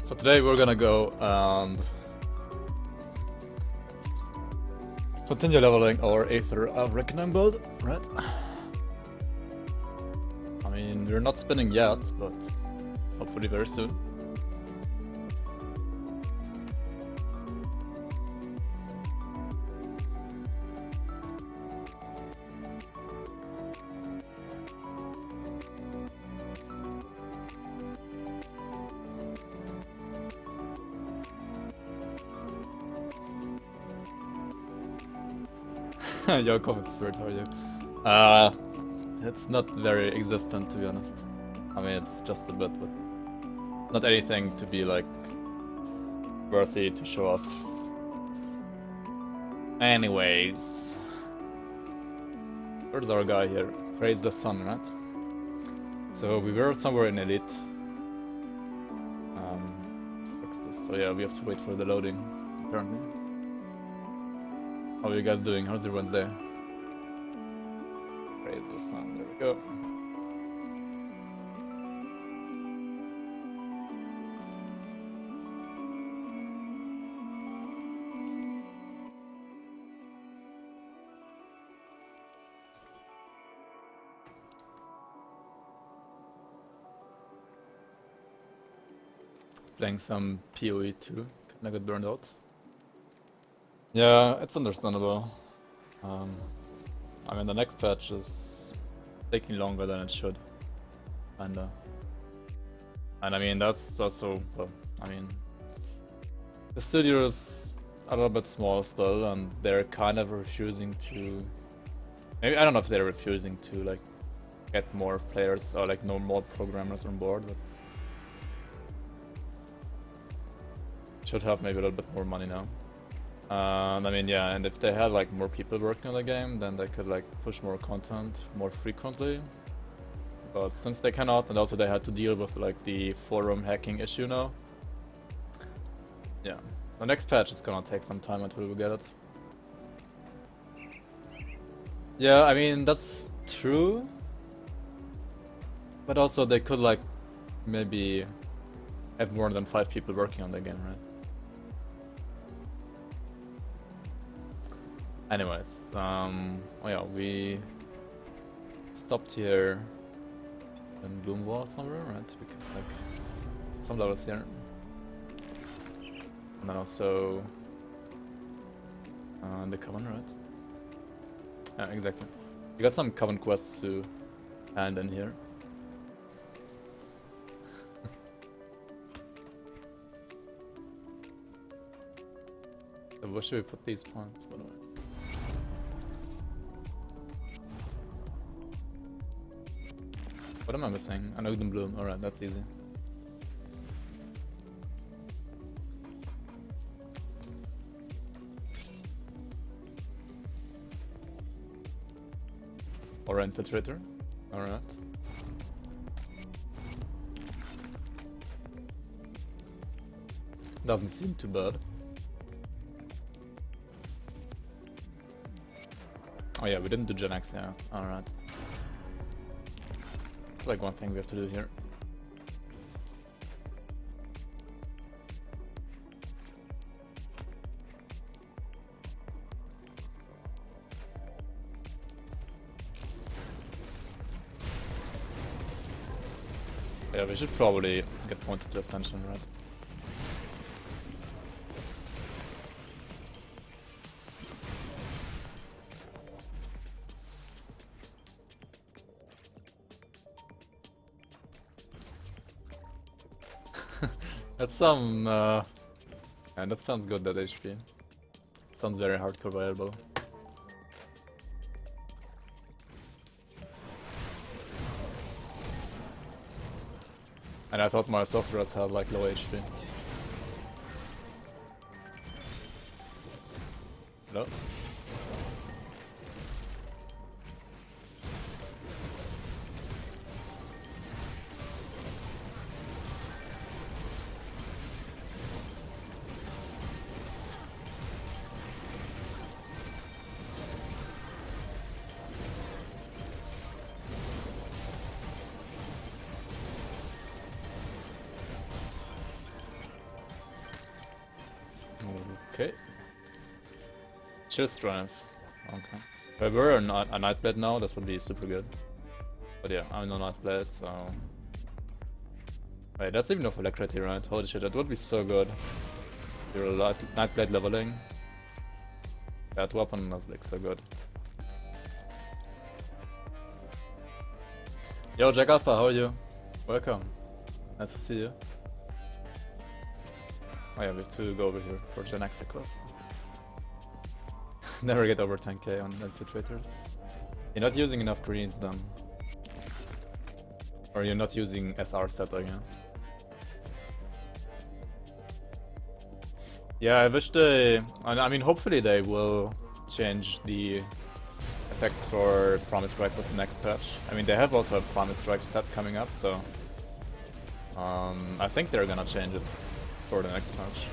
So today we're gonna go and continue leveling our Aether of Reckoning build, right? I mean, we're not spinning yet, but hopefully very soon. Yo, comment spirit, how are you? It's not very existent, to be honest. I mean, it's just a bit, but not anything to be like worthy to show off. Anyways, where's our guy here? Praise the sun, right? So we were somewhere in elite. Fix this. So yeah, we have to wait for the loading, apparently. How are you guys doing? How's your Wednesday? Praise the sun. There we go. Playing some PoE too. Kinda got burned out. Yeah, it's understandable. I mean, the next patch is taking longer than it should. And I mean, that's also, well, I mean, the studio is a little bit small still, and they're kind of refusing to, maybe, I don't know if they're refusing to, like, get more players or, like, no more programmers on board, but should have maybe a little bit more money now. I mean, yeah, and if they had like more people working on the game, then they could like push more content more frequently. But since they cannot, and also they had to deal with like the forum hacking issue now. Yeah, the next patch is gonna take some time until we get it. Yeah, I mean, that's true. But also they could like maybe have more than 5 people working on the game, right? Anyways, oh yeah, we stopped here in Bloomwall somewhere, right? We could like some levels here, and then also the Coven, right? Yeah, exactly. We got some Coven quests to hand in here. So where should we put these points, by the way? What am I missing? Anogden Bloom. Alright, that's easy. Or Infiltrator. Alright. Doesn't seem too bad. Oh yeah, we didn't do Gen X yet. Alright. It's like one thing we have to do here. Yeah, we should probably get pointed to Ascension, right? That's some, yeah, that sounds good, that HP. Sounds very hardcore viable. And I thought my sorceress had like low HP. Hello? Okay. Chill strength. Okay. If I were a Nightblade now, this would be super good. But yeah, I'm no Nightblade, so... Wait, that's even off Electricity, right? Holy shit, that would be so good. You're a Nightblade leveling. That weapon was like so good. Yo, Jack Alpha, how are you? Welcome. Nice to see you. Oh yeah, we have to go over here for Gen X quest. Never get over 10k on infiltrators. You're not using enough greens then. Or you're not using SR set, I guess. Yeah, I wish they... I mean, hopefully they will change the effects for Promise Strike with the next patch. I mean, they have also a Promise Strike set coming up, so... I think they're gonna change it for the next patch.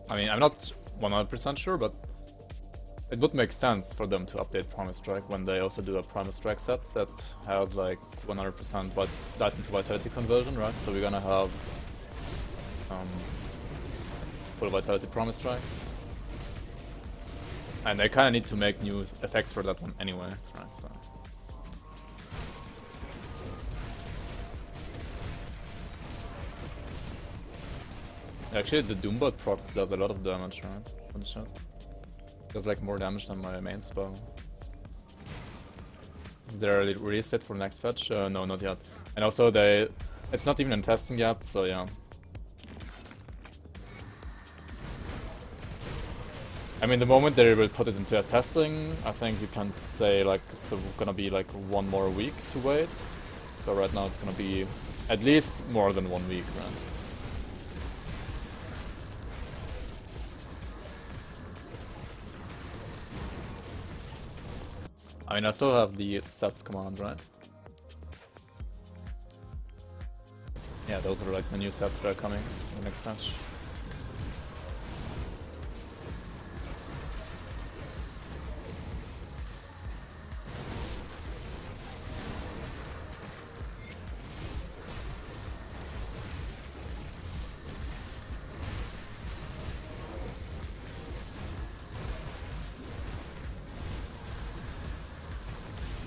I mean, I'm not 100% sure, but it would make sense for them to update Promise Strike when they also do a Promise Strike set that has like 100% light into vitality conversion, right? So we're gonna have full vitality Promise Strike. And they kinda need to make new effects for that one anyways, right? So. Actually, the Doombot proc does a lot of damage, right? On the shot. Does like more damage than my main spell. Is there a release date for next patch? No, not yet. And also it's not even in testing yet, so yeah. I mean, the moment they will put it into testing, I think you can say like it's gonna be like 1 more week to wait. So right now it's gonna be at least more than 1 week, right? I mean, I still have the sets command, right? Yeah, those are like the new sets that are coming in the next patch.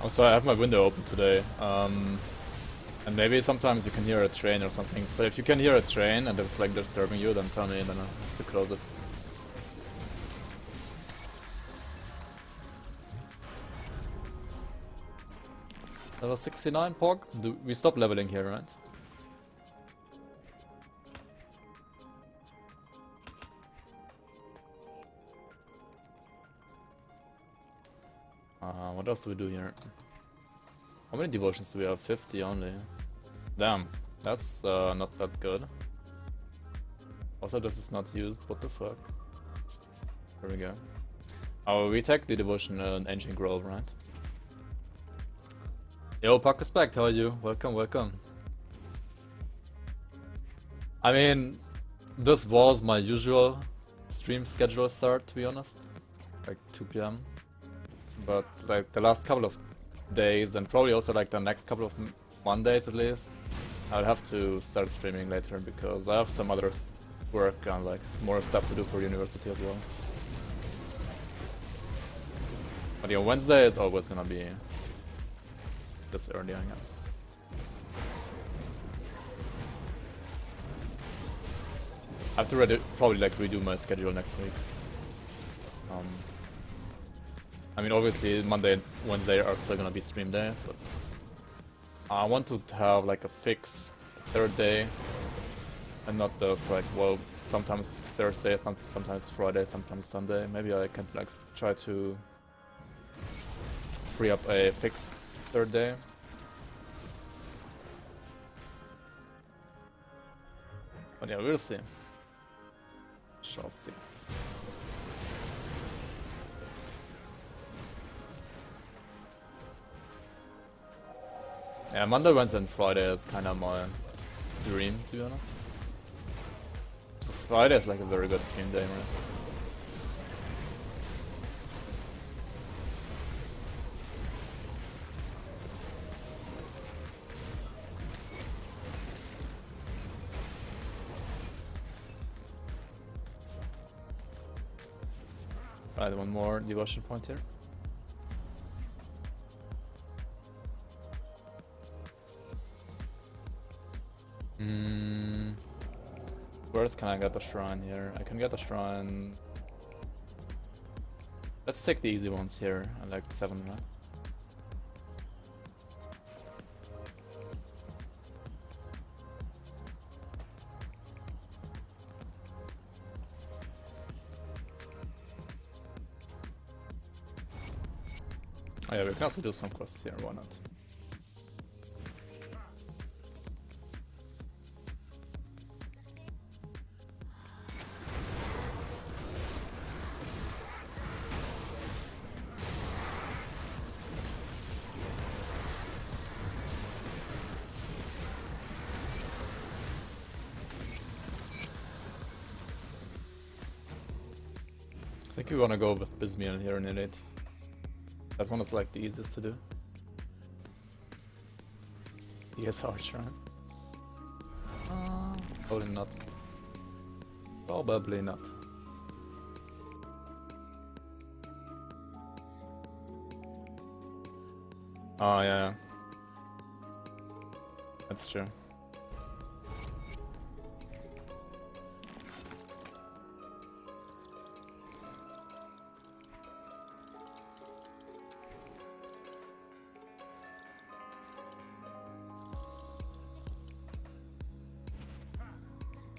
Also, I have my window open today, and maybe sometimes you can hear a train or something. So if you can hear a train and it's like disturbing you, then tell me, then I have to close it. Level 69, Pog? We stopped leveling here, right? What else do we do here? How many devotions do we have? 50 only. Damn, that's not that good. Also, this is not used. What the fuck? There we go. Oh, we take the devotion in Ancient Grove, right? Yo, Puck Respect, how are you? Welcome, welcome. I mean, this was my usual stream schedule start, to be honest. Like 2 PM. But like the last couple of days, and probably also like the next couple of Mondays at least, I'll have to start streaming later because I have some other work and like more stuff to do for university as well. But yeah, Wednesday is always gonna be this early, I guess. I have to probably like redo my schedule next week. I mean, obviously Monday and Wednesday are still gonna be stream days, but I want to have like a fixed third day and not those like, well, sometimes Thursday, sometimes Friday, sometimes Sunday. Maybe I can like try to free up a fixed third day. But yeah, we'll see. Shall see. Yeah, Monday, Wednesday, and Friday is kind of my dream, to be honest. Friday is like a very good stream day, right? Add one more devotion point here. Where else can I get a shrine here? I can get a shrine. Let's take the easy ones here. I like 7, right? Oh yeah, we can also do some quests here, why not? I think we wanna go with Bismiel here in Elite. That one is like the easiest to do. DSR shrine. Probably not. Probably not. Oh yeah. That's true.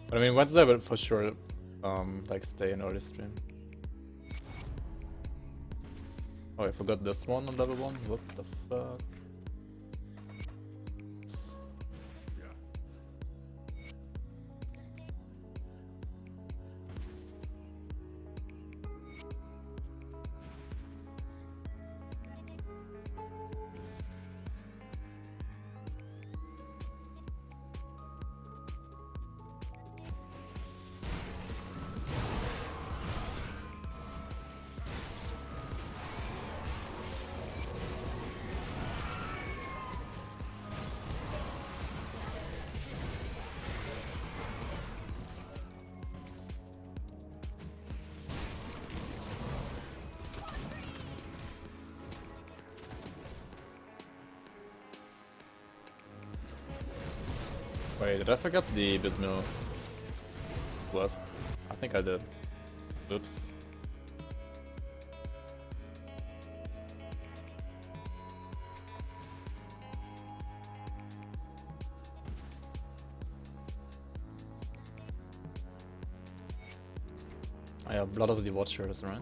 But I mean, Wednesday will for sure, like stay in early stream. Oh, I forgot this one on level 1. What the fuck? Wait, did I forget the Bismil quest? I think I did. Oops. I have Blood of the Watchers, right?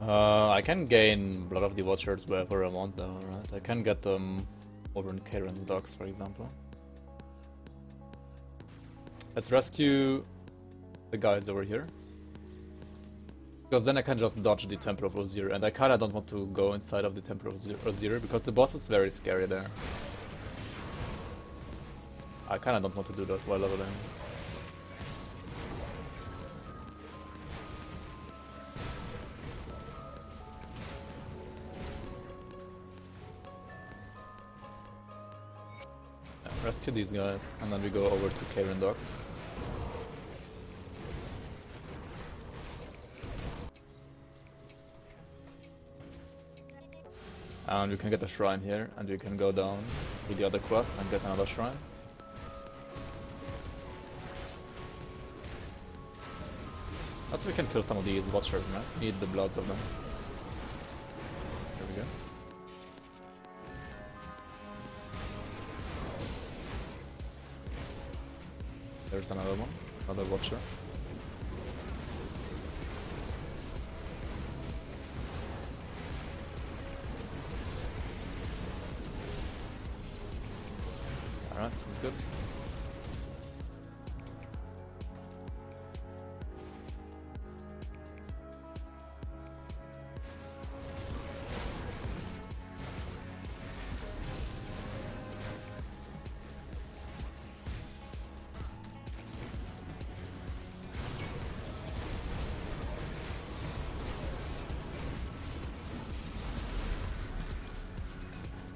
I can gain Blood of the Watchers wherever I want though, right? I can get them over in Karen's docks, for example. Let's rescue the guys over here. Because then I can just dodge the Temple of Osier, and I kinda don't want to go inside of the Temple of Osier because the boss is very scary there. I kinda don't want to do that while leveling. Rescue these guys, and then we go over to Karen Docks. And we can get a shrine here, and we can go down to the other quest and get another shrine. Also, we can kill some of these Watchers, right? Need the bloods of them. There we go. There's another one, another Watcher. Alright, sounds good.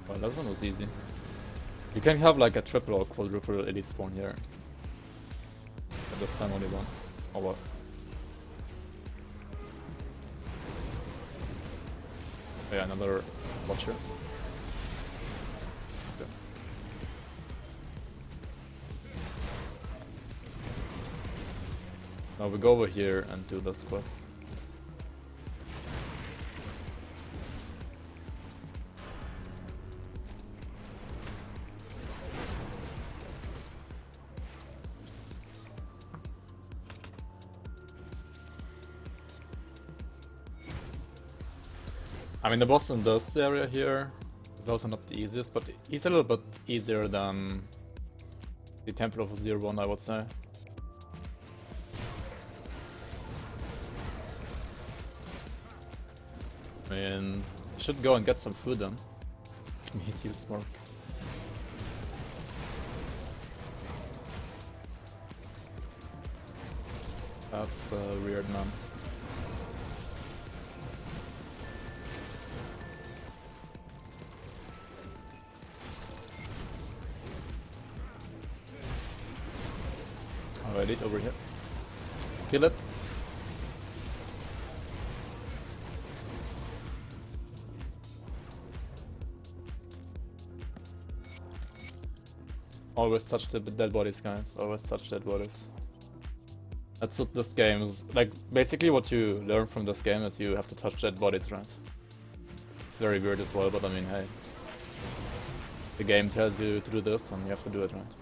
Well, that one was easy. You can have like a triple or quadruple elite spawn here. But this time only one. Oh well. Yeah, another watcher. Okay. Now we go over here and do this quest. I mean, the boss in this area here is also not the easiest, but he's a little bit easier than the Temple of 01, I would say. I mean, I should go and get some food then. Meat you smoke. That's weird, man. Alright, over here. Kill it. Always touch the dead bodies, guys. Always touch dead bodies. That's what this game is. Like, basically what you learn from this game is you have to touch dead bodies, right? It's very weird as well, but I mean, hey. The game tells you to do this, and you have to do it, right?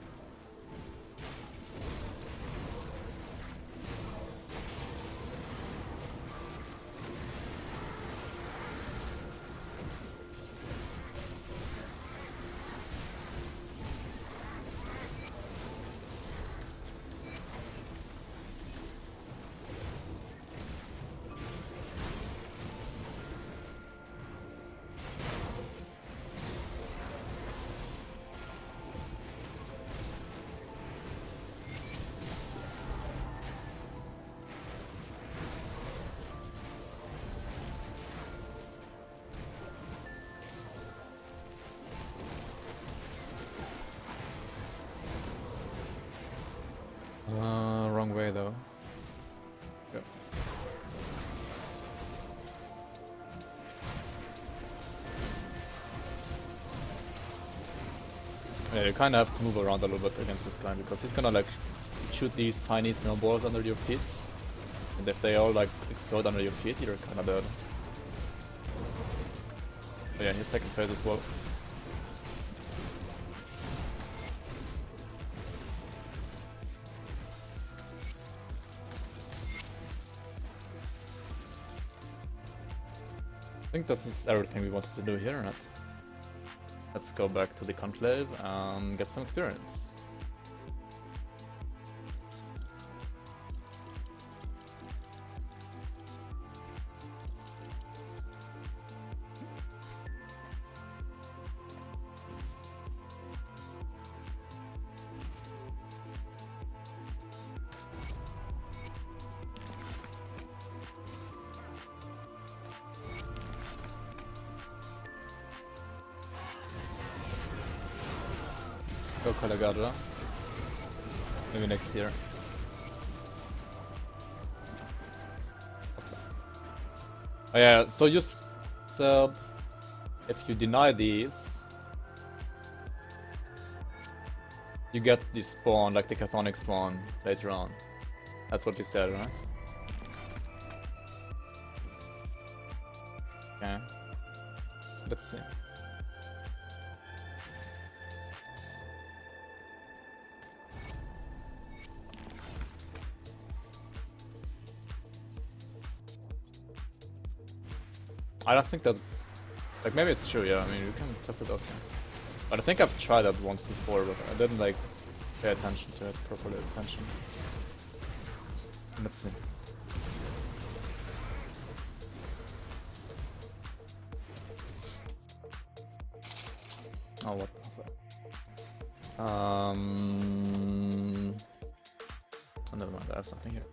Wrong way though. Yeah. Yeah, you kinda have to move around a little bit against this guy because he's gonna like shoot these tiny snowballs under your feet. And if they all like explode under your feet, you're kinda dead. Oh yeah, his second phase as well. I think this is everything we wanted to do here, or not? Let's go back to the Conclave and get some experience. Go Kalagadra. Maybe next year. Oh yeah, so you said if you deny these, you get the spawn, like the Chthonic spawn later on. That's what you said, right? Okay. Let's see. I don't think that's... like, maybe it's true, yeah, I mean, you can test it out here. But I think I've tried that once before, but I didn't, like, pay attention to it, properly attention. Let's see. Oh, what the fuck? Oh, never mind, I have something here.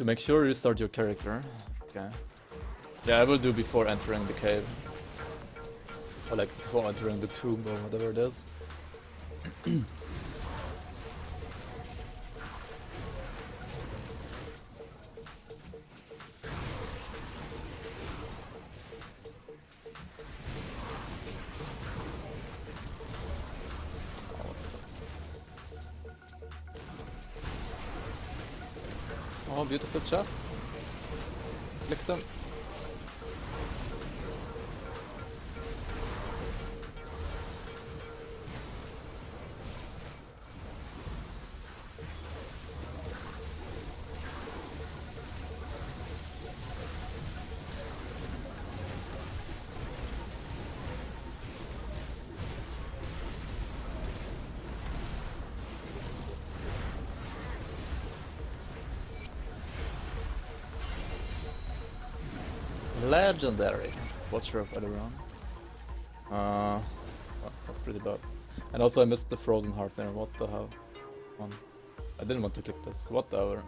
To make sure you start your character. Okay. Yeah, I will do before entering the cave. Or like before entering the tomb or whatever it is. Oh, beautiful chests. Click them. Legendary. Watcher of Edoran. Well, that's pretty bad. And also I missed the frozen heart there, what the hell. I didn't want to click this, whatever.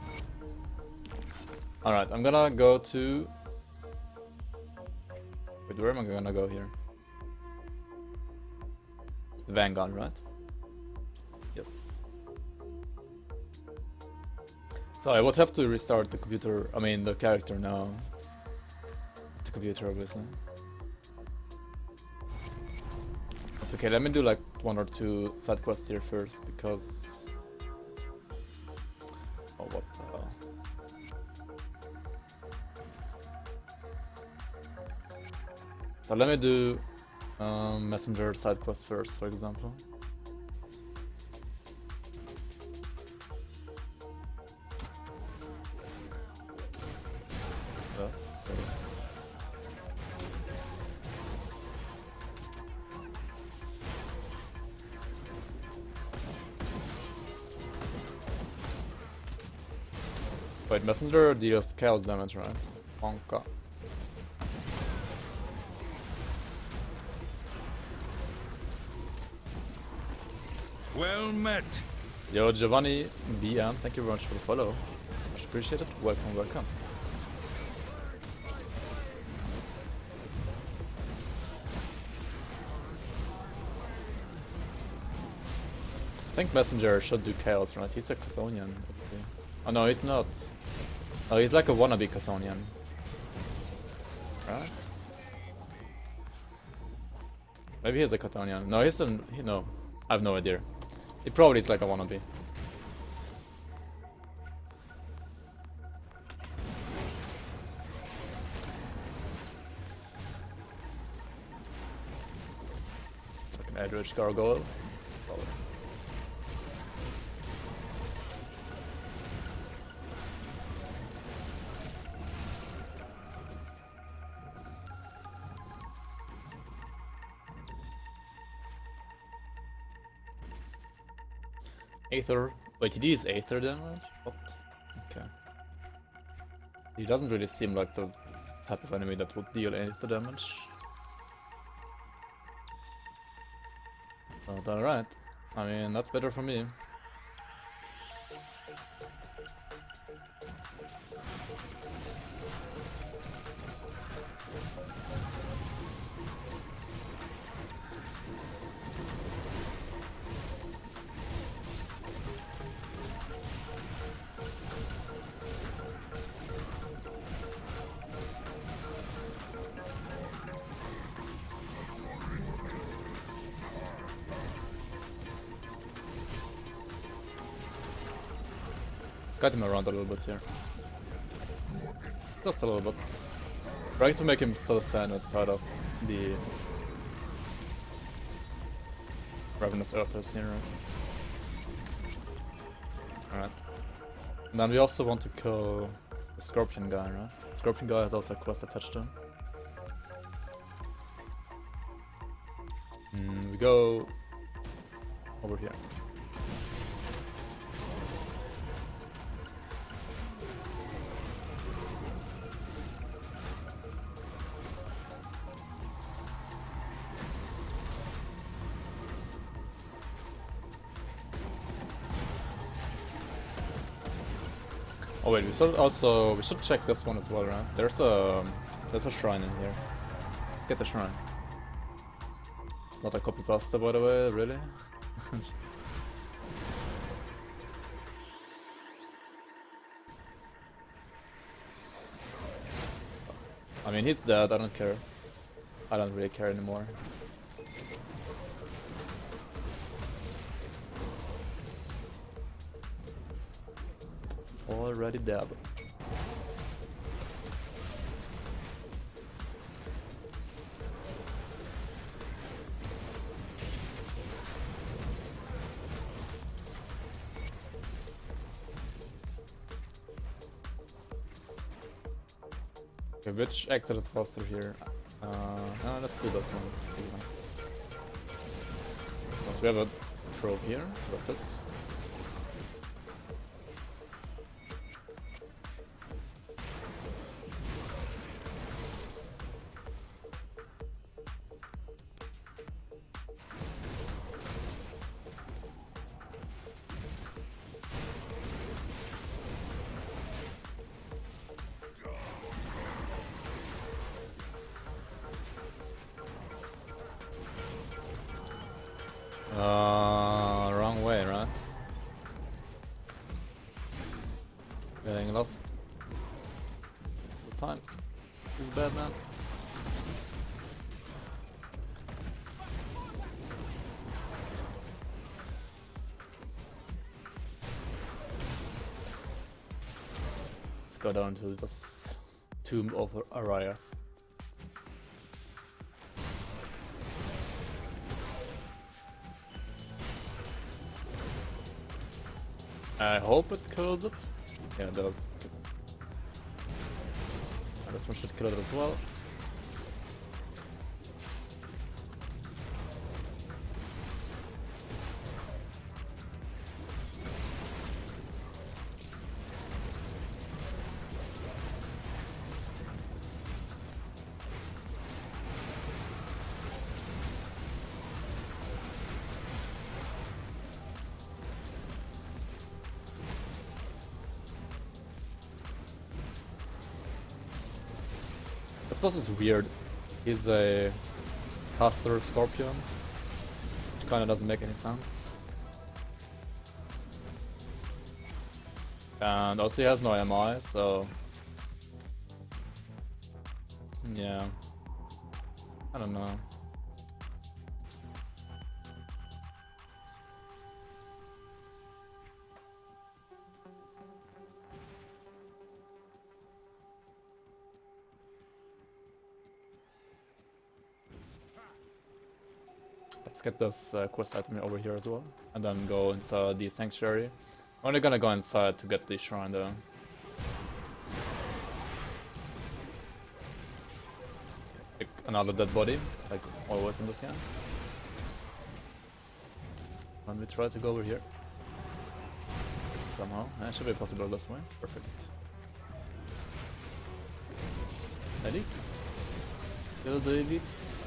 Alright, I'm gonna go to... Wait, where am I gonna go here? Vanguard, right? Yes. So I would have to restart the computer, I mean the character now. The computer obviously. But okay, let me do like 1 or 2 side quests here first, because... Oh, what the hell. So let me do messenger side quest first, for example. Wait, messenger deals chaos damage, right? Bonka. Well met. Yo, Giovanni VM, thank you very much for the follow. Much appreciated. Welcome, welcome. I think messenger should do chaos, right? He's a Chthonian. Oh no, he's not. Oh, he's like a wannabe Chthonian. Right? Maybe he's a Chthonian. No, he's an... no. I have no idea. He probably is like a wannabe. Like an Eldritch Gargoyle. Probably. Aether. Wait, he deals Aether damage? What? Okay. He doesn't really seem like the type of enemy that would deal Aether damage. But alright. I mean, that's better for me. Got him around a little bit here. Just a little bit. Trying to make him still stand outside of the Ravenous Earth scene, right? Alright. And then we also want to kill the Scorpion guy, right? The Scorpion guy has also a quest attached to him. We go over here. Oh wait, we should check this one as well, right? There's a shrine in here. Let's get the shrine. It's not a copy pasta, by the way, really. I mean, he's dead. I don't care. I don't really care anymore. Already dead. Okay, which exited faster here? No, let's do this one. Because we have a trove here, worth it. Wrong way, right? Getting lost. The time is bad, man. Let's go down to this tomb of Ariath. I hope it kills it. Yeah, it does. This one should kill it as well. This boss is weird. He's a caster scorpion, which kinda doesn't make any sense. And also he has no MI, so yeah, I don't know. Let's get this quest item over here as well, and then go inside the sanctuary. I'm only gonna go inside to get the shrine though. Pick another dead body, like always in this game. And we try to go over here. Somehow. It should be possible this way. Perfect. Elites. Kill the elites.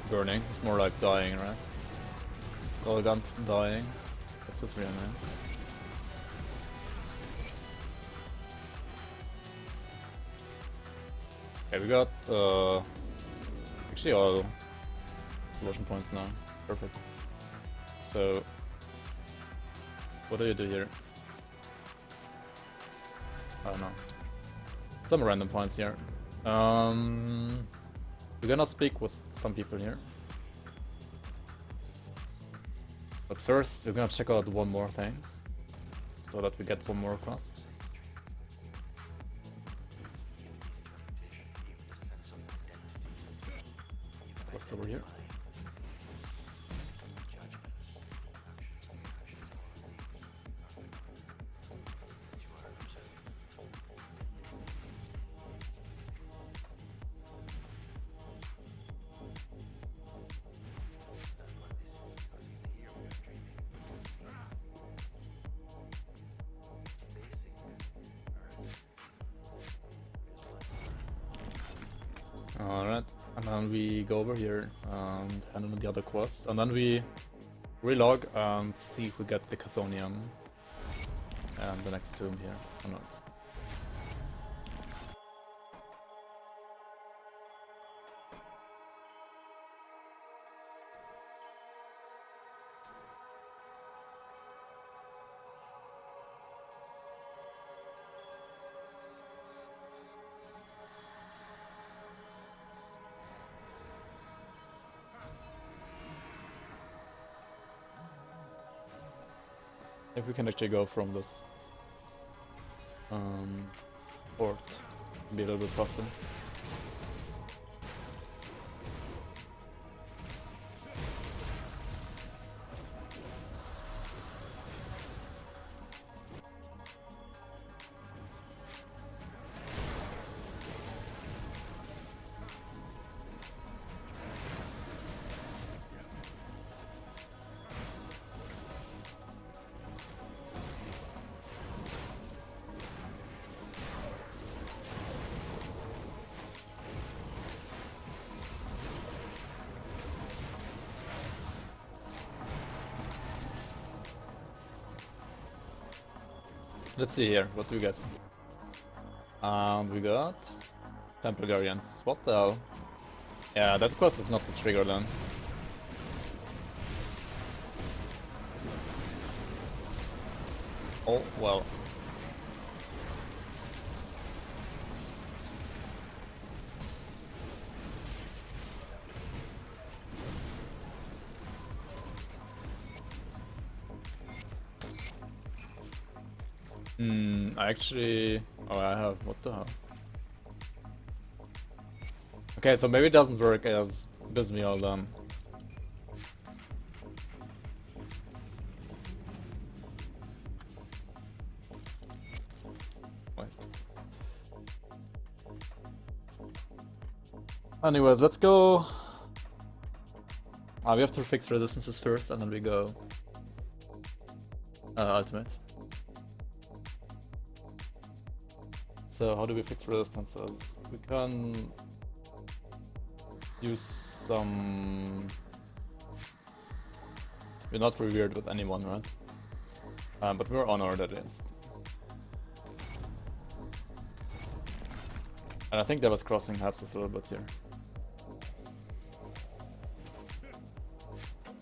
Burning. It's more like dying, right? Golgant dying. That's his real name. Okay, we got actually all devotion points now. Perfect. So What do you do here? I don't know. Some random points here. We're gonna speak with some people here. But first, we're gonna check out one more thing. So that we get one more quest. Let's quest over here. Alright, and then we go over here and handle the other quests, and then we relog and see if we get the Chthonium and the next tomb here or not. If we can actually go from this port, be a little bit faster. Let's see here, what do we get? And we got Temple Guardians. What the hell? Yeah, that quest is not the trigger then. Oh, well. I actually... Oh, I have... What the hell? Okay, so maybe it doesn't work as Bismial then. Wait. Anyways, let's go... we have to fix resistances first and then we go... ultimate. So how do we fix resistances? We can use some... We're not revered with anyone, right? But we're honored at least. And I think Deva's Crossing helps us a little bit here.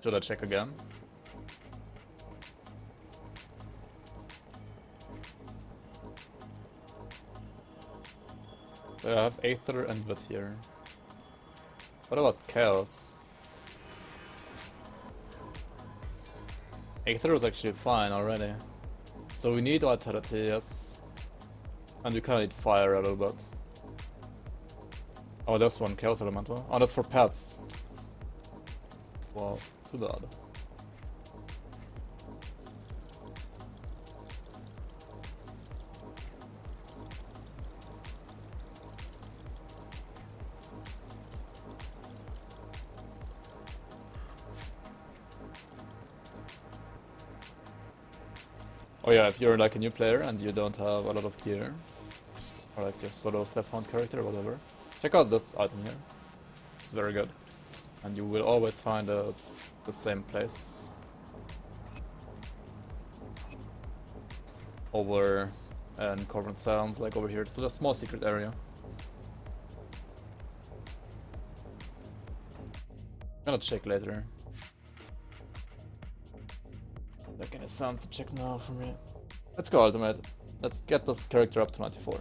Should I check again? So I have Aether and Vid here. What about Chaos? Aether is actually fine already. So we need Vitality, yes. And we kinda need Fire a little bit. Oh, there's one Chaos Elemental. Oh, that's for pets. Wow, too bad. Oh yeah, if you're like a new player and you don't have a lot of gear, or like just solo self-found character or whatever, check out this item here. It's very good. And you will always find it the same place. Over in Corvin Sounds, like over here. It's a small secret area. I'm gonna check later. Like any sounds to check now for me. Let's go ultimate. Let's get this character up to 94.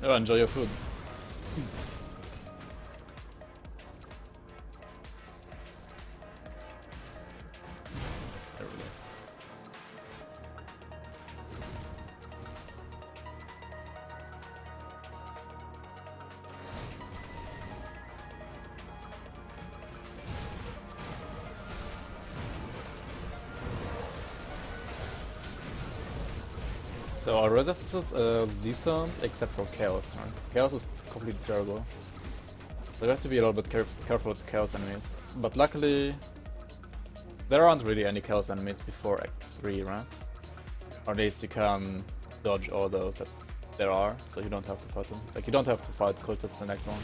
Oh, enjoy your food. There we go. So our resistance is decent, except for Chaos, right? Chaos is completely terrible. So you have to be a little bit careful with Chaos enemies. But luckily, there aren't really any Chaos enemies before Act 3, right? Or at least you can dodge all those that there are, so you don't have to fight them. Like, you don't have to fight cultists in Act 1.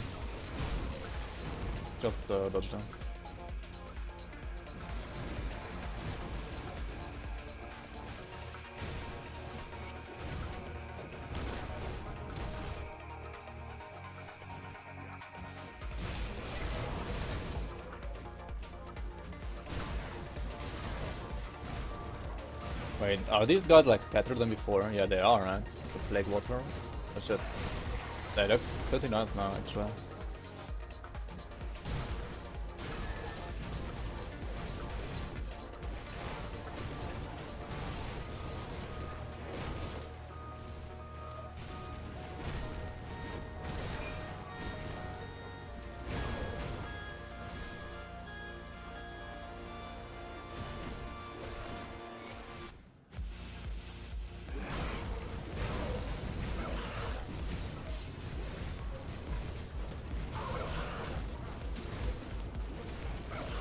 Just dodge them. Wait, are these guys like fatter than before? Yeah, they are, right? The plague water. Oh shit. They look pretty nice now, actually.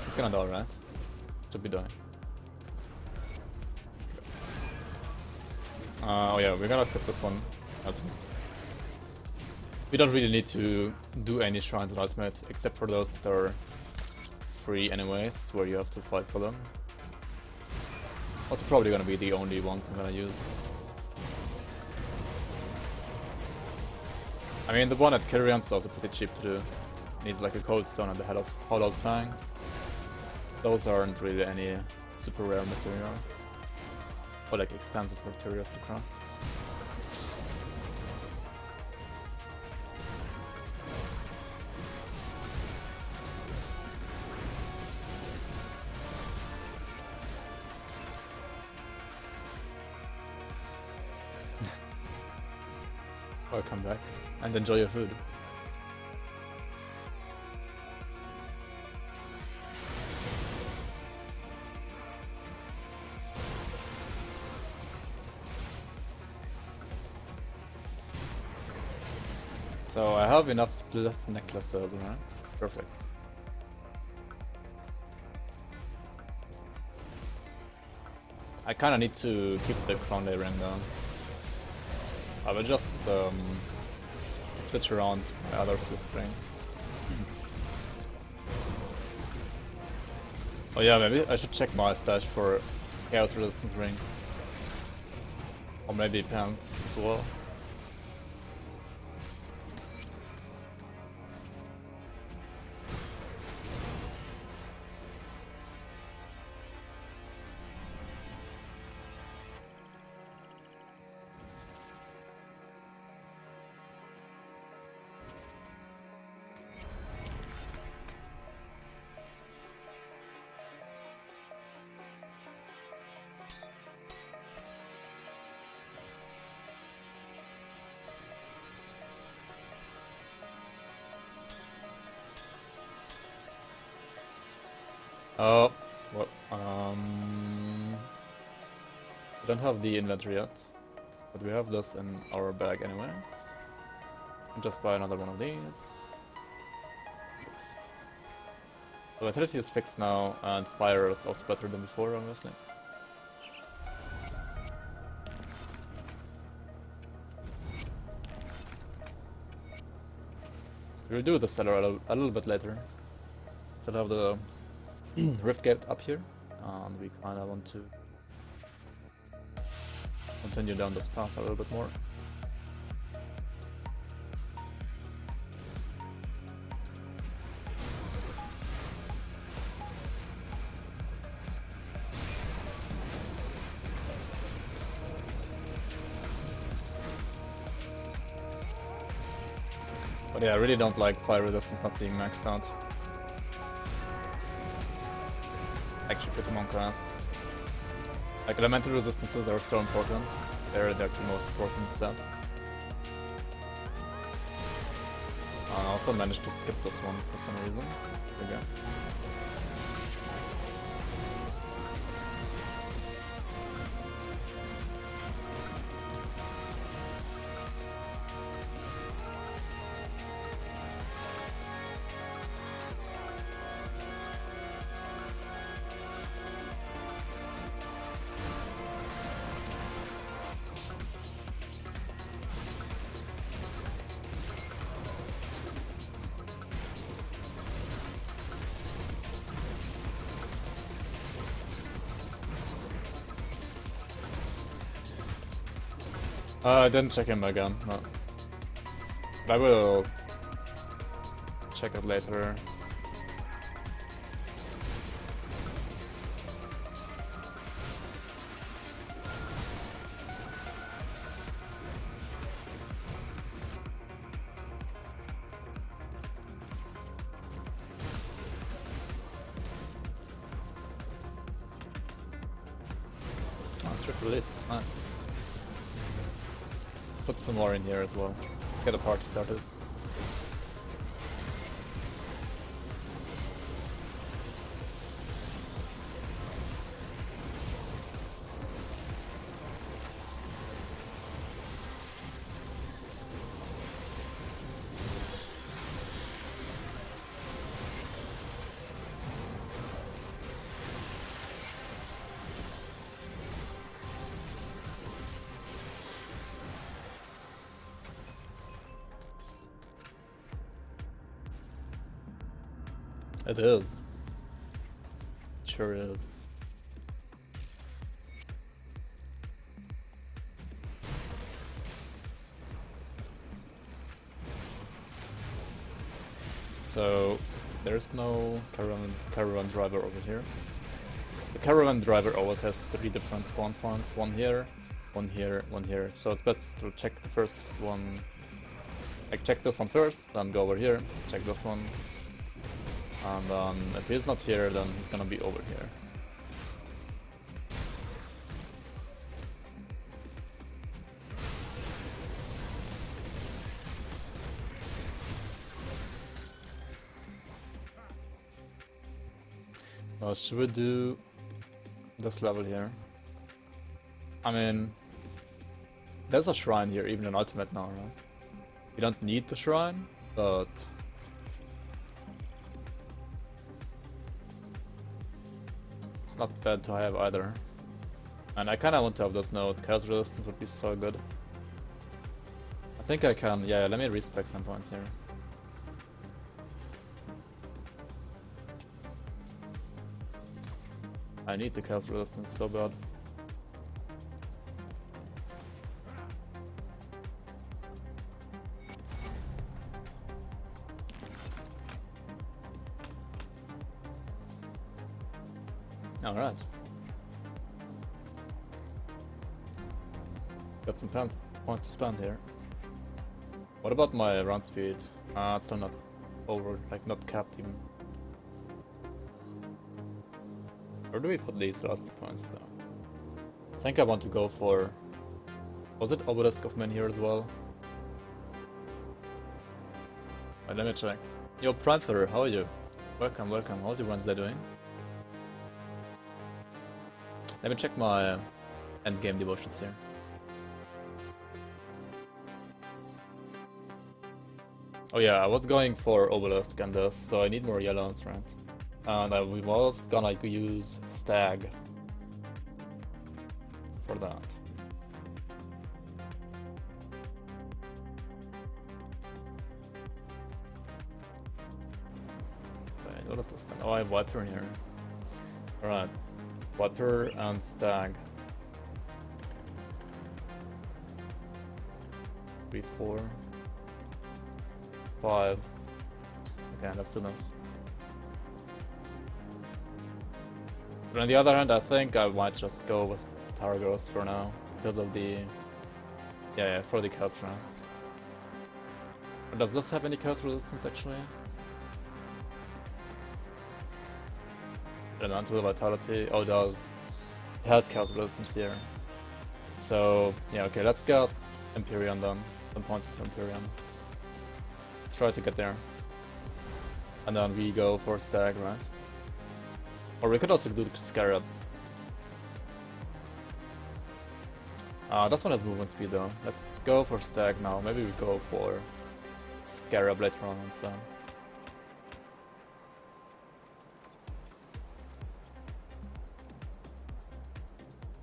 It's gonna die, right? Should be dying. Oh yeah, we're gonna skip this one. Ultimate. We don't really need to do any shrines in Ultimate, except for those that are free anyways, where you have to fight for them. Also probably gonna be the only ones I'm gonna use. I mean, the one at Kyrian's is also pretty cheap to do. Needs like a cold stone at the head of Hollowed Fang. Those aren't really any super rare materials. Or like expensive materials to craft. Welcome back and enjoy your food. So I have enough Slith necklaces, right? Perfect. I kinda need to keep the Crown Day ring down. I will just switch around to my other Slith ring. Oh yeah, maybe I should check my stash for Chaos Resistance rings. Or maybe pants as well. Oh, what? I don't have the inventory yet. But we have this in our bag anyways. And just buy another one of these. Fixed. So vitality is fixed now, and fire is also better than before, obviously. We'll do the cellar a little bit later. Instead of the rift gate up here, and we kinda want to continue down this path a little bit more. But yeah, I really don't like fire resistance not being maxed out. Actually pretty monk ass. Like elemental resistances are so important. They're the most important stat. I also managed to skip this one for some reason. Again. I didn't check him again, no. But I will check it later. Oh, triple hit, nice. Put some more in here as well. Let's get a party started. It is. It sure is. So there's no caravan driver over here. The caravan driver always has 3 different spawn points. One here, one here, one here. So it's best to check the first one. Like check this one first, then go over here, check this one. And then if he's not here, then he's gonna be over here. Should we do this level here? I mean, there's a shrine here, even in ultimate now, right? You don't need the shrine, but it's not bad to have either. And I kinda want to have this node. Chaos resistance would be so good. I think I can, yeah, let me respec some points here. I need the chaos resistance so bad. Alright. Got some points to spend here. What about my run speed? It's still not over, like not capped even. Where do we put these last points though? I think I want to go for... Was it Obelisk of Men here as well? Wait, let me check. Yo, Panther, how are you? Welcome, welcome. How's your Wednesday doing? Let me check my endgame devotions here. Oh yeah, I was going for Obelisk and this, so I need more yellows, right? And I was gonna use Stag for that. Wait, what is this thing? Oh, I have Viper in here. Alright, Viper and Stag. 3, 4, 5. Okay, let's do this. But on the other hand, I think I might just go with Targos for now because of the for the curse trance. Does this have any curse resistance actually? Elemental vitality. Oh, it does. It has curse resistance here. So yeah, okay, let's get Empyrean then. Some points into Empyrean. Let's try to get there. And then we go for Stag, right? Or we could also do Scarab. This one has movement speed though. Let's go for Stag now. Maybe we go for Scarab later on instead.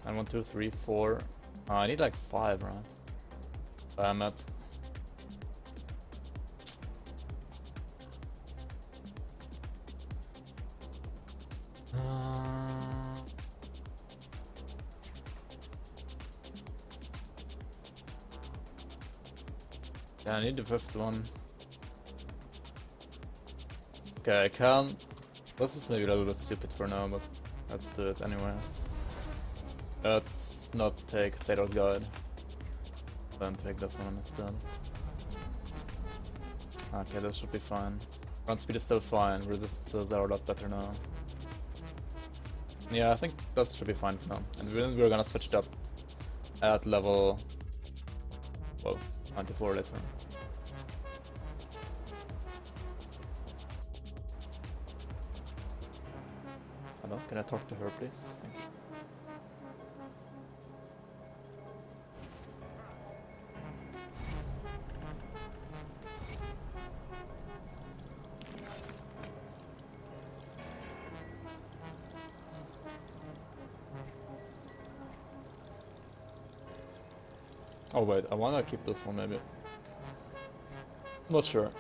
And 1, 2, 3, 4. I need like 5, right? Damn it. Yeah, I need the 5th one. Okay, I can. This is maybe a little bit stupid for now, but let's do it anyways. Let's not take Sailor's Guide. Then take this one instead. Okay, this should be fine. Run speed is still fine, resistances are a lot better now. Yeah, I think that should be fine for now. And we're gonna switch it up at level... well, 94 later. Hello, can I talk to her please? Thank you. Oh wait, I wanna keep this one maybe. Not sure.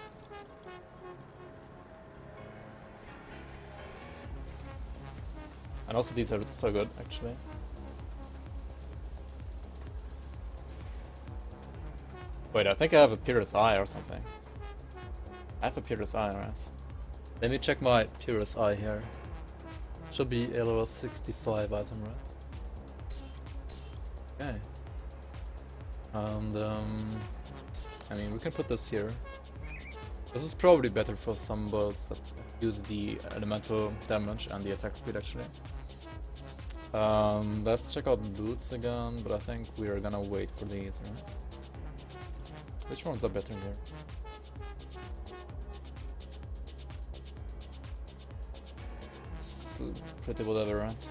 And also these are so good actually. Wait, I think I have a Pyrrhus Eye or something. I have a Pyrrhus Eye, right? Let me check my Pyrrhus Eye here. Should be a level 65 item, right? Okay. And I mean, we can put this here. This is probably better for some builds that use the elemental damage and the attack speed actually. Let's check out boots again, but I think we are gonna wait for these, right? Which ones are better here? It's pretty whatever, right?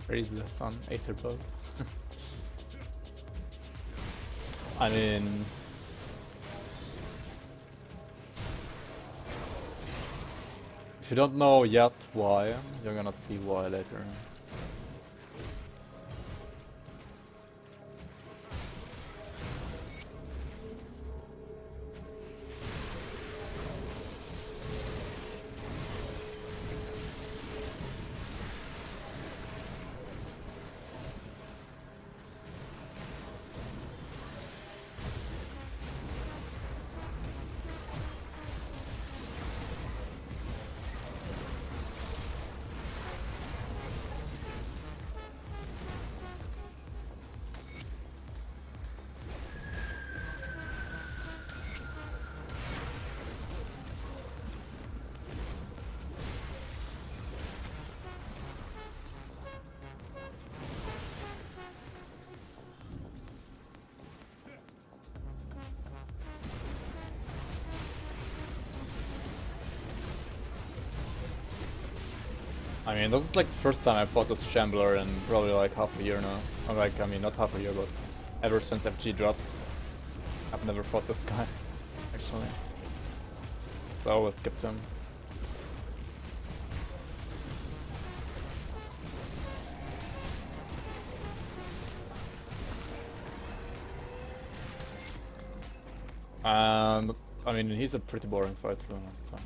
Where is the sun? Aether boat. I mean... if you don't know yet why, you're gonna see why later. I mean, this is like the first time I fought this Shambler in probably like half a year now. Or like, I mean, not half a year, but ever since FG dropped. I've never fought this guy, actually. So I always skipped him. And I mean, he's a pretty boring fight to be honest. So.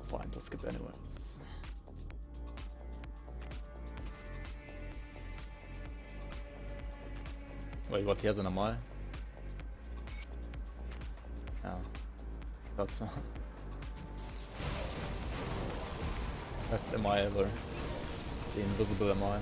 Fine, to skip anyways. Wait, what? He has an MI? Yeah, that's best MI ever. The invisible MI.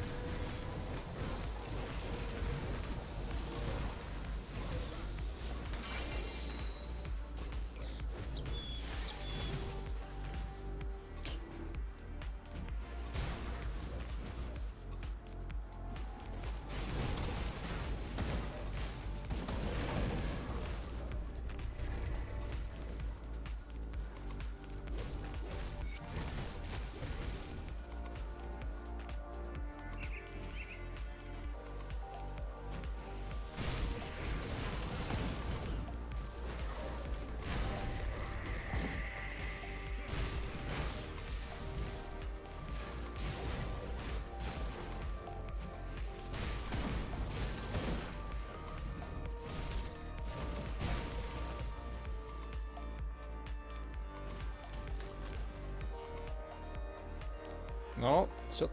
No, shit.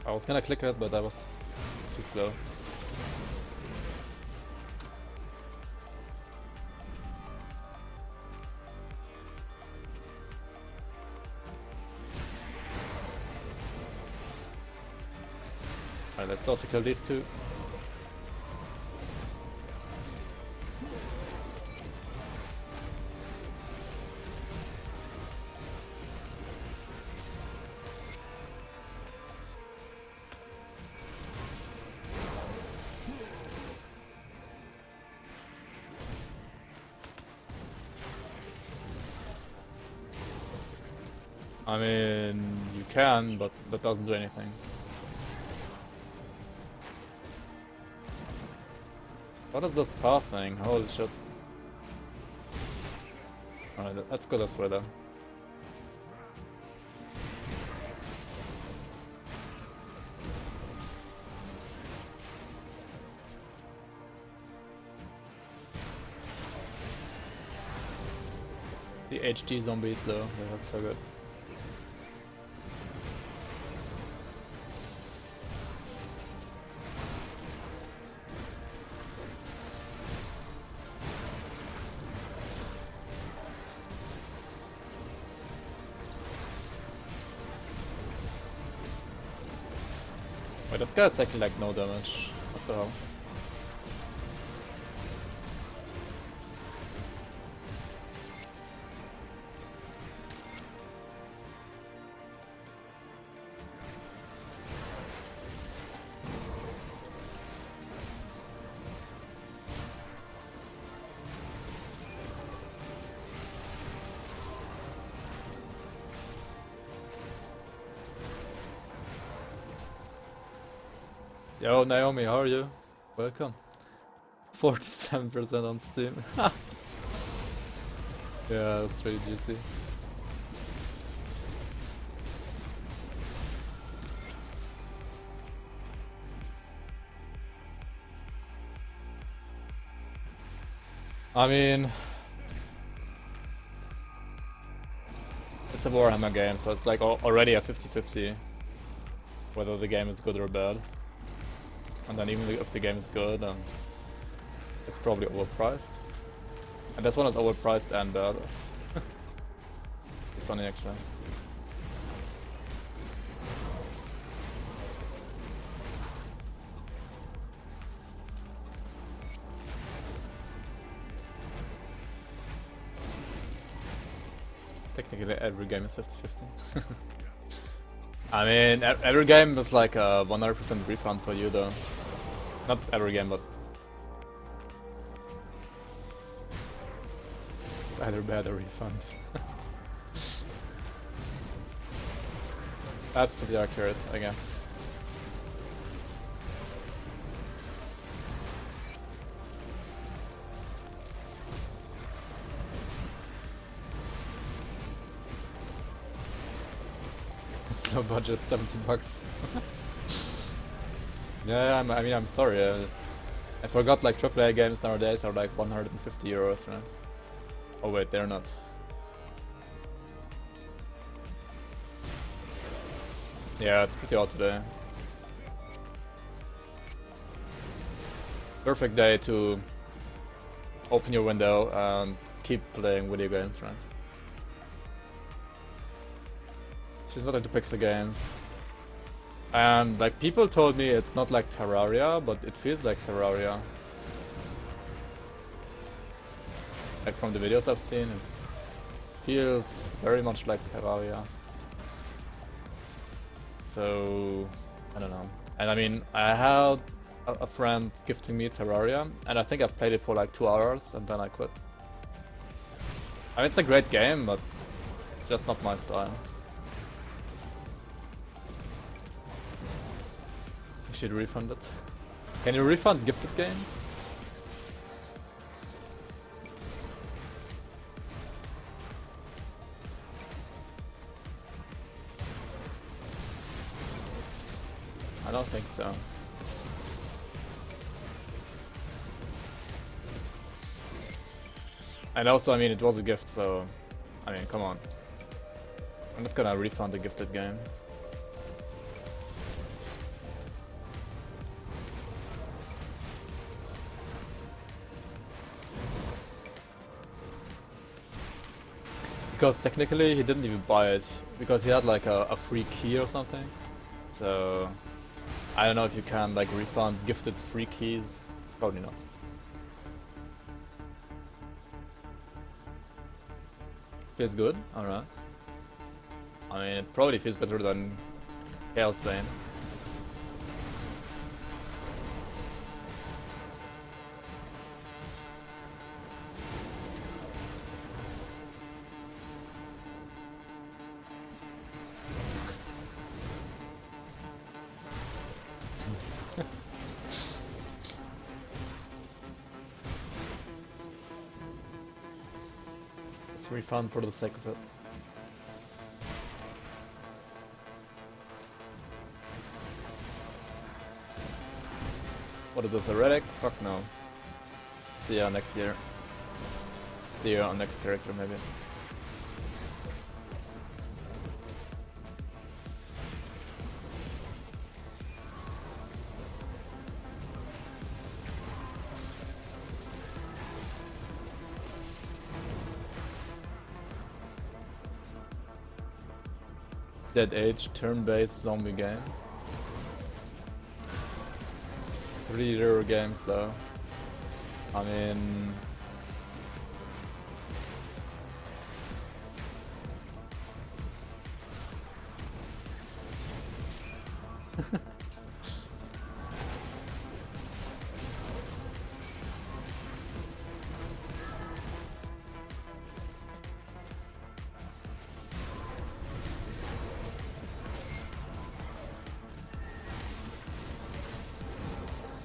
I was gonna click it, but I was too slow. Alright, let's also kill these two. I mean, you can, but that doesn't do anything. What is this path thing? Holy shit. Alright, let's go this way then. The HD zombies though, yeah, that's so good. Wait, this guy's actually like no damage. What the hell? Yo, Naomi, how are you? Welcome. 47% on Steam. Yeah, that's really juicy. I mean, it's a Warhammer game, so it's like already a 50-50 whether the game is good or bad. And then even if the game is good, it's probably overpriced. And this one is overpriced and bad. Funny actually. Technically every game is 50-50. I mean, every game is like a 100% refund for you though. Not every game, but... It's either bad or refund. That's pretty accurate, I guess. It's low budget, 70 bucks. Yeah, I mean, I'm sorry. I forgot like AAA games nowadays are like 150 euros, right? Oh wait, they're not. Yeah, it's pretty hot today. Perfect day to open your window and keep playing video games, right? She's not into pixel games. And like people told me it's not like Terraria, but it feels like Terraria. Like from the videos I've seen, it feels very much like Terraria. So, I don't know. And I mean, I had a friend gifting me Terraria, and I think I played it for like 2 hours, and then I quit. I mean, it's a great game, but it's just not my style. You should refund it. Can you refund gifted games? I don't think so. And also, I mean, it was a gift, so... I mean, come on. I'm not gonna refund a gifted game. Because technically, he didn't even buy it, because he had like a free key or something. So... I don't know if you can like refund gifted free keys. Probably not. Feels good? Alright. I mean, it probably feels better than Chaos Bane. It's refund for the sake of it. What is this, a relic? Fuck no. See ya next year. See ya on next character maybe. Dead Age turn-based zombie game. 3 rare games though. I mean...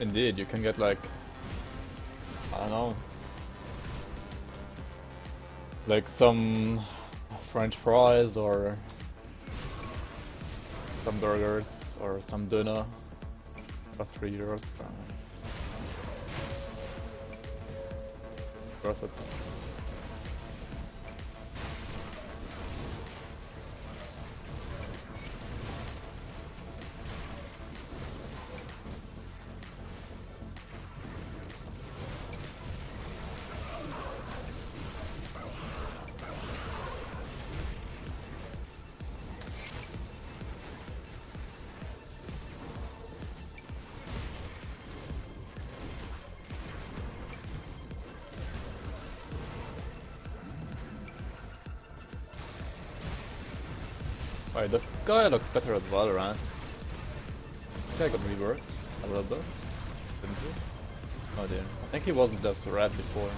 Indeed, you can get like, I don't know, like some French fries or some burgers or some dinner for 3 euros. So worth it. Wait, this guy looks better as well, right? This guy got reworked a little bit, didn't he? Oh dear. I think he wasn't this red before.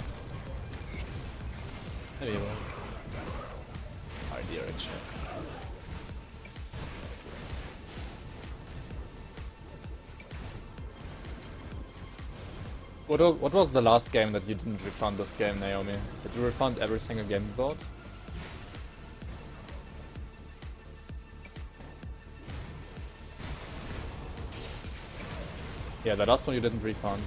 Maybe he was. Idea actually. What was the last game that you didn't refund this game, Naomi? Did you refund every single game you bought? Yeah, the last one you didn't refund.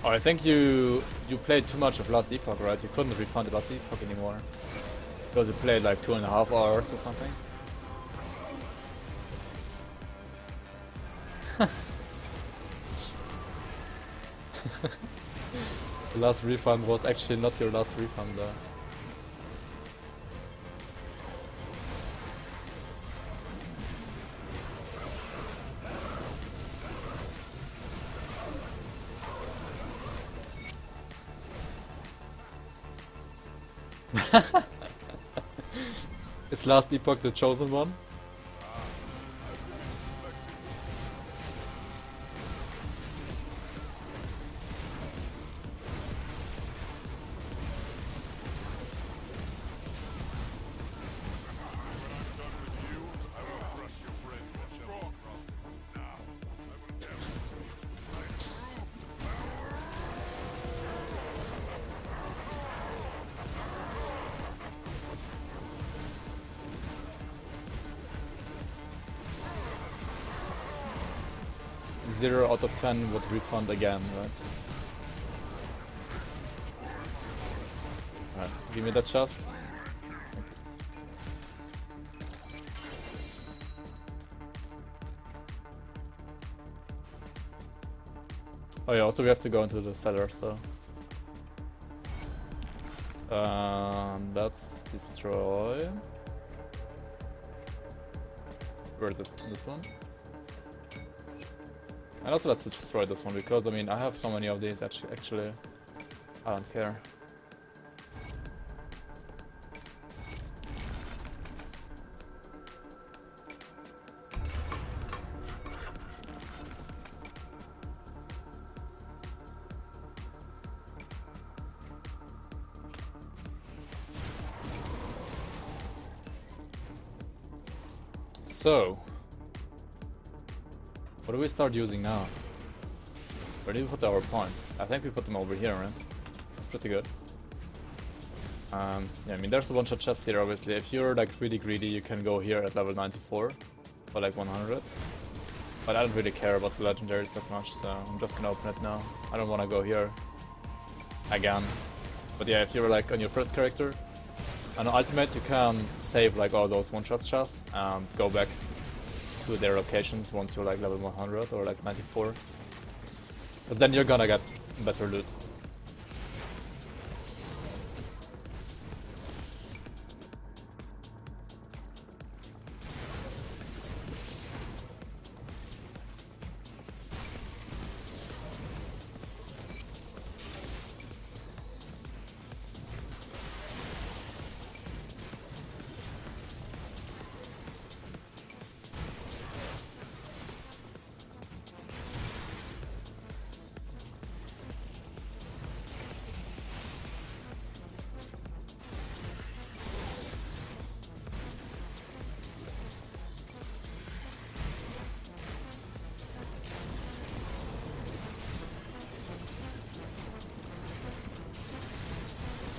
Oh, I think you played too much of Last Epoch, right? You couldn't refund the Last Epoch anymore. Because you played like 2.5 hours or something. The last refund was actually not your last refund though. Is Last Epoch the chosen one? Zero out of 10 would refund again, right? Alright, give me that chest. Oh yeah, also we have to go into the cellar, so... that's destroy... Where is it? This one? And also let's destroy this one, because I mean, I have so many of these actually, I don't care. So, what do we start using now? Where do we put our points? I think we put them over here, right? That's pretty good. Yeah, I mean, there's a bunch of chests here, obviously. If you're like really greedy, you can go here at level 94 for like 100. But I don't really care about the legendaries that much, so I'm just gonna open it now. I don't want to go here again. But yeah, if you're like on your first character, on ultimate, you can save like all those one-shot chests and go back to their locations once you're like level 100 or like 94. Because then you're gonna get better loot.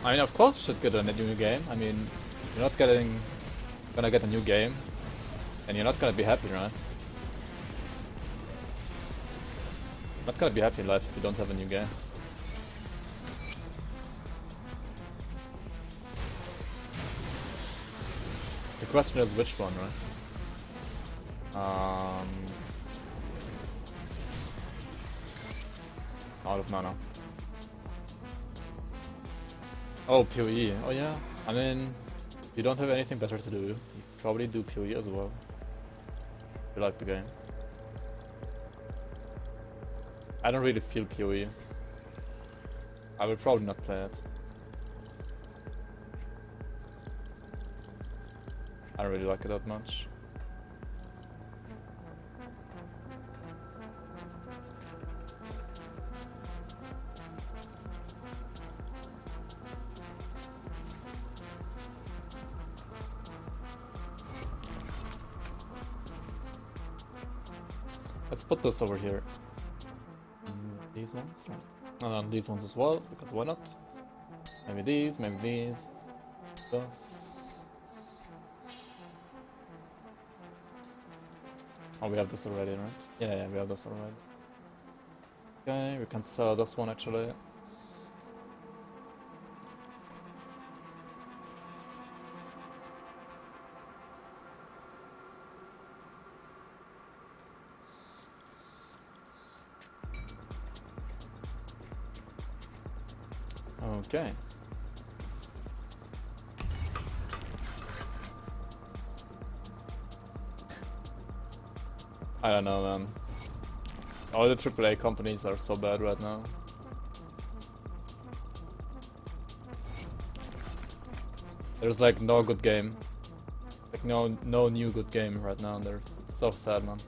I mean, of course you should get a new game. I mean, you're not gonna get a new game, and you're not gonna be happy, right? Not gonna be happy in life if you don't have a new game. The question is which one, right? Out of mana. Oh, PoE. Oh yeah. I mean, you don't have anything better to do. You probably do PoE as well. You like the game. I don't really feel PoE. I will probably not play it. I don't really like it that much. Let's put this over here. These ones, right? These ones as well, because why not? Maybe these, maybe these. This. Oh, we have this already, right? Yeah, we have this already. Okay, we can sell this one actually. Okay. I don't know, man. All the AAA companies are so bad right now. There's like no good game. Like no new good game right now. It's so sad, man.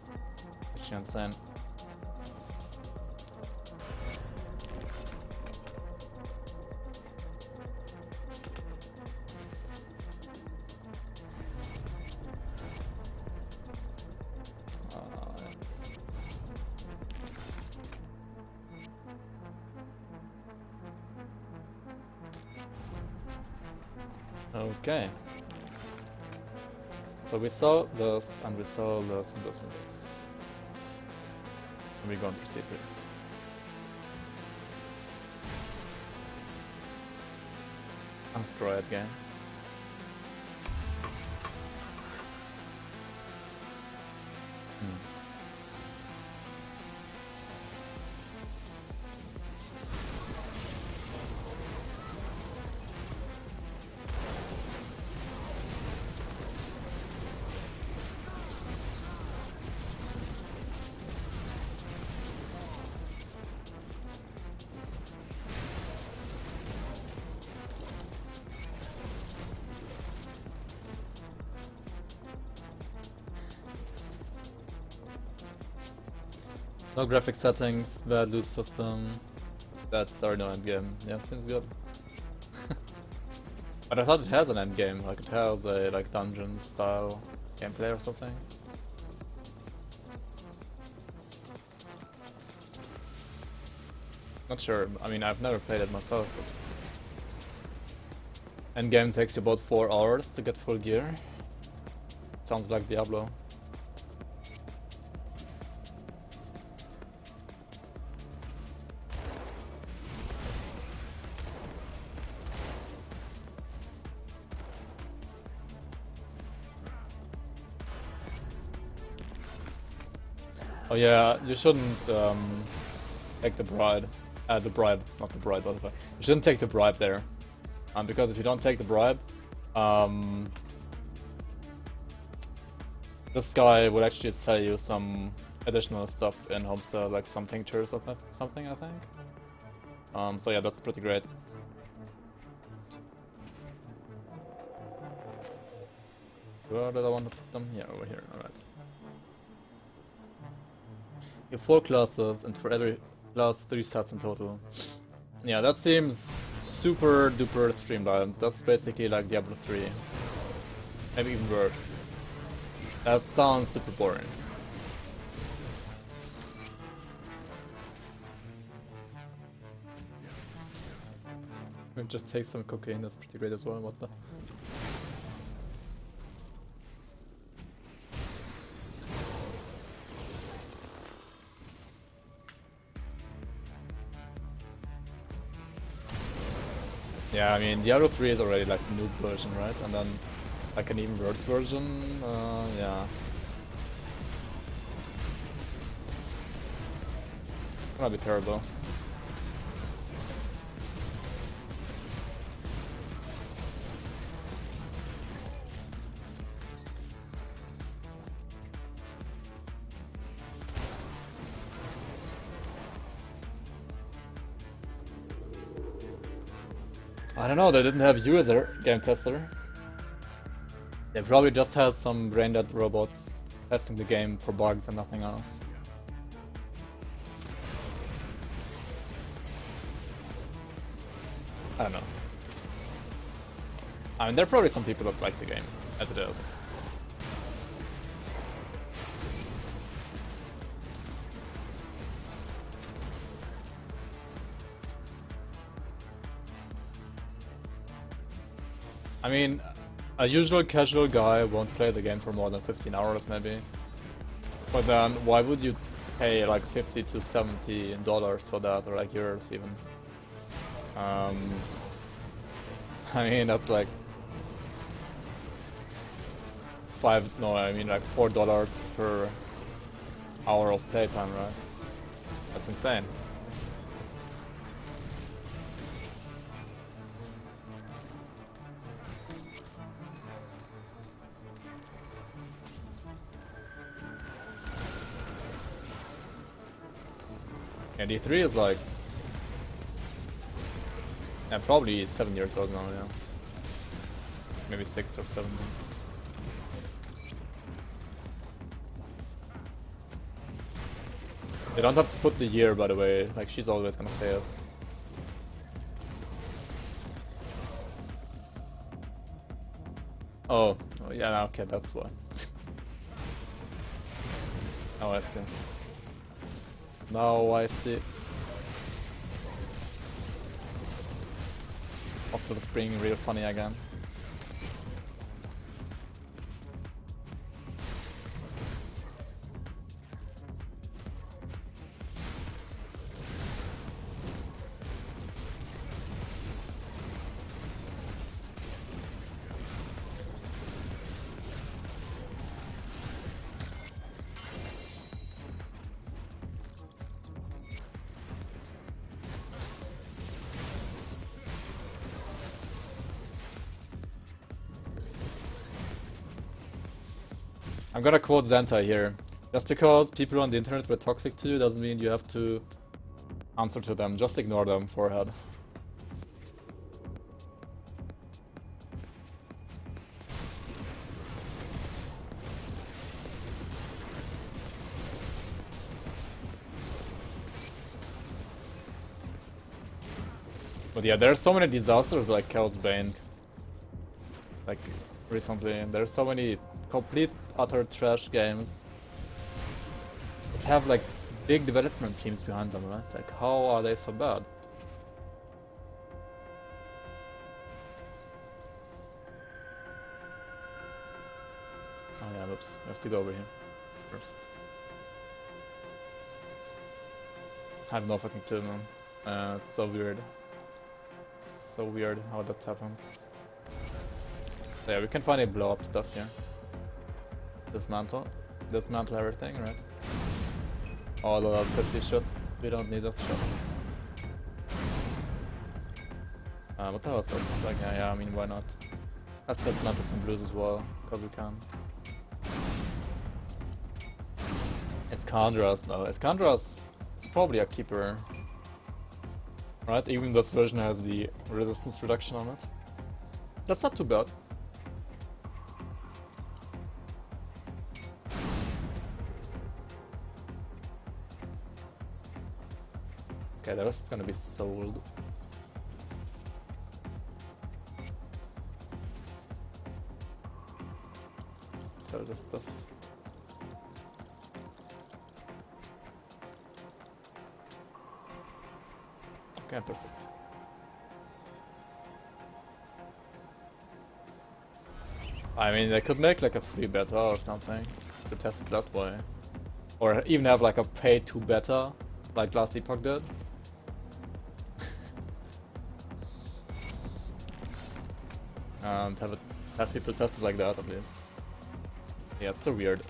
It's insane. Okay. So we saw this, and we saw this, and this, and this. And we're going to proceed here. Asteroid games. No graphic settings, bad loot system. That's our no end game. Yeah, seems good. But I thought it has an end game, like it has a like dungeon style gameplay or something. Not sure. I mean, I've never played it myself. But end game takes you about 4 hours to get full gear. Sounds like Diablo. Oh yeah, you shouldn't take the bribe. Not the bribe, what the fuck. You shouldn't take the bribe there. Because if you don't take the bribe, this guy would actually sell you some additional stuff in Homestead, like some tinctures or something, I think. So yeah, that's pretty great. Where did I want to put them? Yeah, over here, alright. You have 4 classes, and for every class 3 stats in total. Yeah, that seems super duper streamlined. That's basically like Diablo 3. Maybe even worse. That sounds super boring. We just take some cocaine, that's pretty great as well. What the? Yeah, I mean, Diablo 3 is already like the noob version, right? And then like an even worse version, yeah. It's gonna be terrible. I don't know, they didn't have you as a game tester. They probably just had some brain-dead robots testing the game for bugs and nothing else. I don't know. I mean, there are probably some people that like the game, as it is. I mean, a usual casual guy won't play the game for more than 15 hours maybe. But then, why would you pay like $50 to $70 for that, or like euros even? I mean, that's like like $4 per hour of playtime, right? That's insane. And D3 is like... yeah, probably 7 years old now, yeah. Maybe 6 or 7. You don't have to put the year, by the way, like she's always gonna say it. Oh yeah, okay, that's why. Oh, I see. Now I see. Also, it's being real funny again. I'm gonna quote Zenta here. Just because people on the internet were toxic to you doesn't mean you have to answer to them. Just ignore them, forehead. But yeah, there are so many disasters like Chaos Bane. Like, recently. There's so many complete, utter trash games that have like big development teams behind them, right? Like, how are they so bad? Oh yeah, oops. We have to go over here first. I have no fucking clue, man. It's so weird. It's so weird how that happens. So yeah, we can finally blow up stuff here. Dismantle everything, right? All of 50 shit. We don't need this shit. What the hell is this? Okay, yeah, I mean, why not? Let's dismantle some blues as well, because we can. Iskandras, no. Iskandras is probably a keeper. Right? Even this version has the resistance reduction on it. That's not too bad. Okay, the rest is gonna be sold. Sell this stuff. Okay, perfect. I mean, they could make like a free beta or something to test it that way. Or even have like a pay to beta, like Last Epoch did. And have people test it like that at least. Yeah, it's so weird.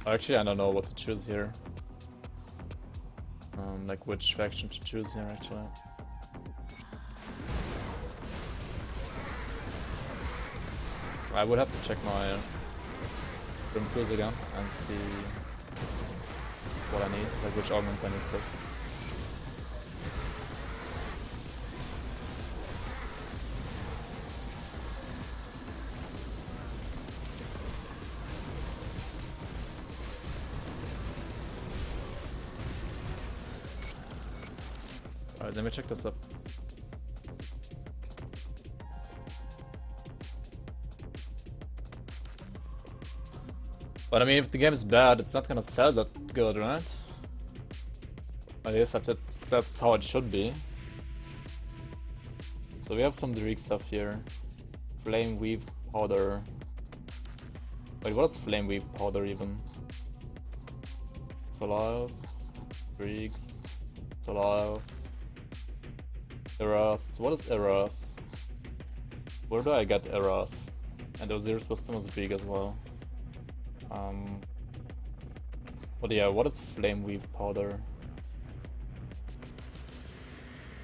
Actually, I don't know what to choose here. Like which faction to choose here, actually. I would have to check my room 2s again and see what I need, like which augments I need first. Alright, let me check this up. But I mean, if the game is bad, it's not gonna sell that good, right? At least that's how it should be. So we have some Dreek stuff here. Flame Weave Powder. Wait, what is Flame Weave Powder even? Soliles, Dreeks, Soliles, Eras. What is Eras? Where do I get Eras? And Osiris Wisdom is Dreek as well. But yeah, what is Flame Weave Powder?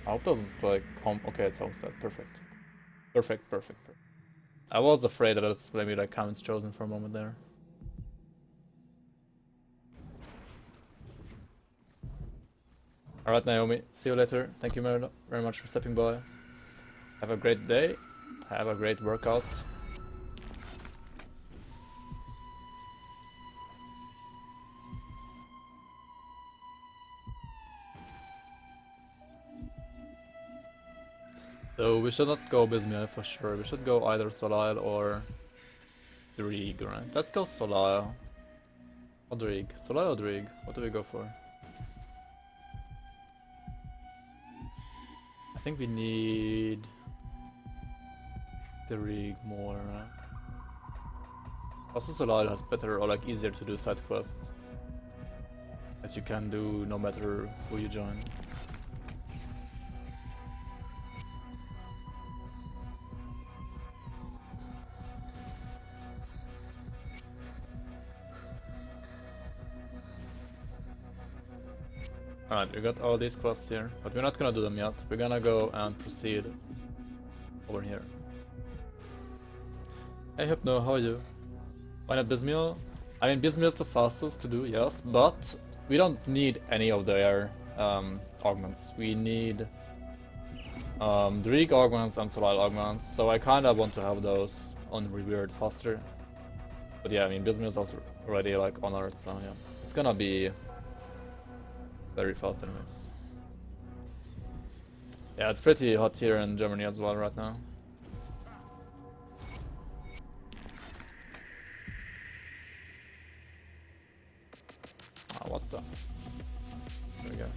I hope this is like okay, it's homestead. Perfect. Perfect. I was afraid that it's maybe like comments chosen for a moment there. Alright, Naomi. See you later. Thank you very much for stepping by. Have a great day. Have a great workout. So we should not go Bismuth for sure. We should go either Solile or Dreeg, right? Let's go Solile. Or Dreeg. Solile or Dreeg? What do we go for? I think we need Dreeg more, right? Also Solile has better or like easier to do side quests that you can do no matter who you join. Alright, we got all these quests here, but we're not gonna do them yet. We're gonna go and proceed over here. Hey Hypno, how are you? Why not Bismuth? I mean, Bismuth is the fastest to do, yes, but we don't need any of their augments. We need Dreeg augments and Solile augments, so I kinda want to have those on Revered faster. But yeah, I mean, Bismuth is also already like honored, so yeah. It's gonna be very fast anyways. Yeah, it's pretty hot here in Germany as well right now. Oh, what the? There we go.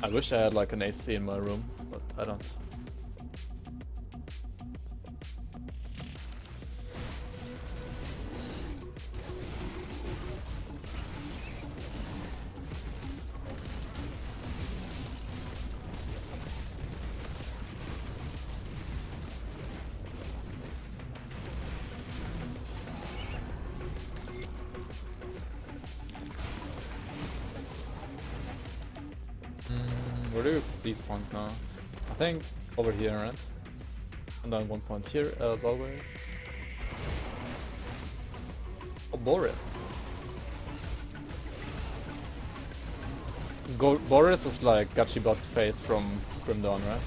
I wish I had like an AC in my room, but I don't. Where do you put these points now? I think over here, right? And then 1 point here, as always. Oh, Boris. Boris is like Gachiba's face from Grim Dawn, right?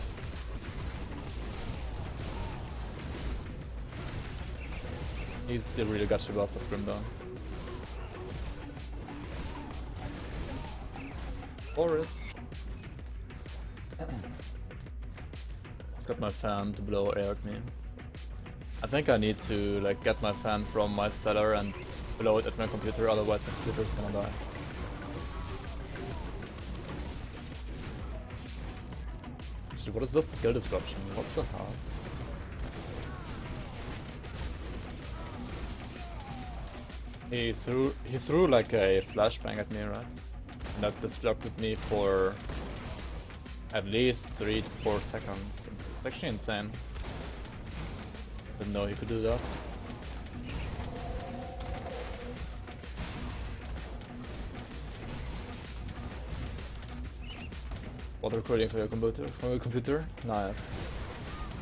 He's the real Gachibas of Grim Dawn. Boris. Just got my fan to blow air at me. I think I need to like get my fan from my cellar and blow it at my computer, otherwise my computer is gonna die. Actually, what is this skill disruption? What the hell? He threw like a flashbang at me, right? And that disrupted me for at least 3 to 4 seconds. It's actually insane. Didn't know he could do that. Water cooling for your computer? Nice.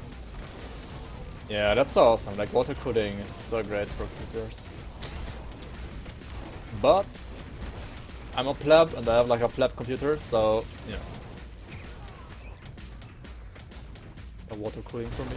Yeah, that's awesome. Like, water cooling is so great for computers. But I'm a pleb and I have like a pleb computer, so yeah. A water cooling for me.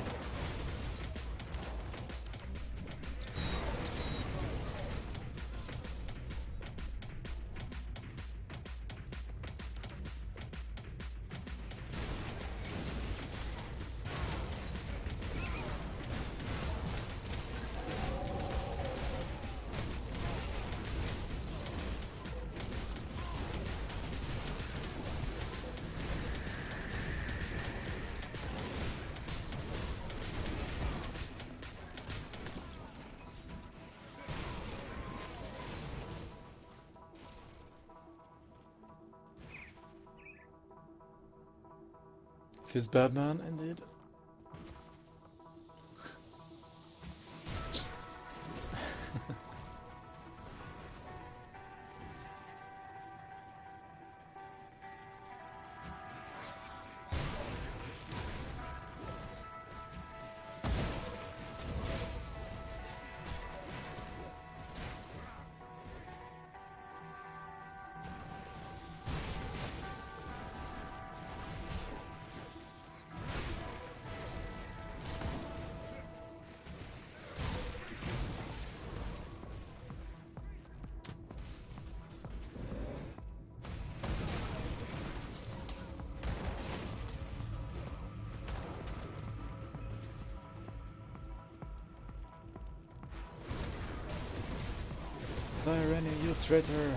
Feels bad, man, indeed. Irene, you traitor!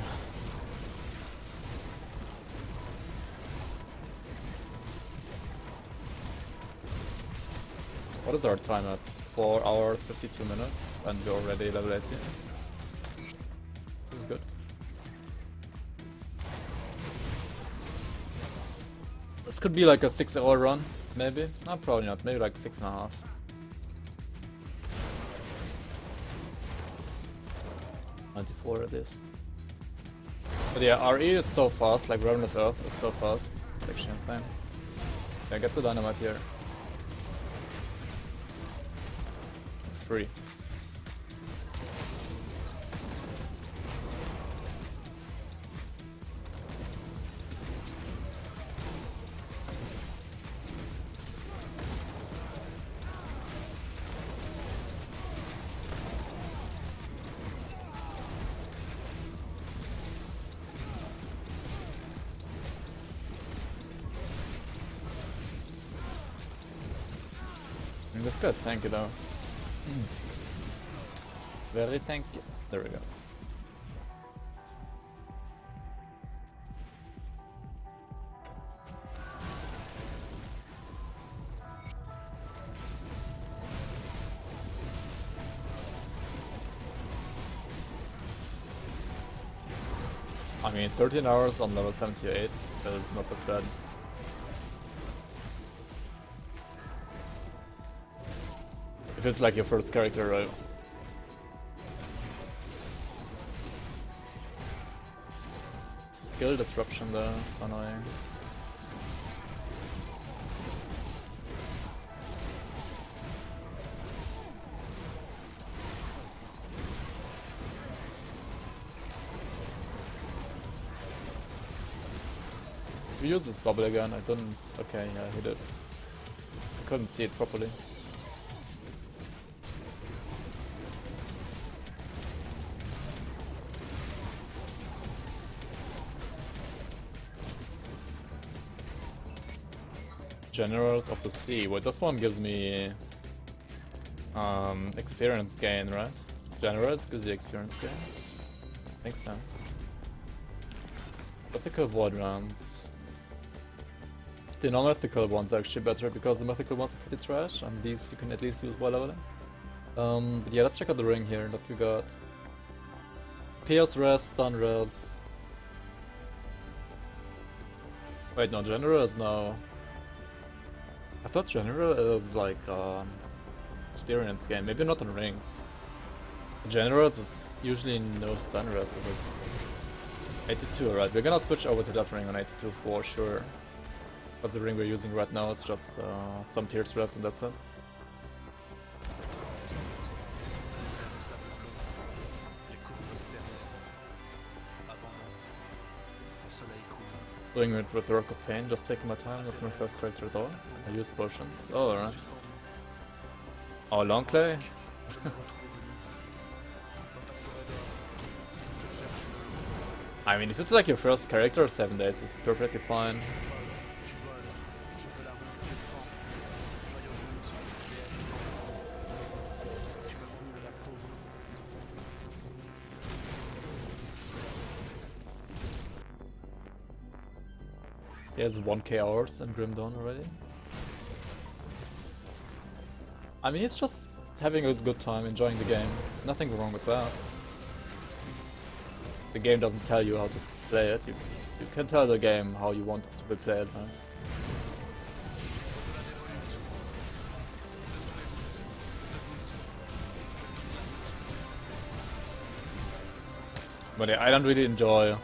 What is our time at? 4 hours, 52 minutes, and we're already level 18. This is good. This could be like a 6-hour run, maybe. No, probably not. Maybe like 6.5. 94 at least. But yeah, RE is so fast, like Ravenous Earth is so fast. It's actually insane. Yeah, get the dynamite here. It's free. This guy's tanky though. Very tanky. There we go. I mean, 13 hours on level 78 is not that bad. If it's like your first character, right? Skill disruption though, it's annoying. To use this bubble again, I didn't. Okay, yeah, he did. I couldn't see it properly. Generals of the Sea. Wait, this one gives me experience gain, right? Generals gives you experience gain? I think so. Mythical VoD rounds. The non-mythical ones are actually better because the mythical ones are pretty trash, and these you can at least use while leveling. But yeah, let's check out the ring here that we got. Pierce res, stun res. Wait, no, general is now. I thought general is like experience game, maybe not on rings. Generals is usually no stun res, is it? 82, right? We're gonna switch over to that ring on 82 for sure. Because the ring we're using right now is just some pierce res and that's it. Doing it with Work of Pain, just taking my time, not my first character at all. I use potions. Oh, alright. Oh, long play? I mean, if it's like your first character, 7 days is perfectly fine. He has 1k hours in Grim Dawn already. I mean, he's just having a good time, enjoying the game. Nothing wrong with that. The game doesn't tell you how to play it. You can tell the game how you want it to be played, right? But yeah, I don't really enjoy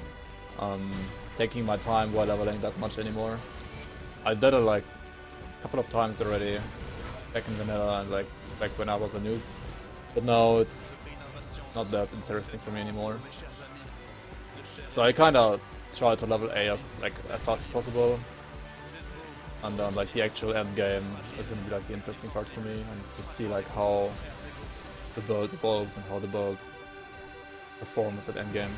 taking my time while leveling that much anymore. I did it like a couple of times already back in vanilla and like back when I was a noob. But now it's not that interesting for me anymore. So I kinda try to level A as fast as possible. And then like the actual end game is gonna be like the interesting part for me, and to see like how the build evolves and how the build performs at end game.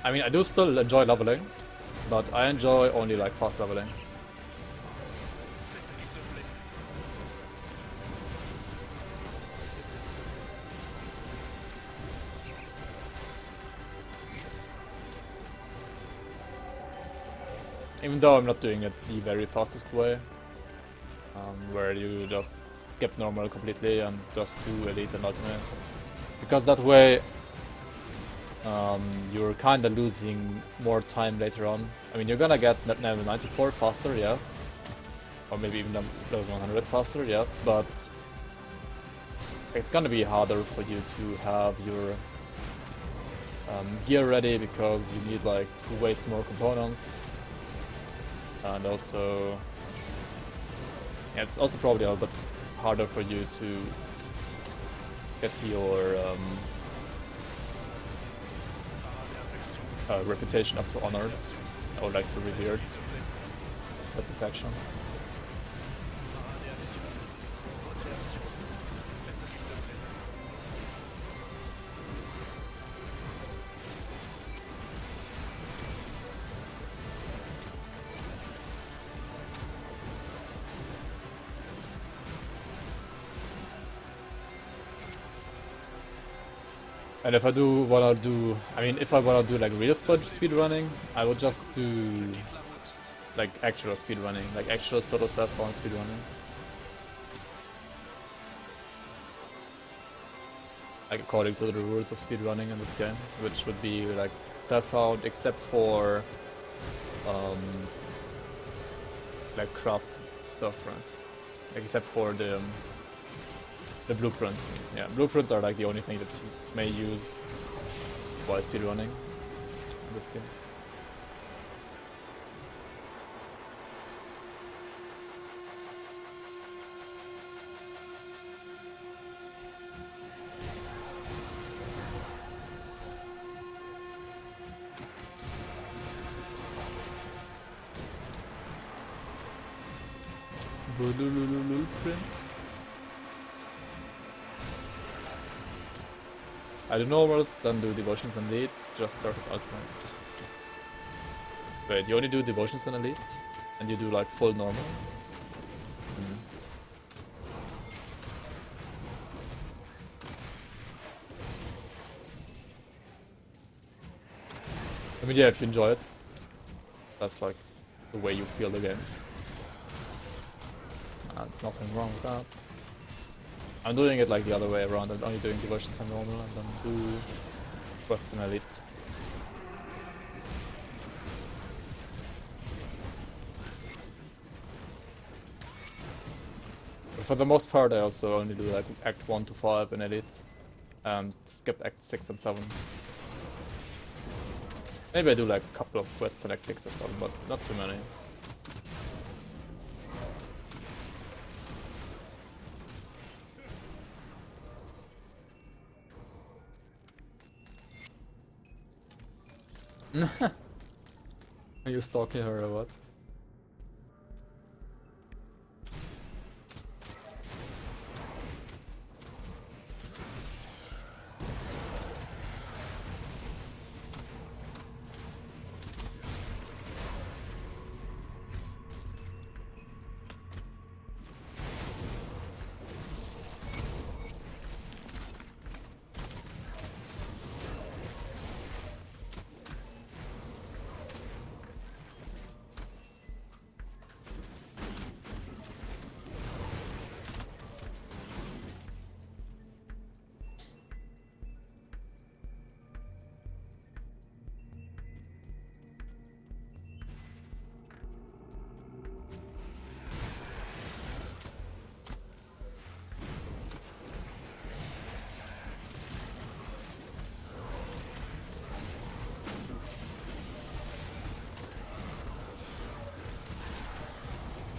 I mean, I do still enjoy leveling, but I enjoy only like fast leveling. Even though I'm not doing it the very fastest way, where you just skip normal completely and just do elite and ultimate. Because that way you're kinda losing more time later on. I mean, you're gonna get level 94 faster, yes. Or maybe even level 100 faster, yes, but it's gonna be harder for you to have your gear ready, because you need like to waste more components. And also, yeah, it's also probably a little bit harder for you to get your reputation up to honored, or like to revered with the factions. And if I wanna do like real speedrunning, I would just do like actual speedrunning, like actual solo self-found speedrunning. Like according to the rules of speedrunning in this game, which would be like self-found except for like craft stuff, right? Like, except for the blueprints. Yeah, blueprints are like the only thing that you may use while speedrunning in this game. Blueprints. I do normals, then do devotions and elite, just start with ultimate. Wait, you only do devotions and elite? And you do like full normal? I mean, yeah, if you enjoy it, that's like the way you feel the game. There's nothing wrong with that. I'm doing it like the other way around. I'm only doing devotions and normal, and then do quests and elite. But for the most part, I also only do like Act 1 to 5 in elite, and skip Act 6 and 7. Maybe I do like a couple of quests, like 6 or 7, but not too many. Are you stalking her or what?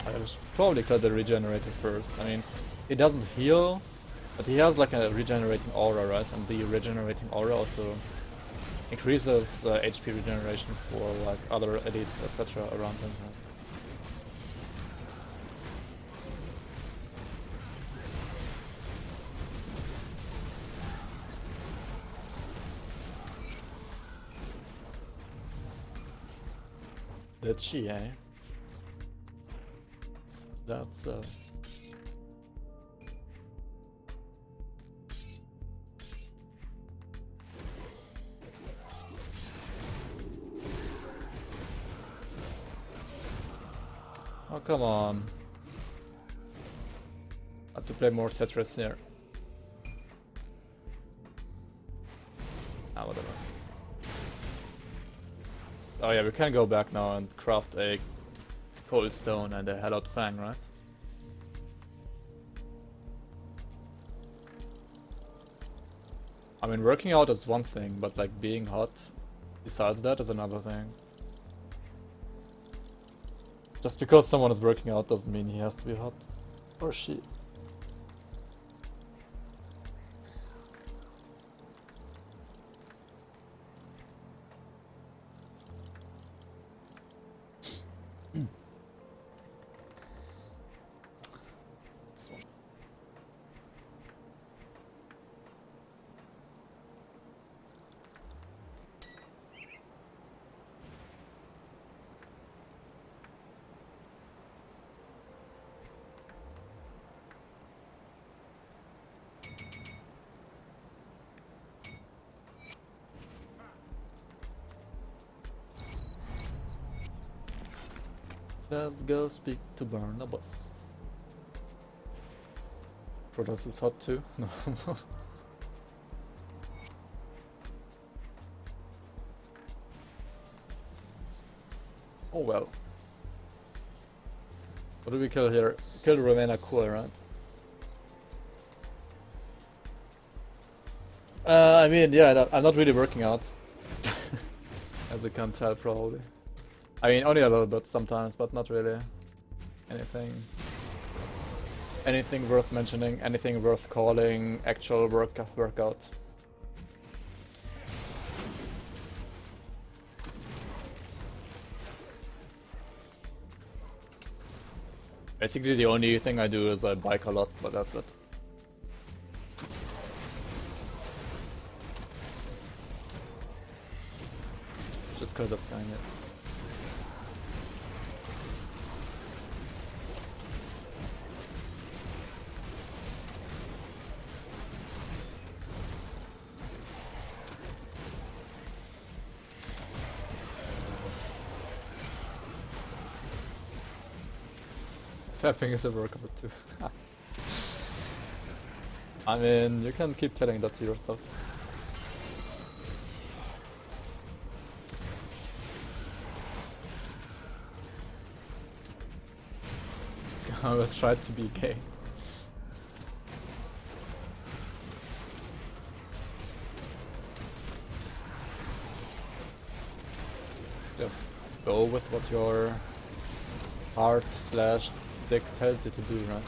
I should probably cut the regenerator first. I mean, it doesn't heal, but he has like a regenerating aura, right? And the regenerating aura also increases HP regeneration for like other elites, etc. around him. Did she, eh? That's oh, come on. I have to play more Tetris here. Ah, whatever. Oh yeah, we can go back now and craft a Cold Stone and a Hellot Fang, right? I mean, working out is one thing, but like being hot besides that is another thing. Just because someone is working out doesn't mean he has to be hot. Or she. This one. Let's go speak to Barnabas. Protoss is hot too? No. Oh well. What do we kill here? Kill Ravenous Earth, right? I mean, yeah, I'm not really working out. As you can tell, probably. I mean, only a little bit sometimes, but not really anything worth mentioning, anything worth calling actual workout. Basically, the only thing I do is I bike a lot, but that's it. Should kill this guy here. Fapping is a workout too. I mean, you can keep telling that to yourself. I always tried to be gay. just go with what your heart/dick tells you to do, right?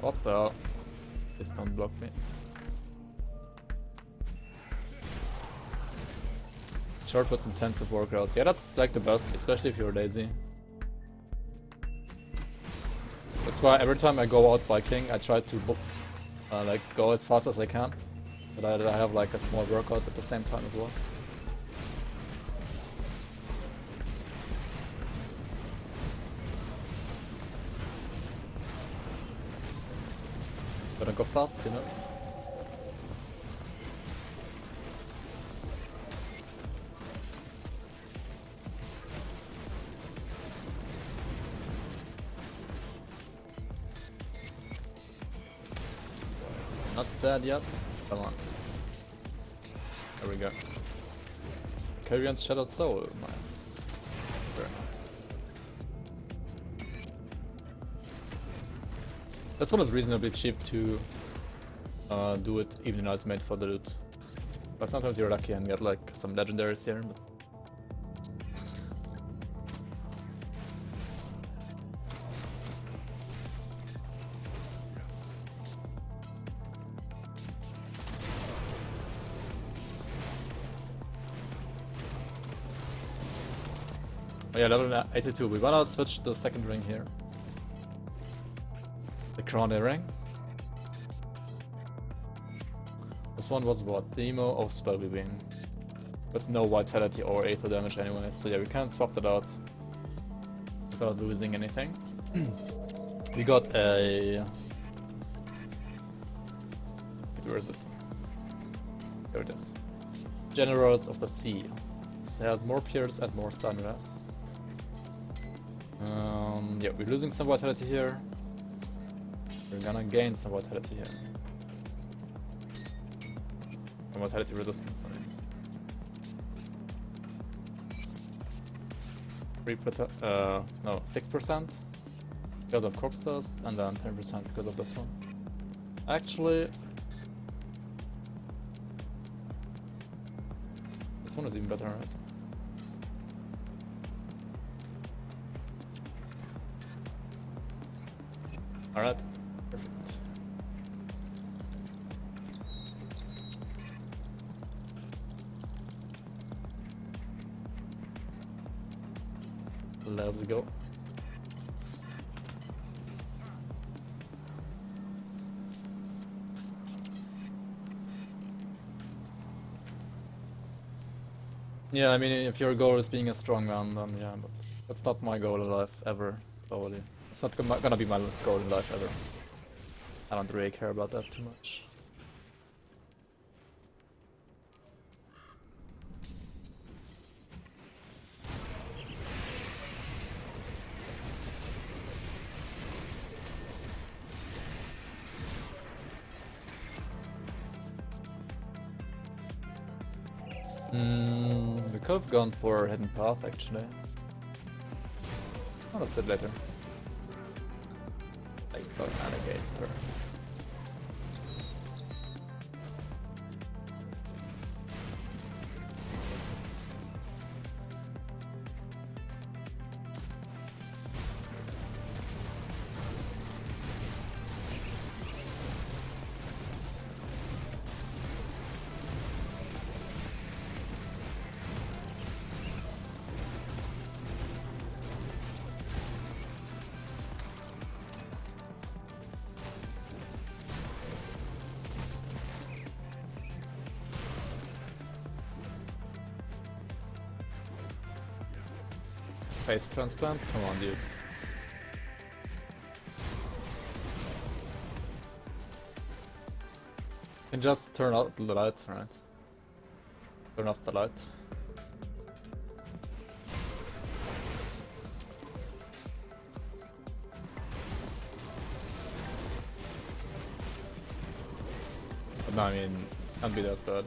What the? Please don't block me. Short but intensive workouts. Yeah, that's like the best, especially if you're lazy. That's why every time I go out biking, I try to like go as fast as I can. But I have like a small workout at the same time as well. Gotta go fast, you know? Not dead yet. Come on. There we go. Carrion's Shattered Soul. Nice. That's very nice. This one is reasonably cheap to do it even in Ultimate for the loot. But sometimes you're lucky and get like some legendaries here. But oh yeah, level 82. We wanna switch the second ring here. The Crown Ring. This one was what? Demo of Spellweaving. With no vitality or aether damage anyway, so yeah, we can't swap that out without losing anything. We got a... Where is it? Here it is. Generals of the Sea. This has more Pierce and more Stun Res. Yeah, we're losing some vitality here. We're gonna gain some vitality here. Some vitality resistance, I mean. 6% because of Corpse Dust, and then 10% because of this one. Actually, this one is even better, right? Alright, perfect. Let's go. Yeah, I mean, if your goal is being a strong man, then yeah, but that's not my goal in life ever, probably. It's not gonna be my goal in life ever. I don't really care about that too much. We could have gone for Hidden Path actually. Oh, that's it later. Like Dark Alligator. Face transplant? Come on, dude. You can just turn out the light, right? Turn off the light. No, I mean, can't be that bad.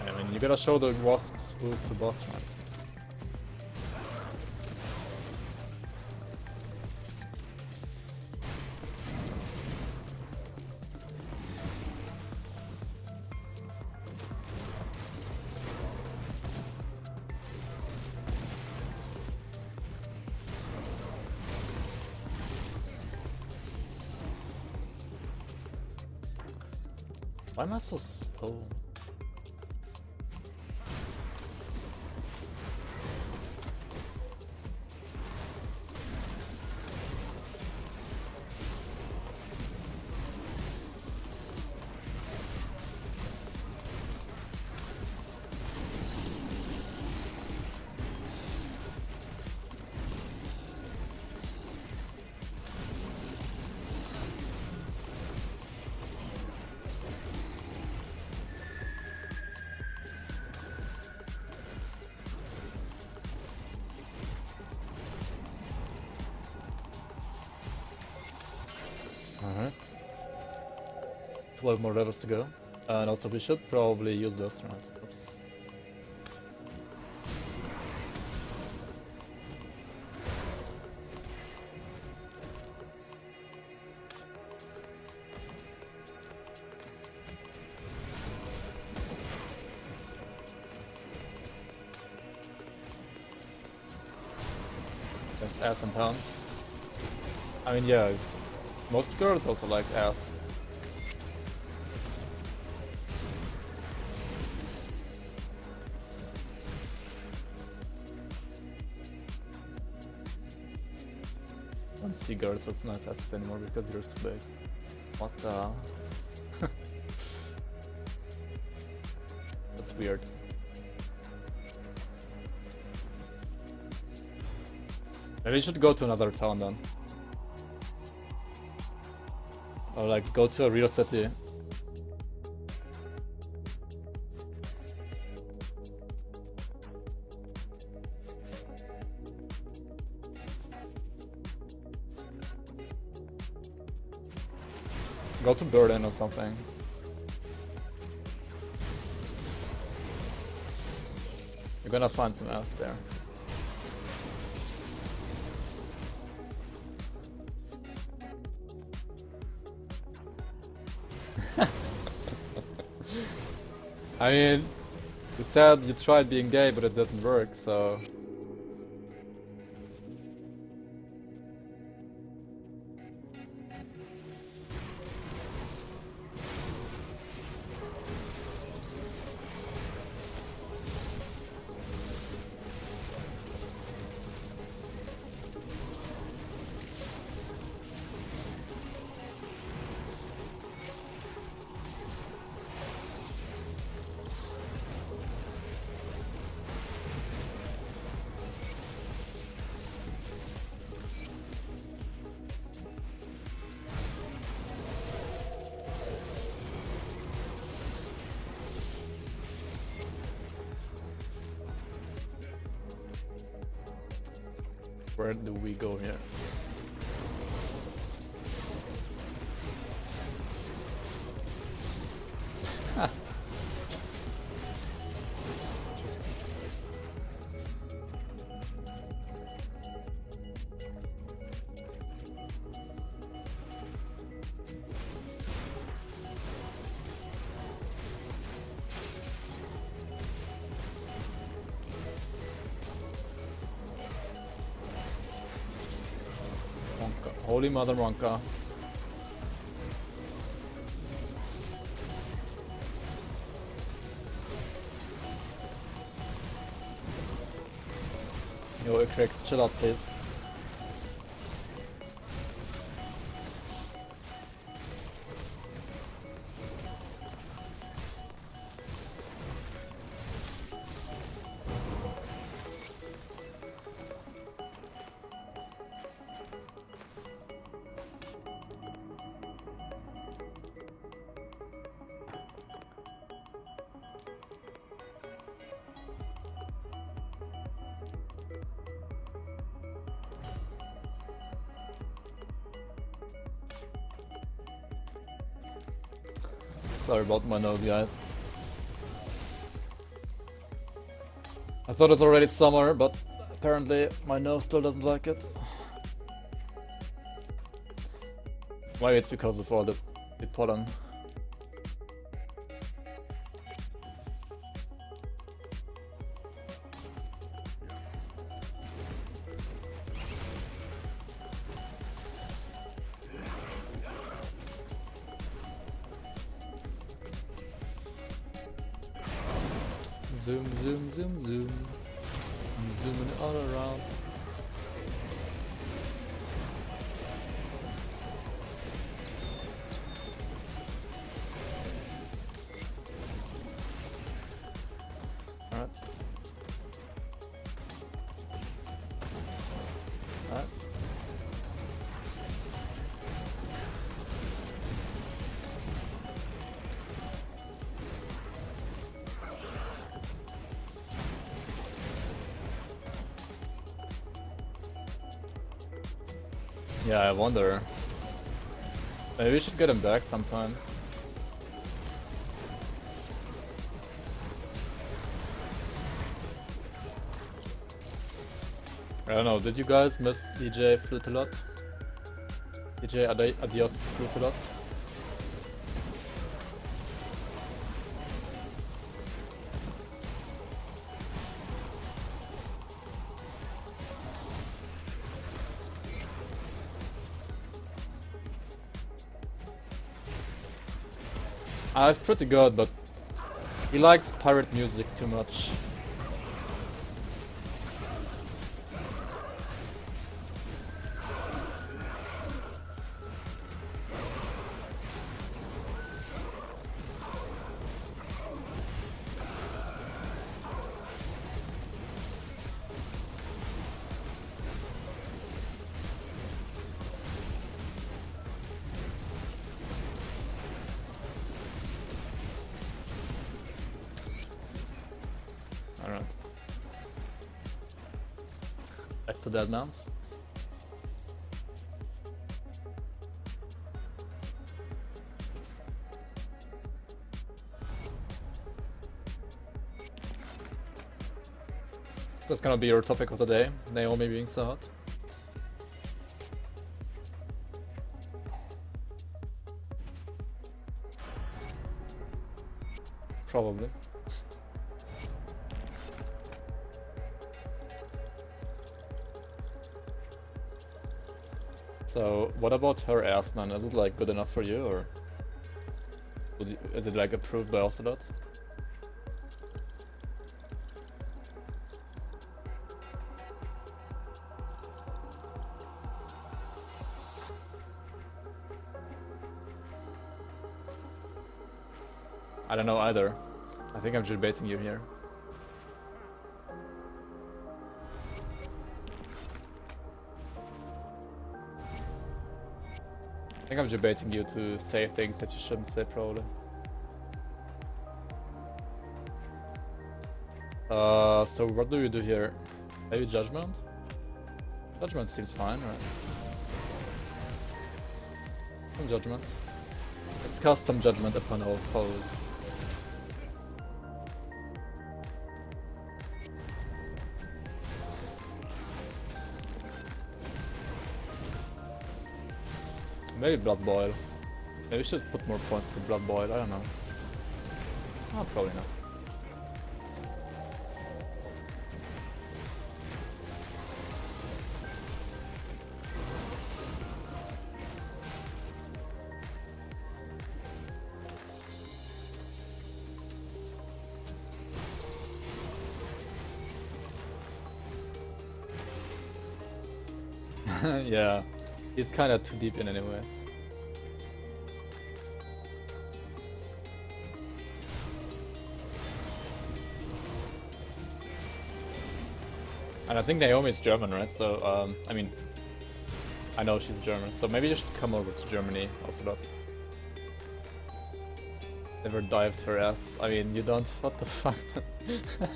I mean, you gotta show the wasps who's the boss, right? Why am I so slow? Alright. 12 more levels to go. And also we should probably use the astronaut. Oops. Best ass in town. I mean, yeah, most girls also like ass. Don't see girls with nice asses anymore because you're so big. What the? That's weird. Maybe we should go to another town then. Or like go to a real city. Go to Berlin or something. You're gonna find some ass there. I mean, you said you tried being gay, but it didn't work, so... Where do we go here? Interesting. Holy Mother Monka. Yo, Icrix, chill out, please. Sorry about my nose, guys. I thought it's already summer, but apparently my nose still doesn't like it. Maybe it's because of all the pollen. Zoom, zoom, zoom, zoom. I'm zooming it all around. Alright. Alright. Yeah, I wonder. Maybe we should get him back sometime. I don't know, did you guys miss DJ Flute a lot? DJ Adios Flute a lot? It's pretty good, but he likes pirate music too much. Alright. Back to Deadman's. That's gonna be your topic of the day, Naomi being so hot. Probably. So, what about her ass, Nan? Is it like good enough for you, or is it like approved by Ocelot? I don't know either. I think I'm just baiting you here. I think I'm debating you to say things that you shouldn't say, probably. So what do you do here? Maybe Judgment? Judgment seems fine, right? Some Judgment. Let's cast some Judgment upon our foes. Maybe Blood Boil. Maybe we should put more points to Blood Boil, I don't know. Oh, probably not. Yeah, he's kind of too deep in anyways. And I think Naomi's German, right? So, I mean, I know she's German, so maybe you should come over to Germany, Ocelot. Never dived her ass. I mean, you don't. What the fuck, man?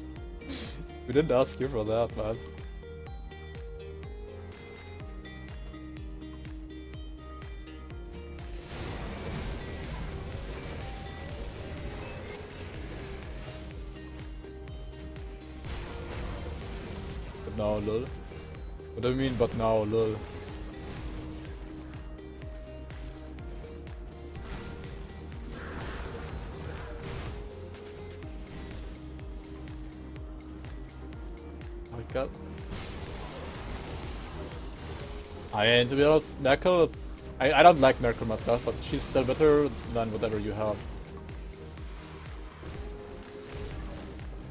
We didn't ask you for that, man. But now, lol. What do you mean, but now, lol? God. I mean, to be honest, Merkel is... I don't like Merkel myself, but she's still better than whatever you have.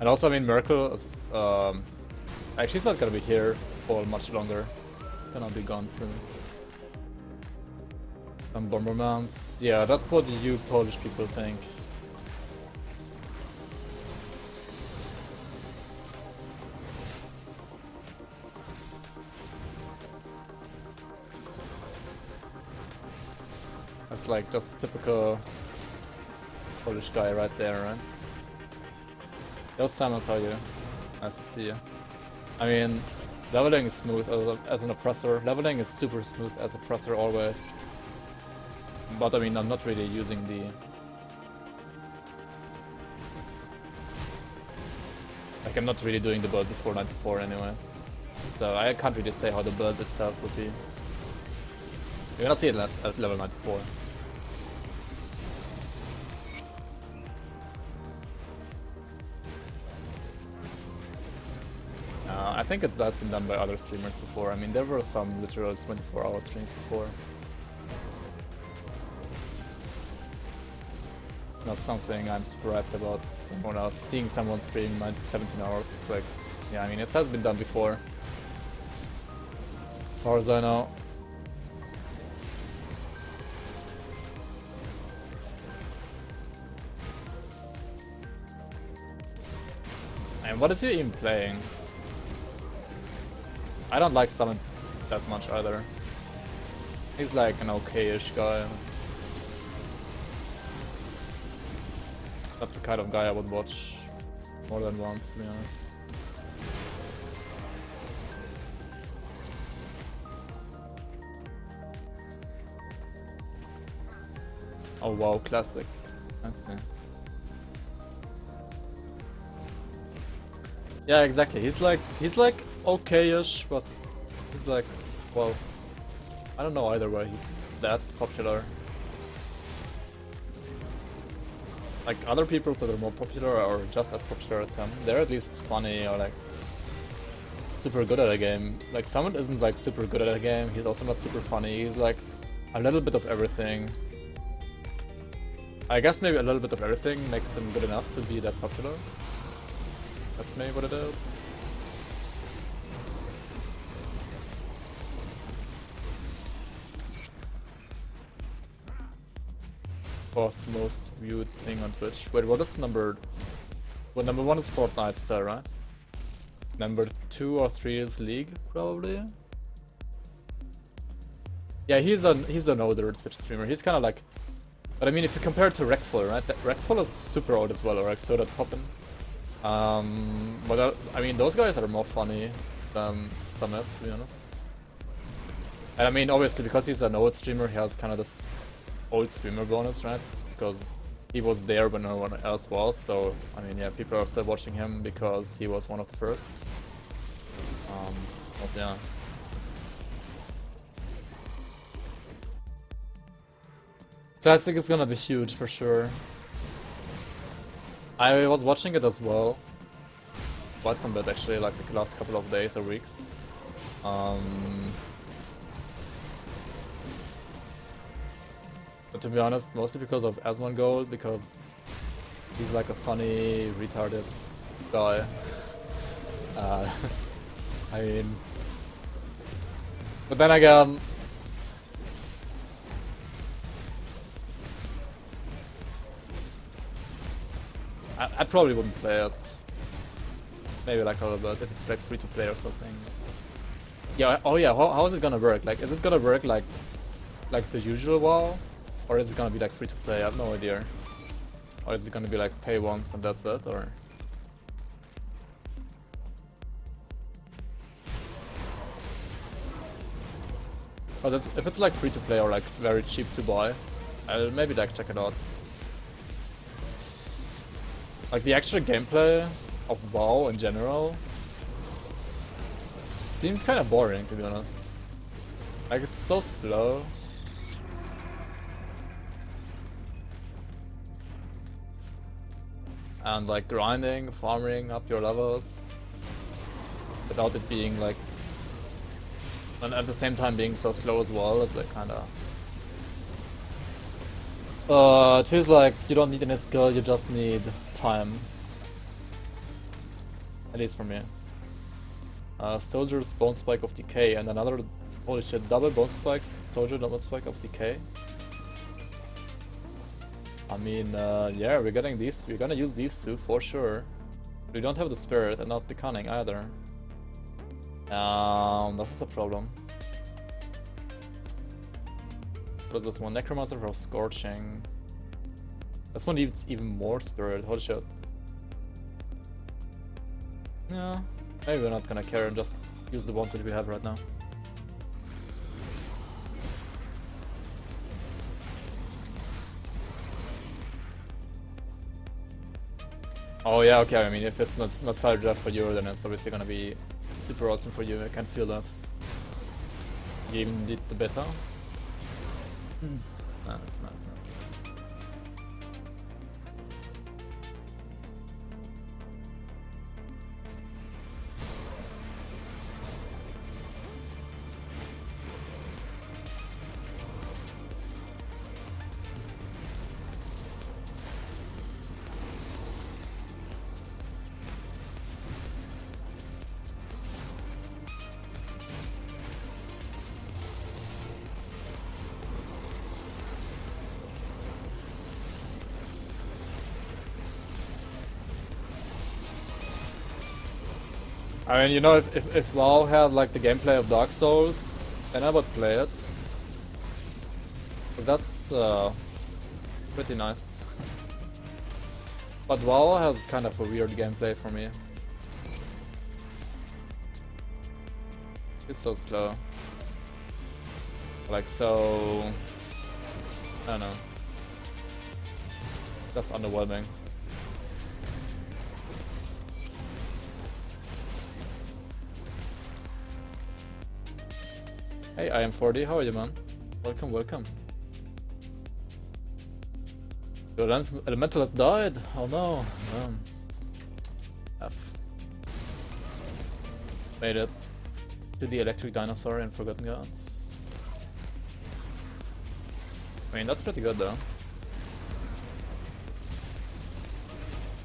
And also, I mean, Merkel is... like, she's not gonna be here for much longer. It's gonna be gone soon. And Bombermans... Yeah, that's what you Polish people think. It's like just a typical Polish guy right there, right? Yo, Samus, how are you? Nice to see you. I mean, leveling is smooth as an Oppressor. Leveling is super smooth as Oppressor always. But I mean, I'm not really using the... Like, I'm not really doing the build before 94 anyways. So I can't really say how the build itself would be. You're gonna see it at level 94. I think it has been done by other streamers before. I mean, there were some literal 24-hour streams before. Not something I'm super hyped about. Someone else seeing someone stream 17 hours, it's like, yeah, I mean, it has been done before. As far as I know. And what is he even playing? I don't like Summon that much either. He's like an okay-ish guy. Not the kind of guy I would watch more than once, to be honest. Oh wow, classic. I see. Yeah, exactly. He's like okay-ish, but he's like, well, I don't know either way he's that popular. Like other people that are more popular or just as popular as him, they're at least funny or like super good at a game. Like someone isn't like super good at a game, he's also not super funny, he's like a little bit of everything. I guess maybe a little bit of everything makes him good enough to be that popular. That's maybe what it is. Fourth most viewed thing on Twitch. Wait, what is number... Well, number 1 is Fortnite still, right? Number 2 or 3 is League, probably? Yeah, he's an older Twitch streamer. He's kind of like... But I mean, if you compare it to Wreckful, right? Wreckful is super old as well, or like Soda Poppin'. But I mean, those guys are more funny than Summit, to be honest. And I mean, obviously, because he's an old streamer, he has kind of this old streamer bonus, right? Because he was there when no one else was, so I mean, yeah, people are still watching him because he was one of the first. But yeah. Classic is gonna be huge for sure. I was watching it as well. Quite some bit actually, like the last couple of days or weeks. But to be honest, mostly because of Asmongold, because he's like a funny, retarded guy. I mean, But then again, I probably wouldn't play it. Maybe like a little bit if it's like free to play or something. Yeah. Oh yeah. How is it gonna work? Like, is it gonna work like the usual WoW, or is it gonna be like free to play? I have no idea. Or is it gonna be like pay once and that's it, or? Oh, that's, if it's like free to play or like very cheap to buy, I'll maybe like check it out. Like the actual gameplay of WoW in general seems kind of boring, to be honest. Like, it's so slow. And like grinding, farming up your levels without it being like, and at the same time being so slow as well, is like kinda it feels like you don't need any skill, you just need time. At least for me. Soldier's Bone Spike of Decay and another, holy shit, double Bone Spikes, Soldier double Spike of Decay. I mean, yeah, we're getting these, we're gonna use these two for sure. We don't have the Spirit and not the Cunning either. This is a problem. What is this one? Necromancer for Scorching. This one needs even more Spirit, holy shit. Yeah, maybe we're not gonna care and just use the ones that we have right now. Oh yeah, okay, I mean, if it's not nostalgia for you, then it's obviously gonna be super awesome for you, I can feel that. You even did the beta? That's nice. I mean, you know, if WoW had like the gameplay of Dark Souls, then I would play it. Cause that's pretty nice. But WoW has kind of a weird gameplay for me. It's so slow. Like so, I don't know. Just underwhelming. Hey, I am 40. How are you, man? Welcome, welcome. Your elemental has died. Oh no. F. Made it to the electric dinosaur in Forgotten Gods. I mean, that's pretty good though.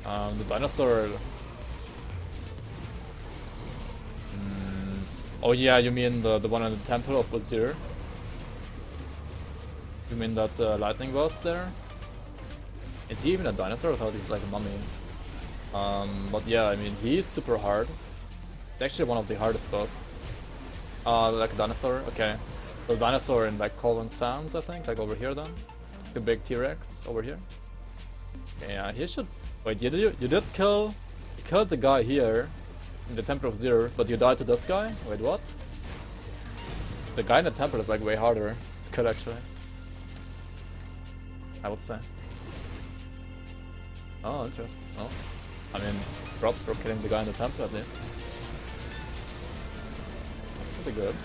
The dinosaur. Oh yeah, you mean the one in the Temple of Ozir? You mean that lightning boss there? Is he even a dinosaur? I thought he's like a mummy. But yeah, I mean, he's super hard. It's actually one of the hardest boss. Like a dinosaur? Okay. The dinosaur in like Colvin Sands, I think, like over here then. The big T-Rex over here. Yeah, he should... Wait, you did kill... You killed the guy here in the Temple of Zero, but you died to this guy? Wait, what? The guy in the temple is like way harder to kill actually. I would say. Oh, interesting. Oh. I mean, props for killing the guy in the temple at least. That's pretty good.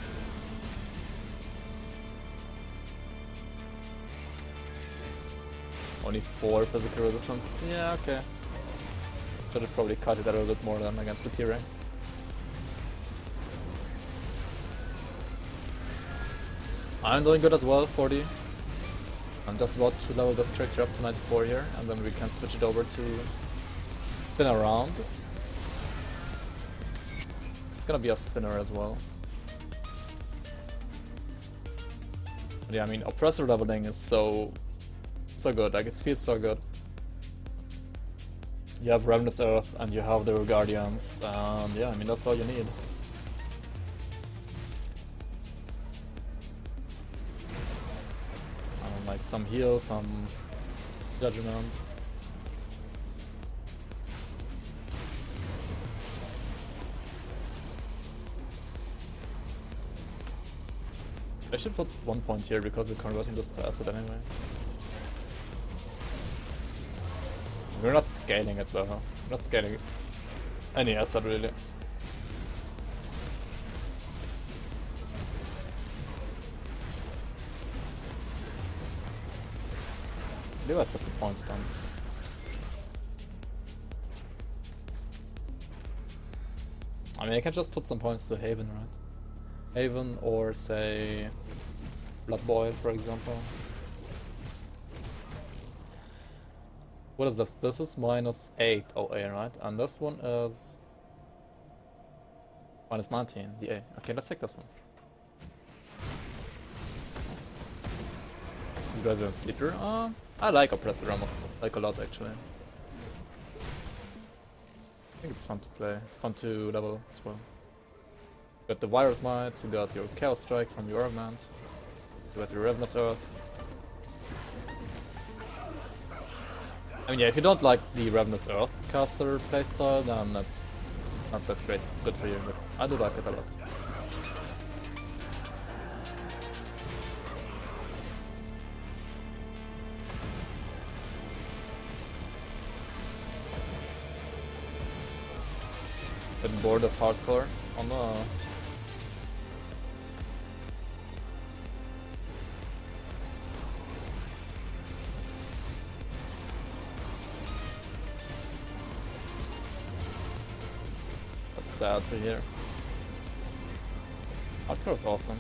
Only 4 physical resistance. Yeah, okay. Should have probably cut it a little bit more than against the T-Rex. I'm doing good as well, 40. I'm just about to level this character up to 94 here, and then we can switch it over to spin around. It's gonna be a spinner as well. Yeah, I mean, Oppressor leveling is so good, like it feels so good. You have Ravenous Earth and you have the Guardians, and yeah, I mean, that's all you need. Like some heal, some judgment. I should put 1 point here because we're converting this to asset anyways. We're not scaling it though. We're not scaling any asset really. Maybe I put the points down. I mean, I can just put some points to Haven, right? Haven or say Blood Boil, for example. What is this? This is -8 OA, right? And this one is -19 DA. Okay, let's take this one. Is Resident Sleeper? I like Oppressor like a lot actually. I think it's fun to play, fun to level as well. You got the Virus Might, you got your Chaos Strike from your Augment, you got your Ravenous Earth. I mean, yeah, if you don't like the Ravenous Earth caster playstyle, then that's not that good for you, but I do like it a lot. Been bored of hardcore? Oh no. That's sad to hear. Hardcore is awesome.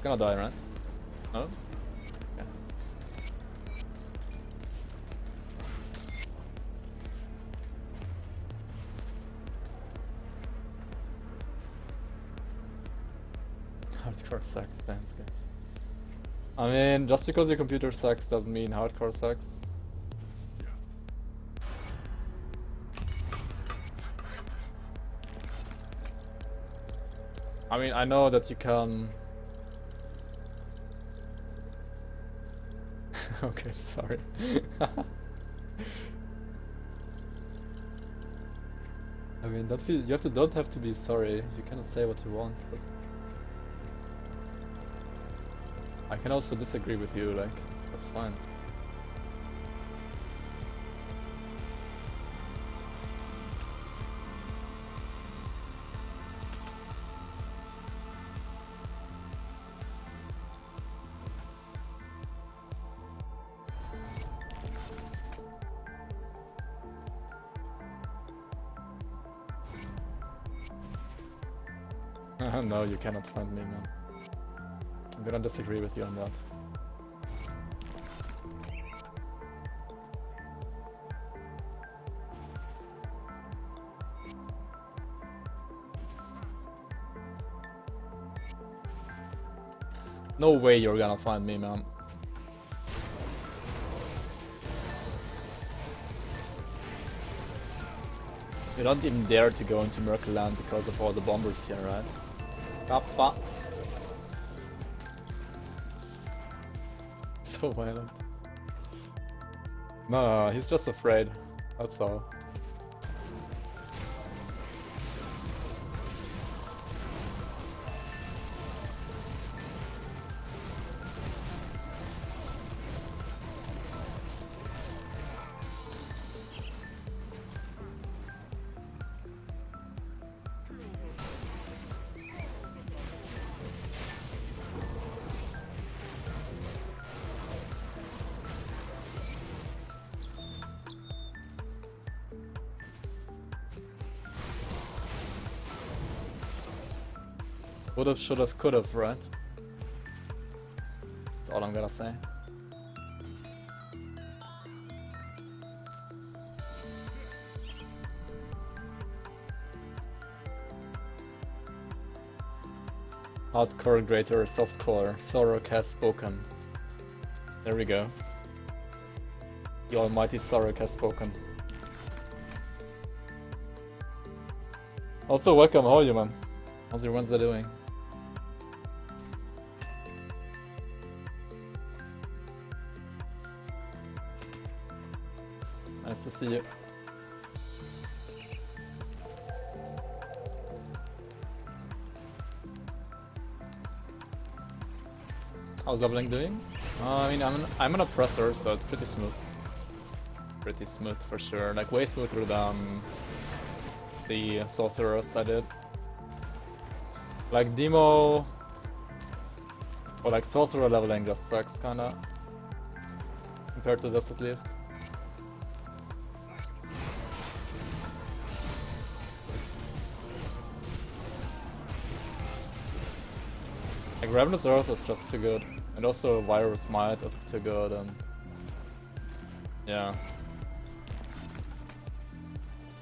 Gonna die, right? No? Yeah. Hardcore sucks, thanks, guys. I mean, just because your computer sucks doesn't mean hardcore sucks. I mean, I know that you can... Okay, sorry. I mean, don't have to be sorry. You can say what you want, but I can also disagree with you. Like, that's fine. No, you cannot find me, man. I'm gonna disagree with you on that. No way you're gonna find me, man. You don't even dare to go into Miracle Land because of all the bombers here, right? Kappa. So violent. No, he's just afraid. That's all. Would've, should've, could've, right? That's all I'm gonna say. Hardcore greater, softcore, Sorok has spoken. There we go. The almighty Sorok has spoken. Also, welcome, how are you, man? How's your Wednesday doing? Nice to see you. How's leveling doing? I mean, I'm an oppressor, so it's pretty smooth. Pretty smooth for sure. Like way smoother than the sorcerers I did. Like demo or like sorcerer leveling just sucks kinda. Compared to this at least. Like Ravenous Earth is just too good. And also Virus Might is too good and yeah.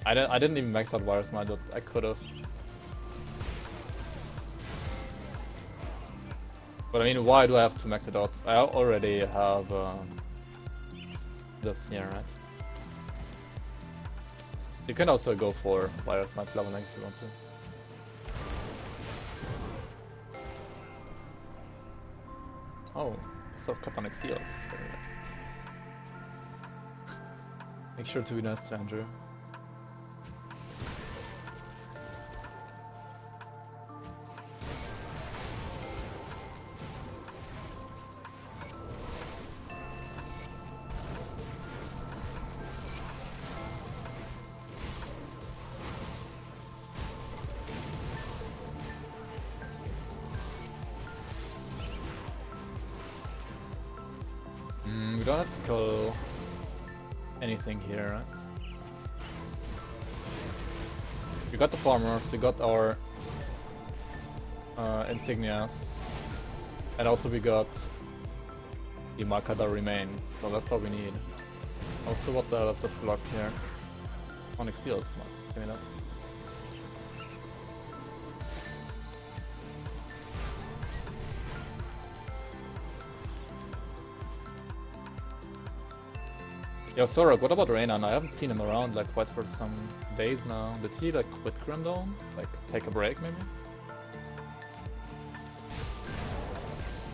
I didn't even max out Virus Might, but I could've. But I mean, why do I have to max it out? I already have this here, right? You can also go for Virus Might leveling if you want to. Oh, so Catonic Seals. There we go. Make sure to be nice to Andrew. We don't have to kill anything here, right? We got the farmers, we got our insignias, and also we got the Makada remains, so that's all we need. Also, what the hell is this block here? Onyx Seals, nice, give me that. Yo, Sorok, what about Reynan? I haven't seen him around like quite for some days now. Did he like quit Grimdawn? Like take a break maybe?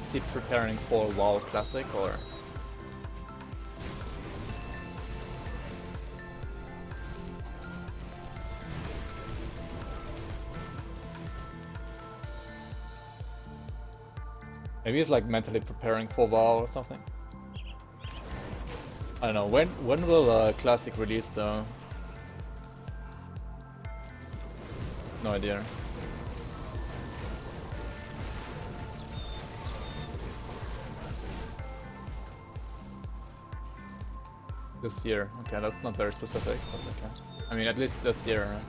Is he preparing for WoW Classic or? Maybe he's like mentally preparing for WoW or something. I don't know, when will Classic release though? No idea. This year, okay, that's not very specific, but okay. I mean, at least this year, right?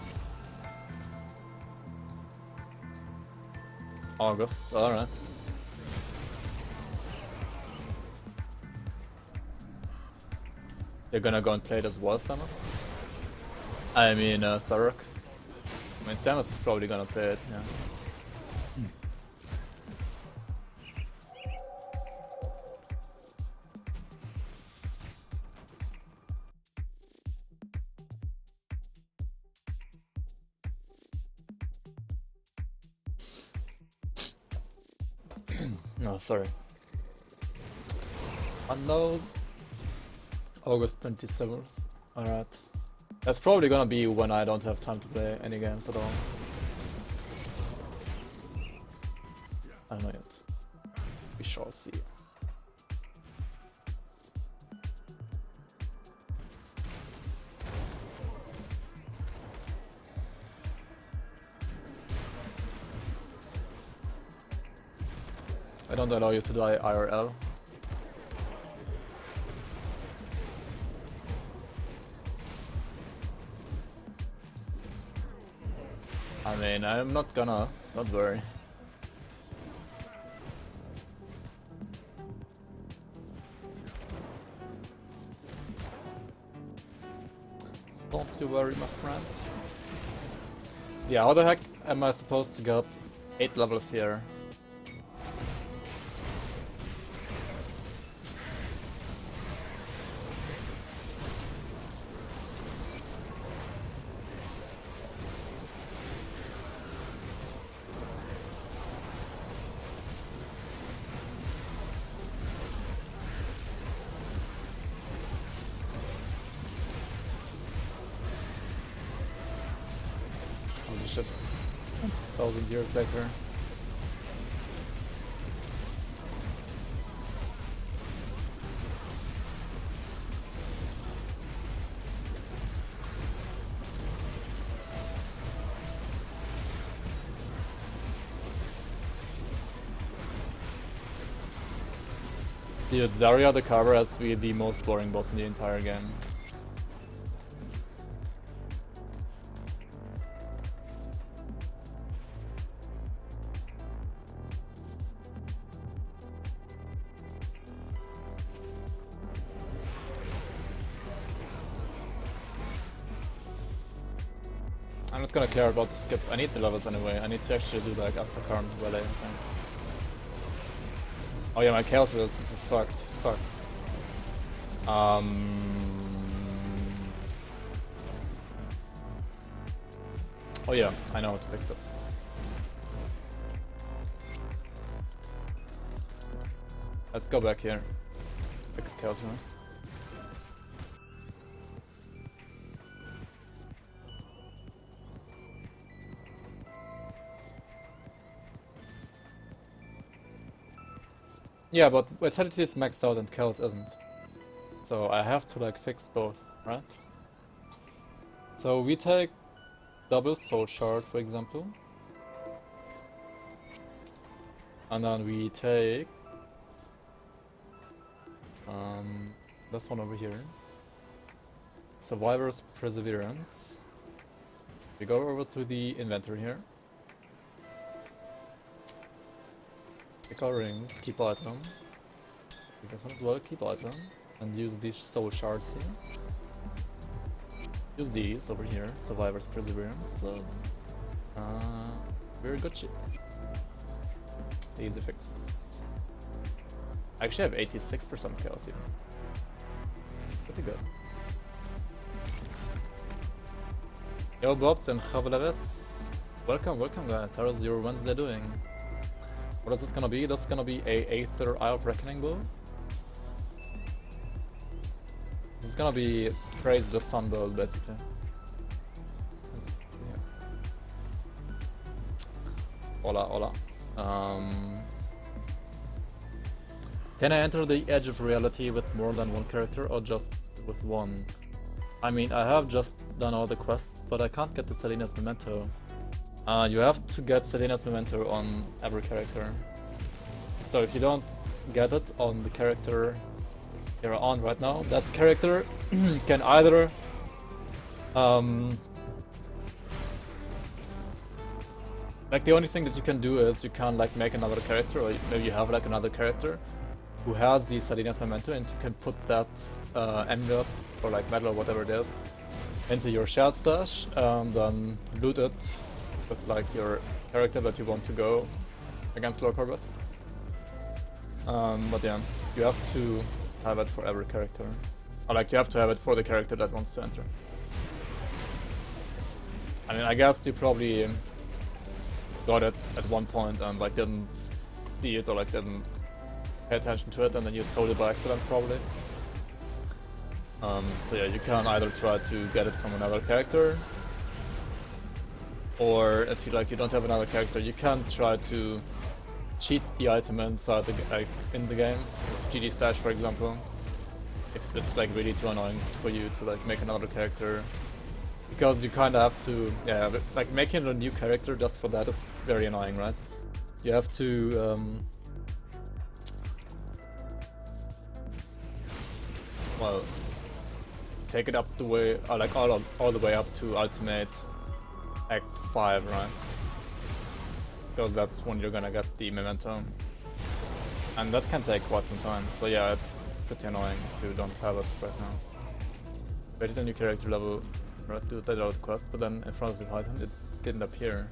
August, alright. You're gonna go and play it as well, Samus? I mean, Sarok. I mean, Samus is probably gonna play it, yeah. No, sorry. On those. August 27th. Alright. That's probably gonna be when I don't have time to play any games at all. I don't know yet. We shall see. I don't allow you to die IRL. I mean, I'm not gonna, don't worry. Don't you worry, my friend. Yeah, how the heck am I supposed to get 8 levels here? Holy shit. 20,000 years later. Dude, Zarya the Carver has to be the most boring boss in the entire game. I'm not gonna care about the skip. I need the levels anyway. I need to actually do like Astakarn Valet, I think. Oh yeah, my Chaos Resist, this is fucked. Fuck. Oh yeah, I know how to fix it. Let's go back here. Fix Chaos Resist. Yeah, but Vitality is maxed out and Chaos isn't. So I have to like fix both, right? So we take double Soul Shard, for example. And then we take this one over here. Survivor's Perseverance. We go over to the inventory here. Pick our rings, keep item. We this one as well, keep item. And use these soul shards here. Use these over here, Survivor's Perseverance. Very good shit. Easy fix. I actually have 86% chaos here. Pretty good. Yo Bobs and Javaleres. Welcome, welcome guys. How's your Wednesday doing? What is this gonna be? This is gonna be a Aether Eye of Reckoning build. This is gonna be Praise the Sun build, basically. As you can see here. Hola, hola. Can I enter the Edge of Reality with more than one character or just with one? I mean, I have just done all the quests, but I can't get the Selena's Memento. You have to get Selena's Memento on every character. So if you don't get it on the character you're on right now, that character can either like the only thing that you can do is you can like make another character, or maybe you have like another character who has the Selena's Memento, and you can put that amulet or like medal or whatever it is into your shared stash, then loot it with like your character that you want to go against Lord Corbett. But yeah, you have to have it for every character. Or like you have to have it for the character that wants to enter. I mean, I guess you probably got it at one point and like didn't see it or like didn't pay attention to it, and then you sold it by accident probably. So yeah, you can either try to get it from another character, or if you like you don't have another character, you can try to cheat the item inside the in the game with GG stash, for example. If it's like really too annoying for you to like make another character, because you kind of have to, yeah, like making a new character just for that is very annoying, right? You have to well, take it up the way, like all the way up to Ultimate Act 5, right? Because that's when you're gonna get the Memento. And that can take quite some time, so yeah, it's pretty annoying if you don't have it right now. Create a new character level Right, do that out quest, but then in front of the Titan it didn't appear.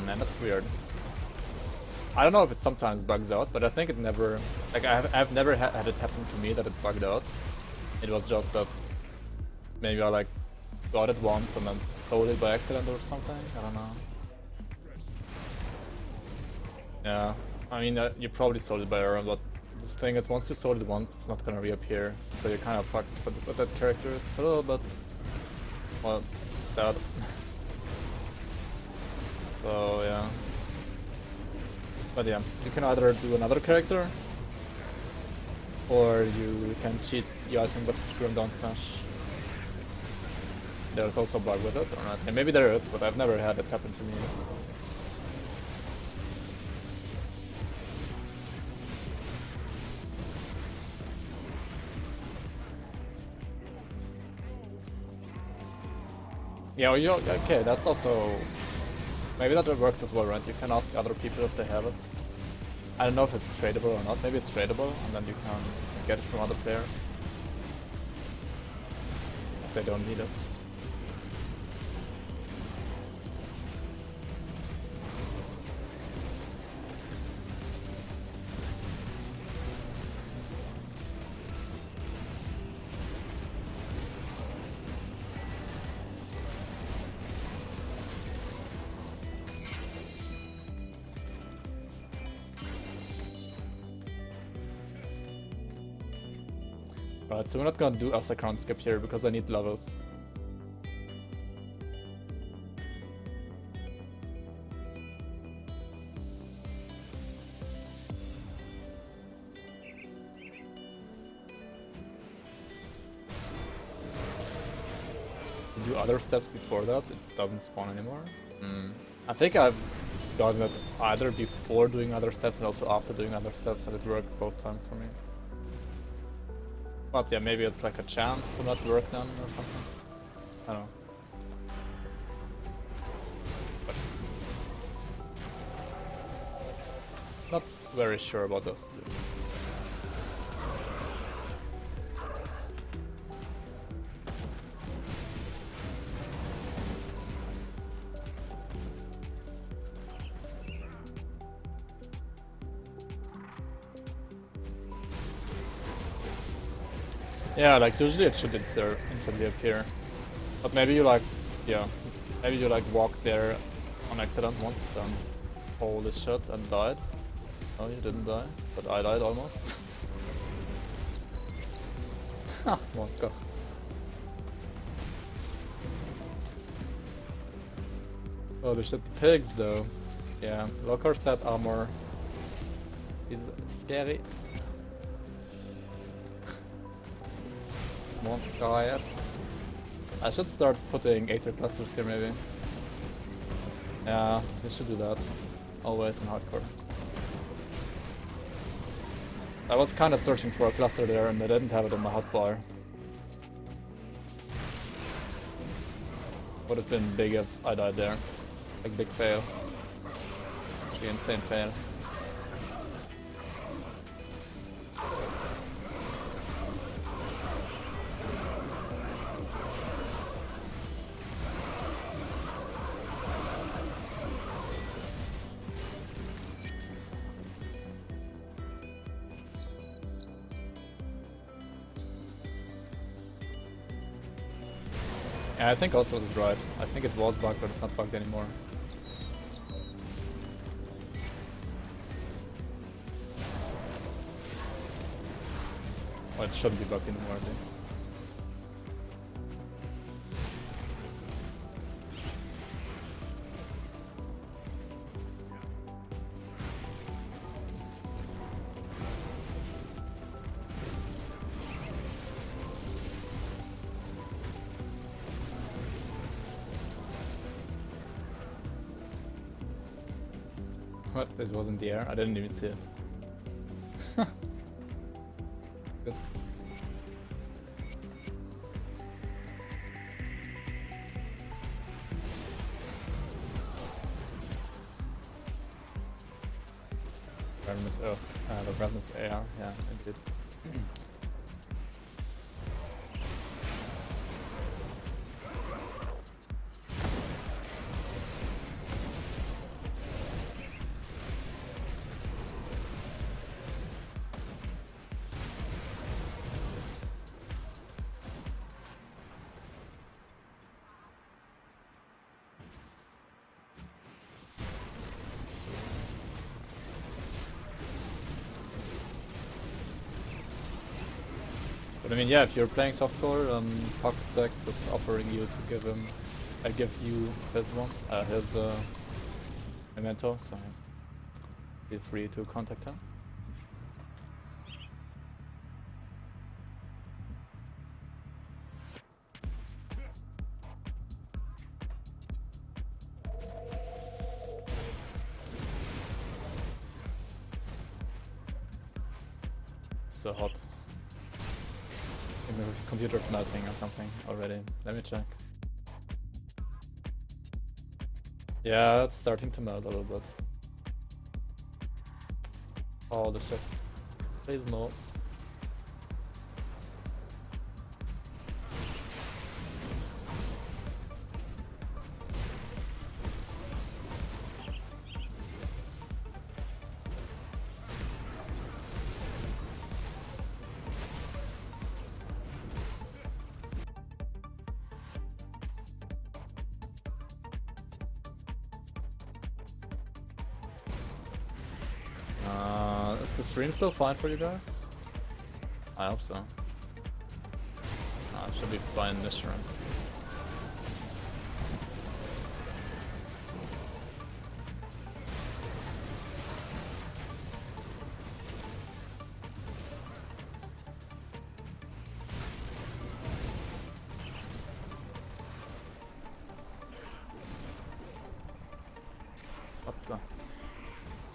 And that's weird. I don't know if it sometimes bugs out, but I think it never... Like, I've never had it happen to me that it bugged out. It was just that maybe I like got it once and then sold it by accident or something. I don't know. Yeah, I mean, you probably sold it by error, but the thing is, once you sold it once, it's not gonna reappear. So you're kind of fucked with that character. It's a little bit... well, sad. So, yeah. But yeah, you can either do another character, or you can cheat the item with Grim Dawn Slash. There's also a bug with it, or not. Yeah, maybe there is, but I've never had it happen to me. Yeah, well, okay, that's also... Maybe that works as well, right? You can ask other people if they have it. I don't know if it's tradable or not. Maybe it's tradable, and then you can get it from other players. If they don't need it. Right, so we're not gonna do Asa Crown skip here because I need levels. To do other steps before that, it doesn't spawn anymore. I think I've gotten it either before doing other steps and also after doing other steps, and it worked both times for me. But yeah, maybe it's like a chance to not work then or something. I don't know. But not very sure about this, at least. Yeah, like usually it should instantly appear. But maybe you like, yeah, maybe you like walked there on accident once and holy shit and died. No, you didn't die, but I died almost. Ha, what god. Holy shit, the pigs though. Yeah, locker set armor is scary. Come on, guys. I should start putting Aether clusters here, maybe. Yeah, we should do that. Always in hardcore. I was kinda searching for a cluster there and I didn't have it on my hotbar. Would have been big if I died there. Like, big fail. Actually, insane fail. Yeah, I think also is right. I think it was bugged, but it's not bugged anymore. Well, it shouldn't be bugged anymore at least. What? It was in the air? I didn't even see it. Good. Ravenous Earth. The Ravenous Air. Yeah, I think it. But I mean, yeah, if you're playing softcore, Puckspec is offering you to give him, give you his one, his memento, so feel free to contact him. It's so hot. Maybe the computer's melting or something already. Let me check. Yeah, it's starting to melt a little bit. Oh, the shit. Please no. Is the stream still fine for you guys? I hope so. It should be fine this round. What the?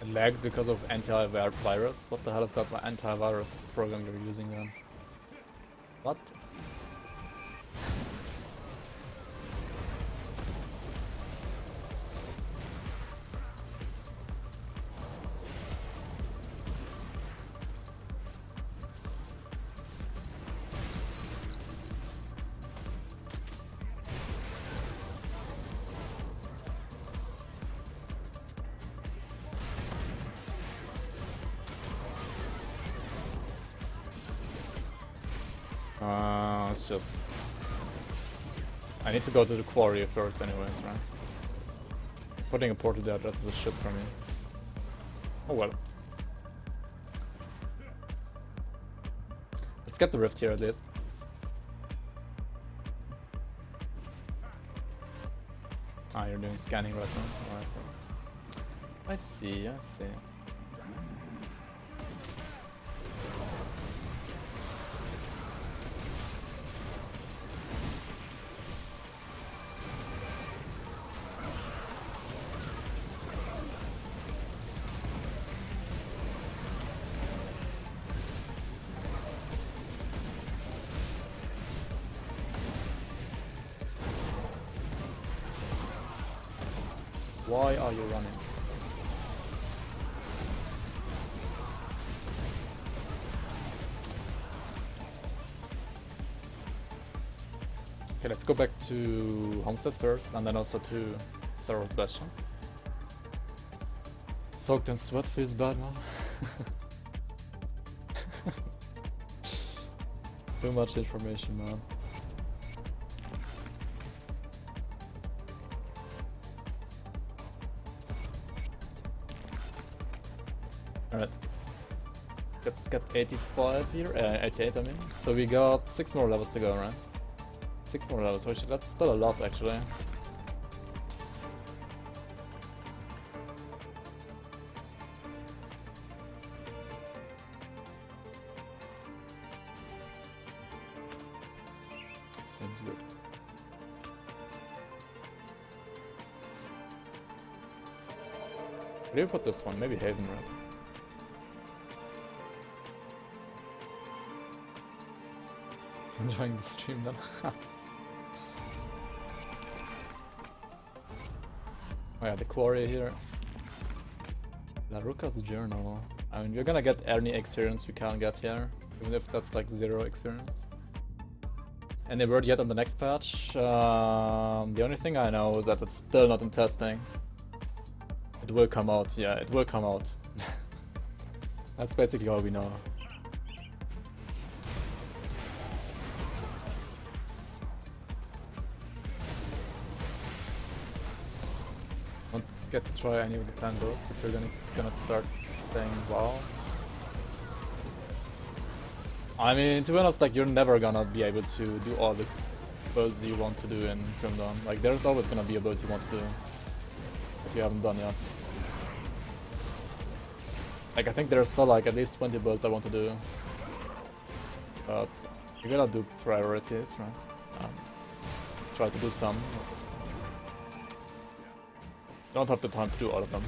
It lags because of antivirus? What the hell is that antivirus program you're using then? What? Shit. I need to go to the quarry first anyways, right? Putting a portal there doesn't do shit for me. Oh well. Let's get the rift here at least. Ah, you're doing scanning right now. Alright. I see, I see. Why are you running? Okay, let's go back to Homestead first, and then also to Sorrow's Bastion. Soaked in sweat feels bad, man. Too much information, man. Alright. Let's get 85 here, 88 I mean. So we got 6 more levels to go, right? 6 more levels, which that's still a lot actually. Seems good. Where do you put this one? Maybe Haven, right? Enjoying the stream then. Oh yeah, the quarry here. La Ruka's journal. I mean, we're gonna get any experience we can get here, even if that's like 0 experience. Any word yet on the next patch? The only thing I know is that it's still not in testing. It will come out, yeah, it will come out. That's basically all we know. Don't get to try any of the clan builds if you're gonna start playing WoW. I mean, to be honest, like, you're never gonna be able to do all the builds you want to do in Grim Dawn. Like, there's always gonna be a build you want to do that you haven't done yet. Like, I think there's still like at least 20 builds I want to do. But you gotta do priorities, right? And try to do some. You don't have the time to do all of them.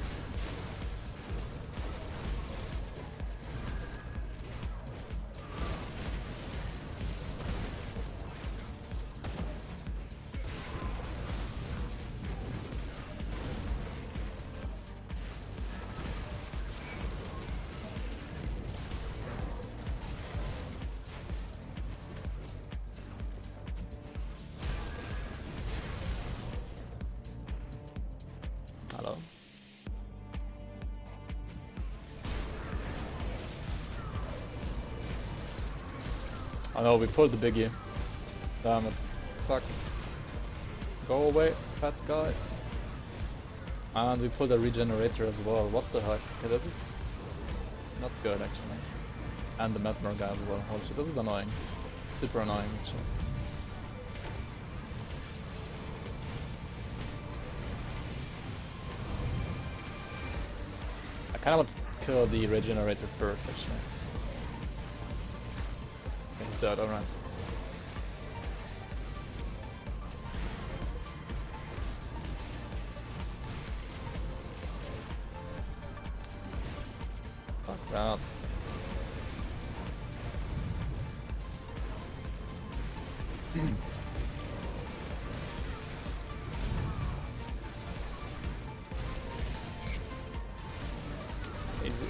Hello. I know we pulled the biggie. Damn it. Fuck. Go away, fat guy. And we pulled a regenerator as well. What the heck? Yeah, this is not good actually. And the mesmer guy as well. Holy shit, this is annoying. Super annoying actually. I kinda want to kill the regenerator first actually. Okay, he's dead, alright. Fuck that.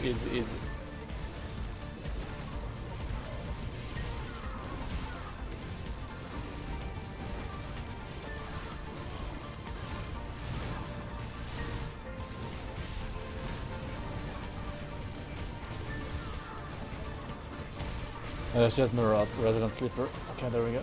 Easy. It's just mirror up, Resident Sleeper. Okay, there we go.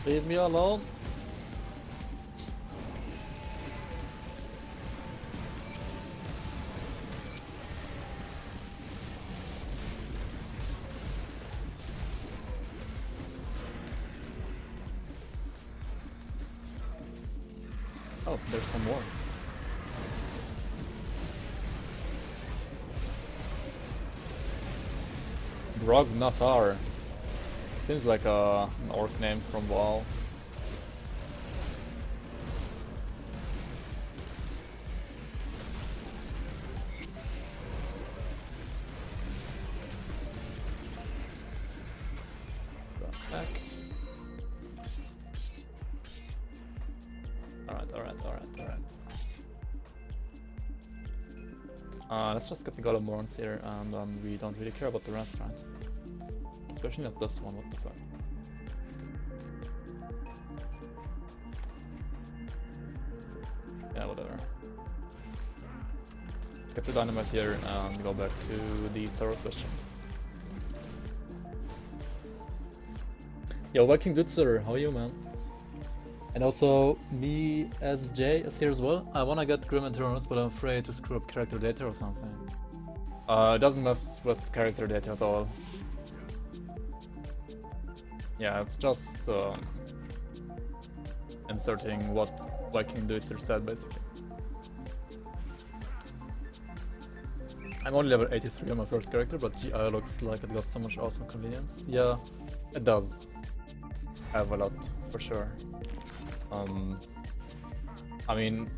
Leave me alone. Oh, there's some more. Brognathar. Seems like an orc name from WoW. Alright. Let's just get the God of Morons here, and we don't really care about the rest, right? Especially not this one, what the fuck. Yeah, whatever. Let's get the dynamite here and go back to the Soros question. Yo, Viking Dutzer, how are you, man? And also, me SJ is here as well. I wanna get Grim Eternals, but I'm afraid to screw up character data or something. It doesn't mess with character data at all. Yeah, it's just inserting what Viking Dutzer said, basically. I'm only level 83 on my first character, but GI looks like it got so much awesome convenience. Yeah, it does. I have a lot, for sure. I mean,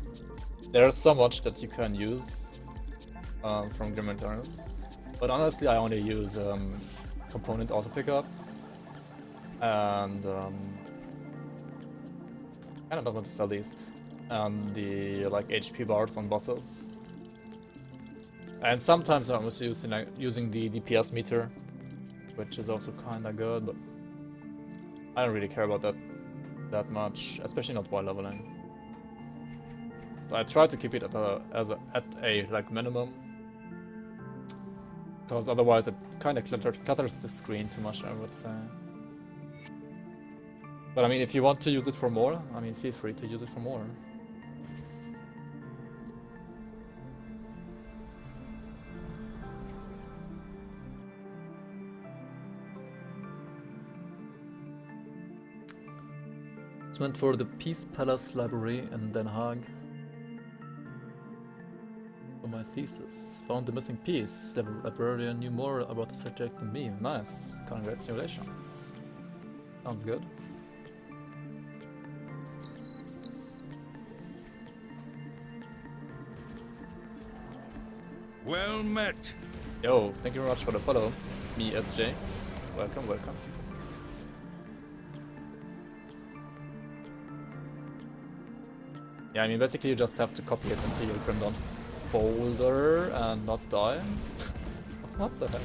there's so much that you can use from Grim Eternals, but honestly I only use component auto pickup and I don't want to sell these, and the like HP bars on bosses, and sometimes I'm also using the DPS meter, which is also kinda good, but I don't really care about that much, especially not while leveling. So I try to keep it at a like minimum. Because otherwise it kind of clutters the screen too much, I would say. But I mean, if you want to use it for more, I mean, feel free to use it for more. It's meant for the Peace Palace Library in Den Haag. For my thesis. Found the missing piece. The librarian knew more about the subject than me. Nice. Congratulations. Sounds good. Well met. Yo, thank you very much for the follow. Me, SJ. Welcome, welcome. Yeah, I mean, basically you just have to copy it into your Grim Dawn folder and not die. What the heck?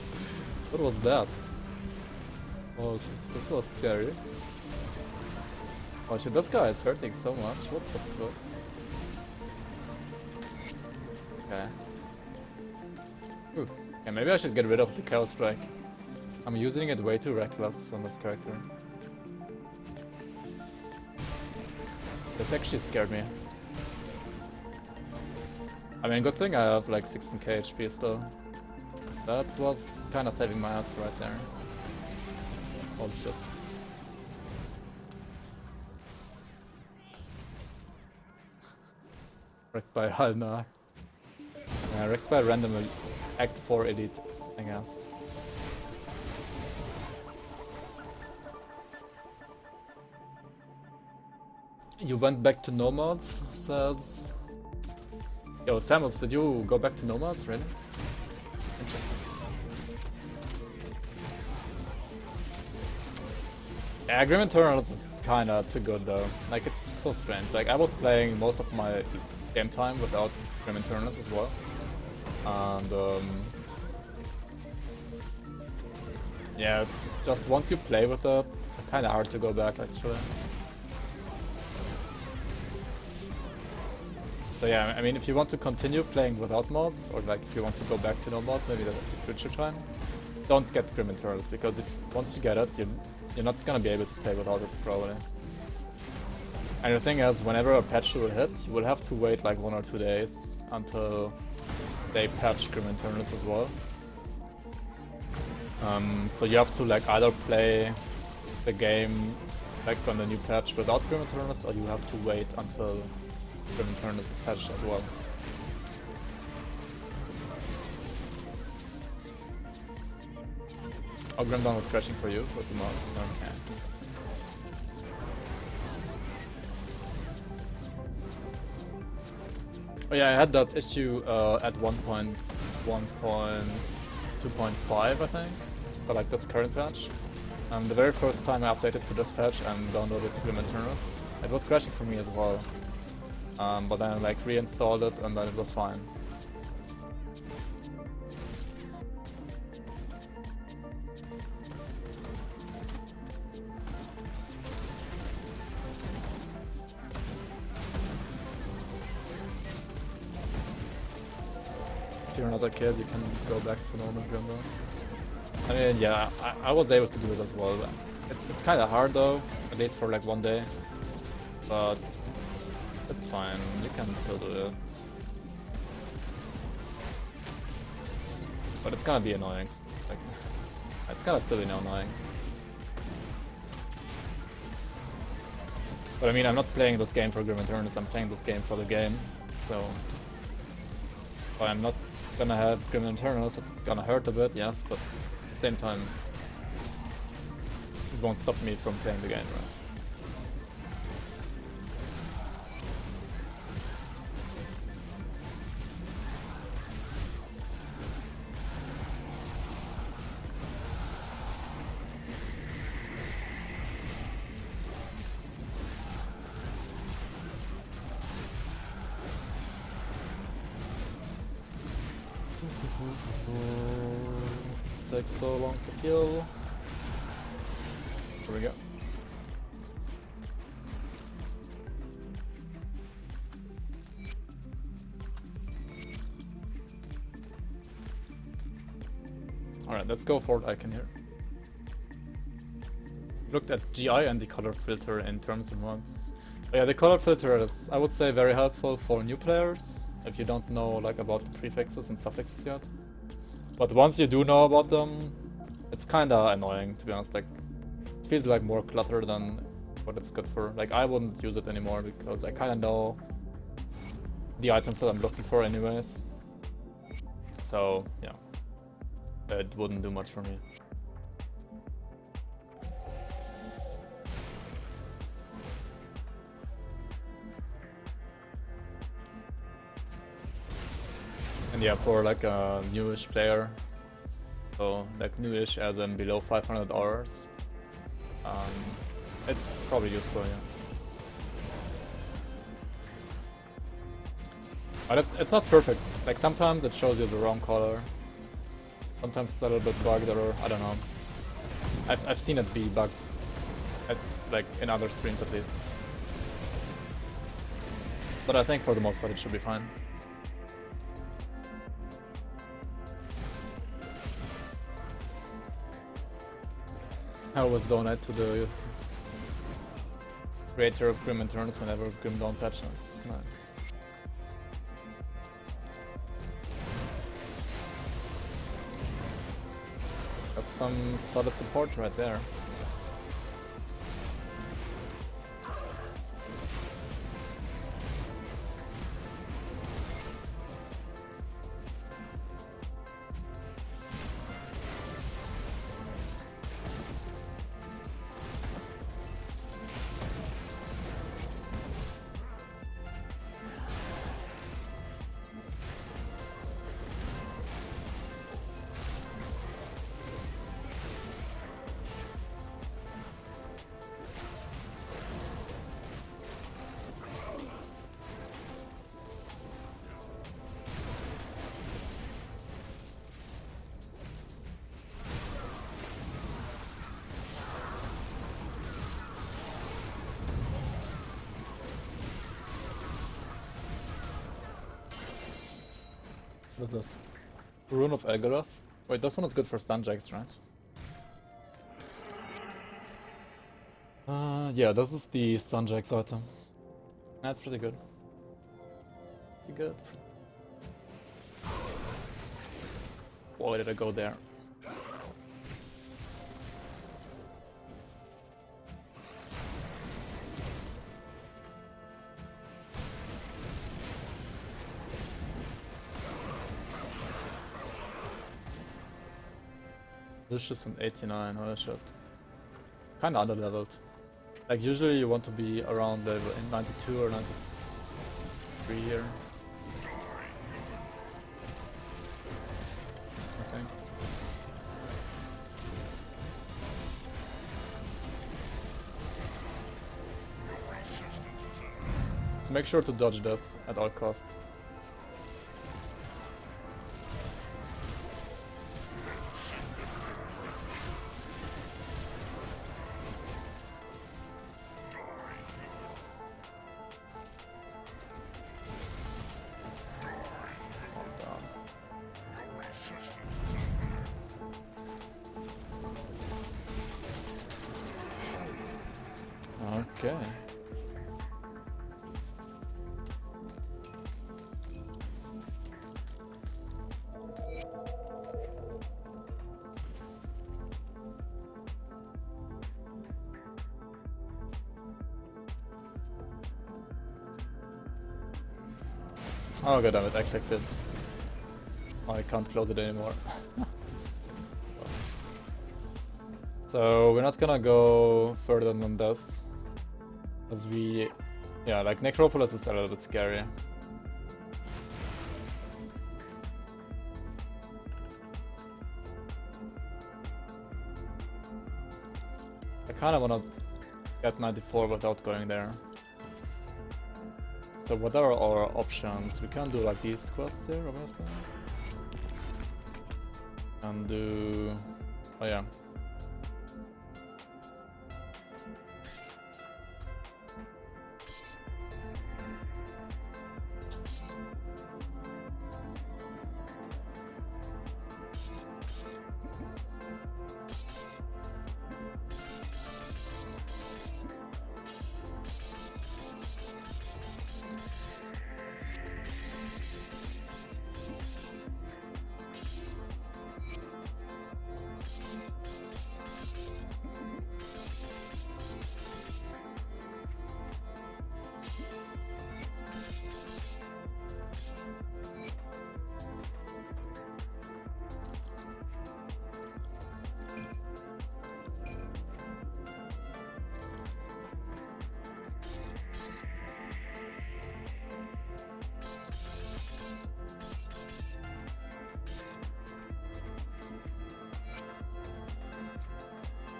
What was that? Oh shit, this was scary. Oh shit, this guy is hurting so much. What the fuck? Okay. Ooh. Okay, maybe I should get rid of the Chaos Strike. I'm using it way too reckless on this character. That actually scared me. I mean, good thing I have like 16k HP still. That was kinda saving my ass right there. Holy shit. Wrecked by Halnar. Yeah, wrecked by random Act 4 elite, I guess. You went back to Nomads, says... Yo, Samus, did you go back to Nomads, really? Interesting. Yeah, Grim Eternals is kinda too good though. Like, it's so strange. Like, I was playing most of my game time without Grim Eternals as well. And, yeah, it's just once you play with it, it's kinda hard to go back, actually. So yeah, I mean, if you want to continue playing without mods, or like if you want to go back to no mods, maybe that's the future time, don't get Grim Eternals, because if once you get it, you're not gonna be able to play without it, probably. And the thing is, whenever a patch will hit, you will have to wait like 1 or 2 days until they patch Grim Eternals as well. So you have to like either play the game like on the new patch without Grim Eternals, or you have to wait until Grim Eternals is patched as well. Oh, Grim Dawn was crashing for you with the mods. Okay, interesting. Oh yeah, I had that issue at 1.1.2.5, I think. So like this current patch. The very first time I updated to this patch and downloaded Grim Eternals, it was crashing for me as well. But then I like reinstalled it and then it was fine. If you're not a kid, you can go back to normal Grim Dawn. I mean, yeah, I was able to do it as well. It's kind of hard though, at least for like 1 day. But it's fine, you can still do it. But it's gonna be annoying. Like, it's gonna still be annoying. But I mean, I'm not playing this game for Grim Eternals, I'm playing this game for the game. So if I'm not gonna have Grim Eternals, it's gonna hurt a bit, yes, but at the same time, it won't stop me from playing the game, right? It takes so long to kill. Here we go. Alright, let's go for icon here. Looked at GI and the color filter in terms of mods. But yeah, the color filter is, I would say, very helpful for new players if you don't know like about the prefixes and suffixes yet. But once you do know about them, it's kinda annoying, to be honest. Like, it feels like more clutter than what it's good for. Like, I wouldn't use it anymore because I kinda know the items that I'm looking for anyways. So, yeah. It wouldn't do much for me. And yeah, for like a newish player, so like newish as in below 500 hours, it's probably useful, yeah. But it's not perfect. Like sometimes it shows you the wrong color. Sometimes it's a little bit bugged, or I don't know. I've seen it be bugged, like in other streams at least. But I think for the most part it should be fine. I always donate to the creator of Grim Interns whenever Grim don't patch. That's nice. Got some solid support right there. What is this? Rune of Elgaroth? Wait, this one is good for stun jacks, right? Yeah, this is the stun jacks item. That's pretty good. Pretty good. Why did I go there? Vicious and 89, holy shit. Kinda underleveled. Like usually you want to be around level 92 or 93 here. I think. So make sure to dodge this at all costs. Okay. Oh god damn it, I clicked it. Oh, I can't close it anymore. So we're not gonna go further than this. As we... yeah, like Necropolis is a little bit scary. I kinda wanna get 94 without going there. So what are our options? We can do like these quests here, obviously. And do... oh yeah.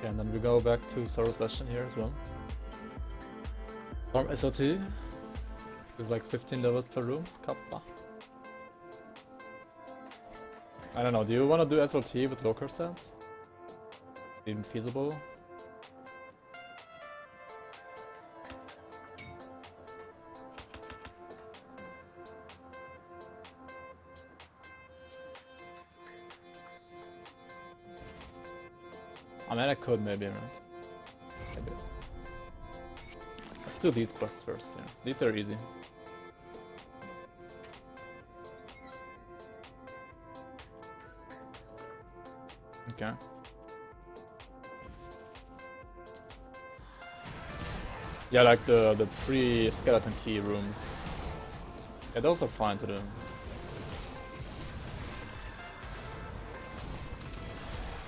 Okay, and then we go back to Soros Bastion here as well. Farm SOT. There's like 15 levels per room. Kappa. I don't know, do you want to do SOT with low percent? Even feasible? I mean, I could maybe, right? Maybe. Let's do these quests first, yeah. These are easy. Okay. Yeah, like the pre-skeleton key rooms. Yeah, those are fine to do.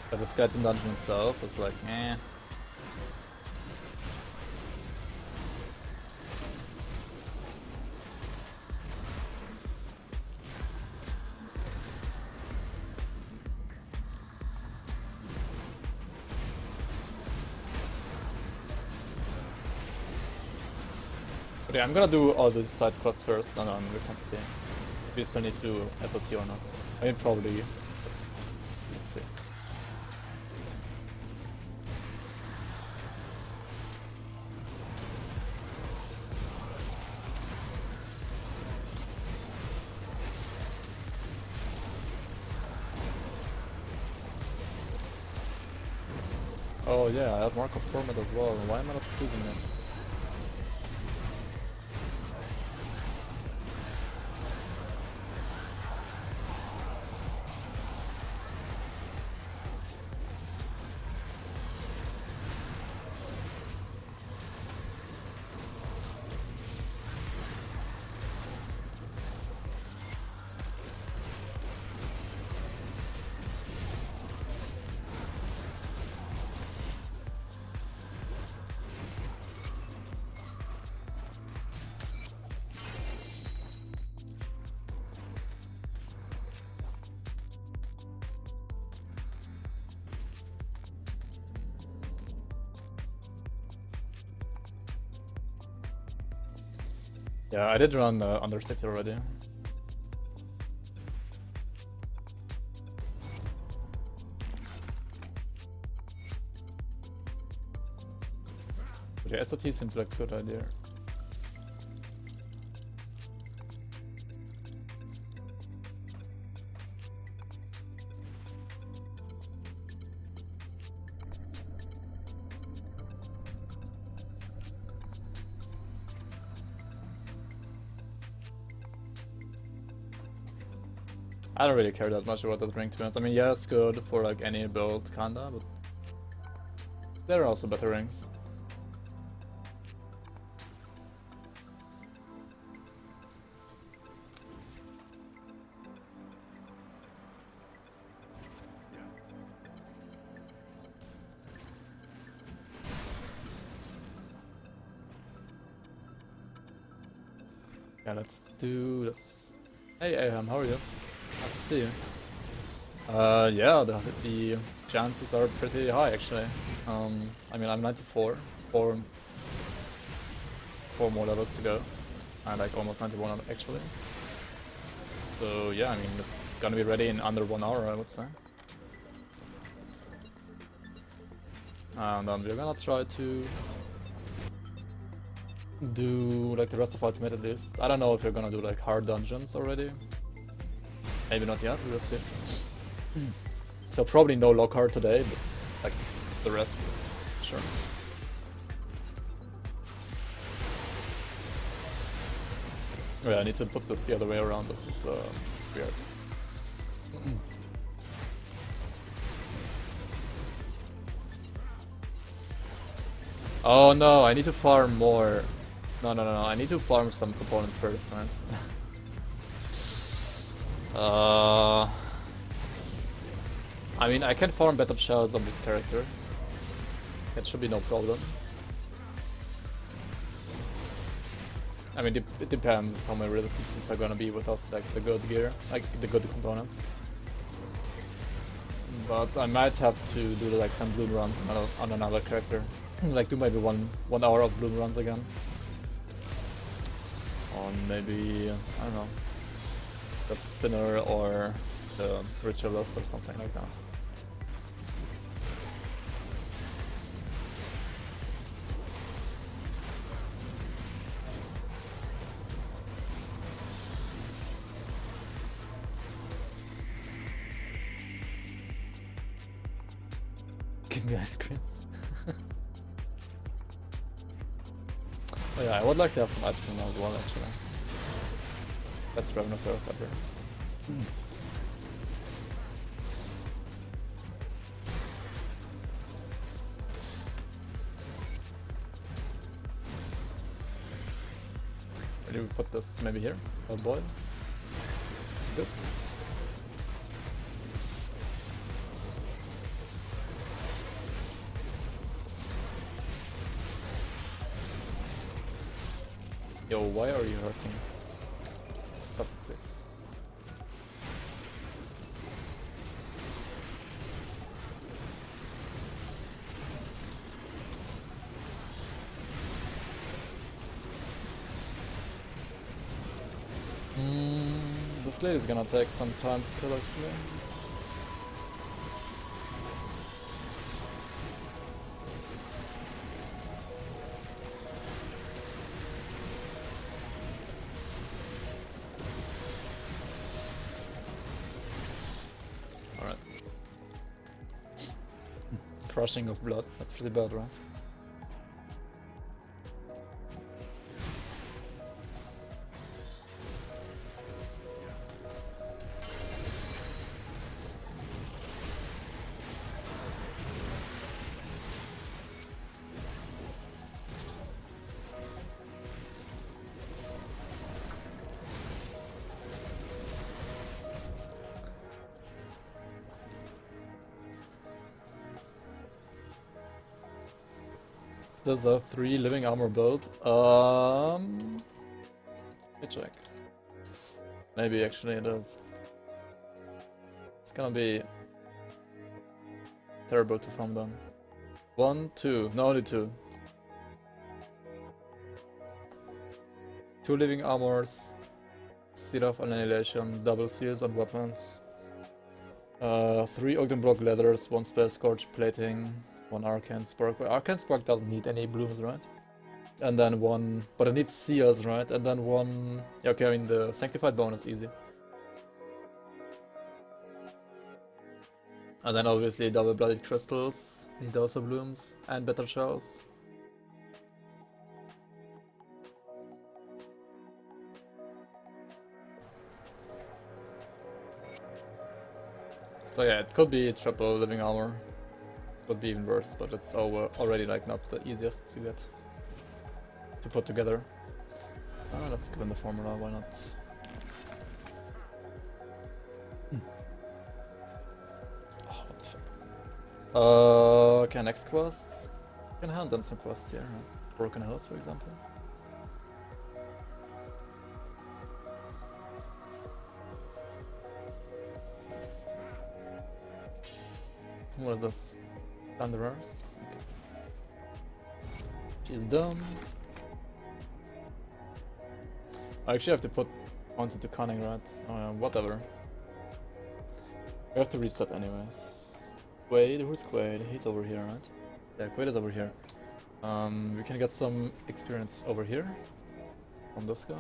But the skeleton dungeon itself is like, eh. But yeah, I'm gonna do all these side quests first, and then we can see if we still need to do SOT or not. I mean, probably, but let's see. Oh yeah, I have Mark of Torment as well. Why am I not using it? Yeah, I did run Undercity already. But yeah, SOT seems like a good idea. I don't really care that much about that ring, to be honest. I mean, yeah, it's good for like any build, kinda, but there are also better rings. Yeah, let's do this. Hey, Aham, how are you? Nice to see you. Yeah, the chances are pretty high, actually. I mean, I'm 94, four more levels to go, and like almost 91 actually. So yeah, I mean, it's gonna be ready in under 1 hour, I would say. And then we're gonna try to do like the rest of Ultimate at least. I don't know if we're gonna do like hard dungeons already. Maybe not yet, we'll see. So probably no Lockhart today, but like the rest, sure. Oh yeah, I need to put this the other way around, this is weird. Oh no, I need to farm more. No, I need to farm some components first, man. I mean, I can farm better shells on this character. It should be no problem. I mean, it depends how my resistances are gonna be without like the good gear, like the good components. but I might have to do like some bloom runs on another character. Like do maybe one hour of bloom runs again. Or maybe, I don't know, the spinner or the ritualist or something like that. Give me ice cream. Oh yeah, I would like to have some ice cream now as well, actually. Best Ravenous Earth ever. Maybe we put this maybe here, a boil. That's good. Yo, why are you hurting? Stop, please. This lady is gonna take some time to kill actually. Alright. Crushing of blood, that's pretty bad, right? There's a 3 living armor build. Let me check. Maybe actually it is. It's gonna be terrible to farm them. 1, 2, no, only 2. 2 living armors, Seed of Annihilation, double seals on weapons. 3 Ogden block leathers, 1 spell scorch plating. 1 Arcane Spark, but Arcane Spark doesn't need any blooms, right? And then 1, but it needs seals, right? And then 1, yeah, okay, I mean the Sanctified bonus easy. And then obviously double blooded crystals, need also blooms, and better shells. So yeah, it could be triple living armor. Would be even worse, but it's already like not the easiest to get to put together. Let's give in the formula, why not? Oh, what the fuck? Okay, next quests. Can hand in some quests here, right? Broken Hills, for example. What is this? Thunderers. Okay. She's done. I actually have to put onto the cunning, right? Whatever. We have to reset anyways. Quaid, who's Quaid? He's over here, right? Yeah, Quaid is over here. We can get some experience over here on this guy.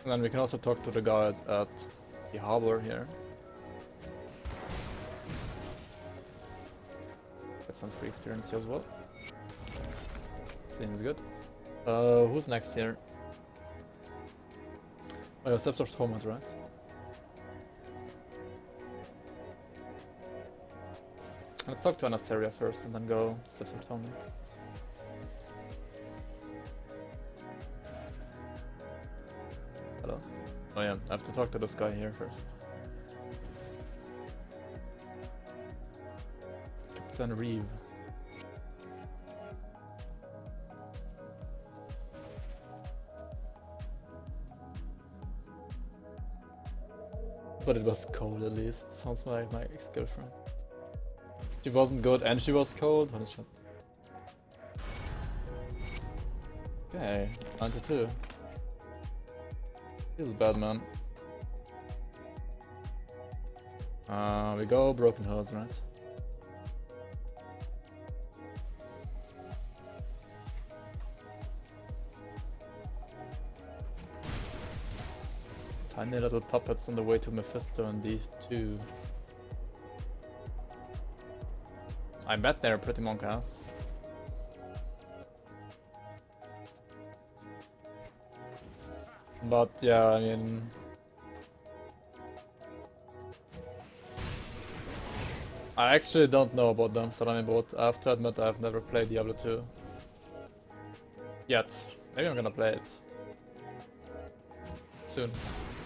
And then we can also talk to the guys at the harbor here. Get some free experience here as well. Seems good. Who's next here? Oh, yeah, Steps of Torment, right? Let's talk to Anastasia first and then go Steps of Torment. Hello? Oh yeah, I have to talk to this guy here first. Captain Reeve. But it was cold at least. Sounds like my ex-girlfriend. She wasn't good and she was cold. Holy shit. Okay, 92. He's a bad man. We go broken hose, right? Tiny little puppets on the way to Mephisto and D2. I bet they're pretty monk ass. But yeah, I mean... I actually don't know about them, Sarani bot. I have to admit I've never played Diablo 2. Yet. Maybe I'm gonna play it. Soon.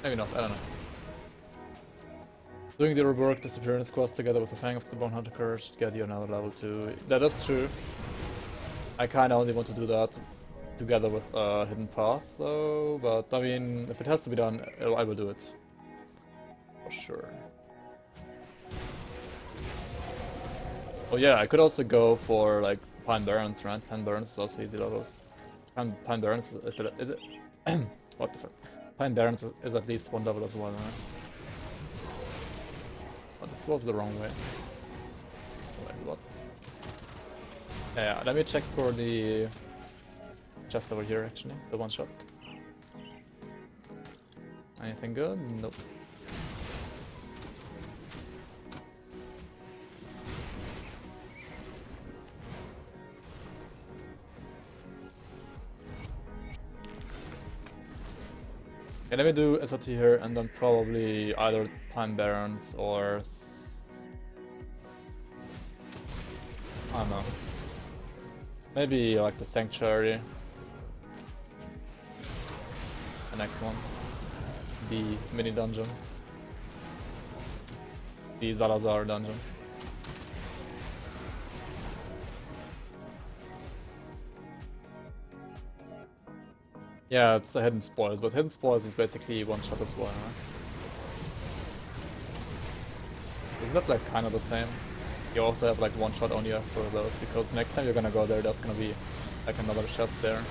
Maybe not, I don't know. Doing the rework disappearance quest together with the Fang of the Bonehunter Courage to get you another level 2. That is true. I kinda only want to do that together with Hidden Path though, but I mean, if it has to be done, I will do it. For sure. Oh yeah, I could also go for like Pine Barrens, right? Pine Barrens is also easy levels. Pine Barrens is it? What the fuck? Pine Barrens is at least one level as well, right? Oh, this was the wrong way. Wait, what? Yeah, let me check for the chest over here actually, the one shot. Anything good? Nope. Okay, let me do SRT here and then probably either Pine Barrens or... I don't know. Maybe like the Sanctuary. The next one. The mini dungeon. The Zalazar dungeon. Yeah, it's a Hidden Spoils, but Hidden Spoils is basically one shot as well, right? Isn't that like kind of the same? You also have like one shot only for those, because next time you're gonna go there, there's gonna be like another chest there.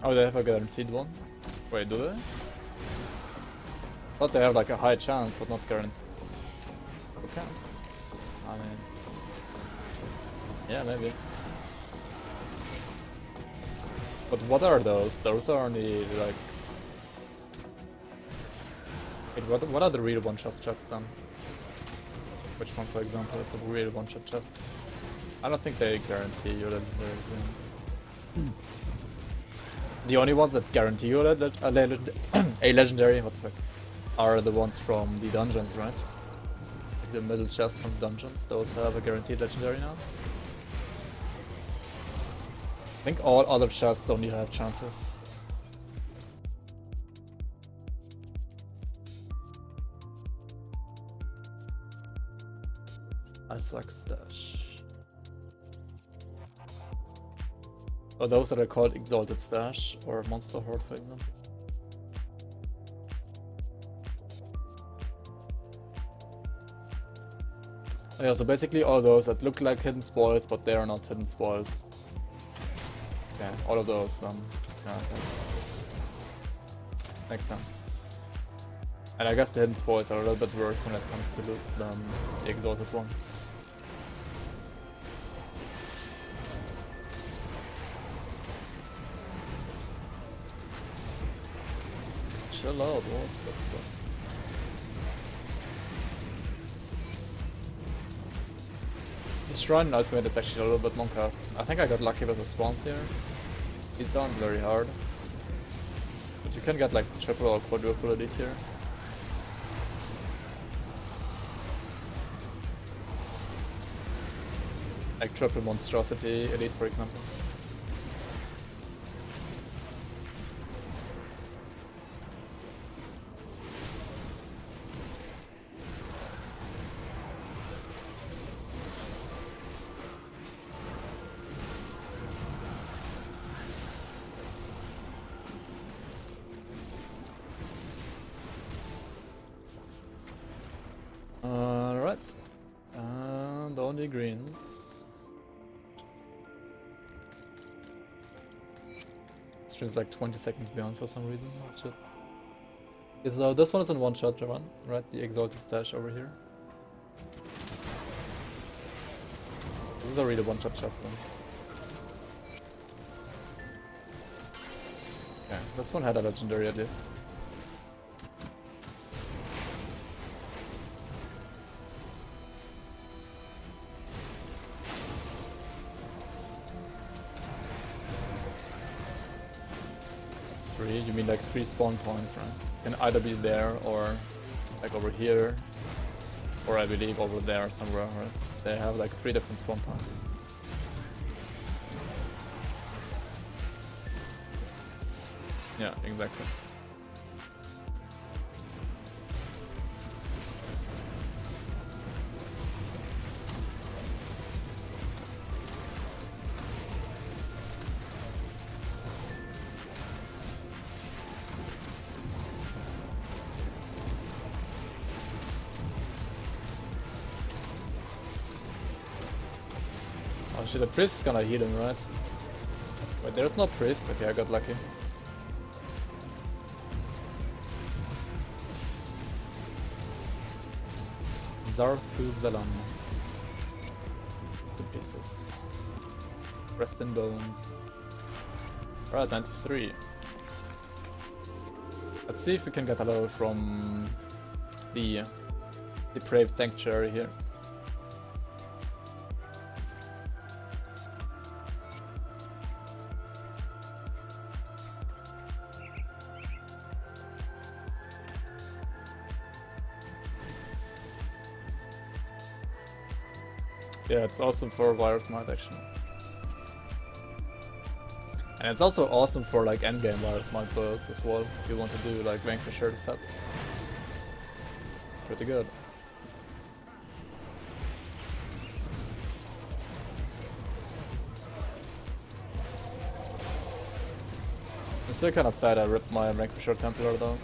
Oh, they have a guaranteed one? Wait, do they? Thought they have like a high chance, but not guaranteed. Okay. I mean... yeah, maybe. But what are those? Those are only like... wait, what are the real one-shot chests then? Which one, for example, is a real one-shot chest? I don't think they guarantee you that they're against. The only ones that guarantee you a legendary, what the fuck, are the ones from the dungeons, right? Like the middle chest from dungeons, those have a guaranteed legendary now. I think all other chests only have chances. I suck stash. Or those that are called Exalted Stash or Monster Horde, for example. Oh yeah, so basically all those that look like hidden spoils, but they are not hidden spoils. Okay, all of those then. Yeah, okay. Makes sense. And I guess the hidden spoils are a little bit worse when it comes to loot than the Exalted ones. Chill out, what the fuck? This Shrine in Ultimate is actually a little bit monk-ass. I think I got lucky with the spawns here. These aren't very hard. But you can get like triple or quadruple elite here. Like triple monstrosity elite, for example. Alright. And only greens. Stream's like 20 seconds behind for some reason. Oh shit. Okay, so this one is in one shot, Javan. Right, the exalted stash over here. This is already one shot chest then. Okay, this one had a legendary at least. You mean like 3 spawn points, right? Can either be there or like over here, or I believe over there somewhere, right? They have like 3 different spawn points. Yeah, exactly. Oh shit, the priest is gonna heal him, right? Wait, there's no priest? Okay, I got lucky. Zarthuzalam. Rest in pieces. Rest in bones. Alright, 93. Let's see if we can get a level from the depraved sanctuary here. Yeah, it's awesome for Virus Might actually. And it's also awesome for like endgame Virus Might builds as well, if you want to do like Vanquisher set. It's pretty good. I'm still kinda sad I ripped my Vanquisher Templar though.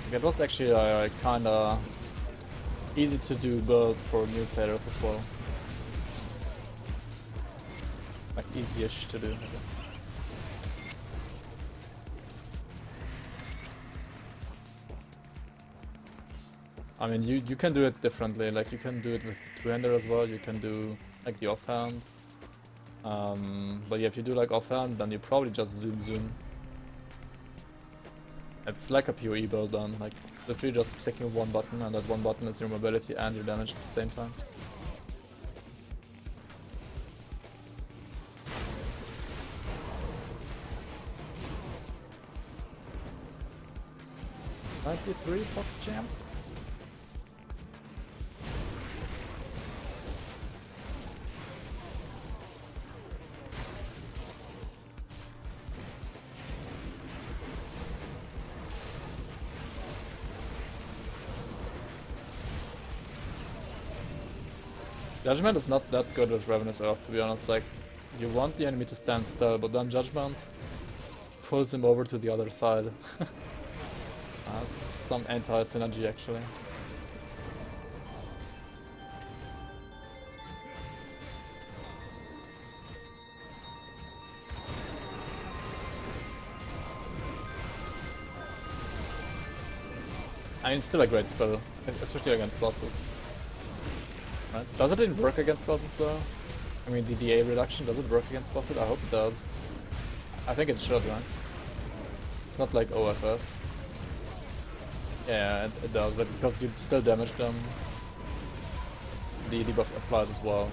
Like, it was actually kinda easy to do build for new players as well. Like easy-ish to do. I mean, you can do it differently. Like you can do it with the two-hander as well. You can do like the offhand. But yeah, if you do like offhand, then you probably just zoom. It's like a PoE build done. Like literally just clicking one button, and that one button is your mobility and your damage at the same time. '93 pop champ. Judgment is not that good with Ravenous Earth, to be honest. Like, you want the enemy to stand still, but then Judgment pulls him over to the other side. That's some anti-synergy, actually. I mean, it's still a great spell, especially against bosses. Right? Does it even work against bosses though? I mean, the DA reduction, does it work against bosses? I hope it does. I think it should, right? It's not like OFF. Yeah, it does, but because you still damage them, the debuff applies as well.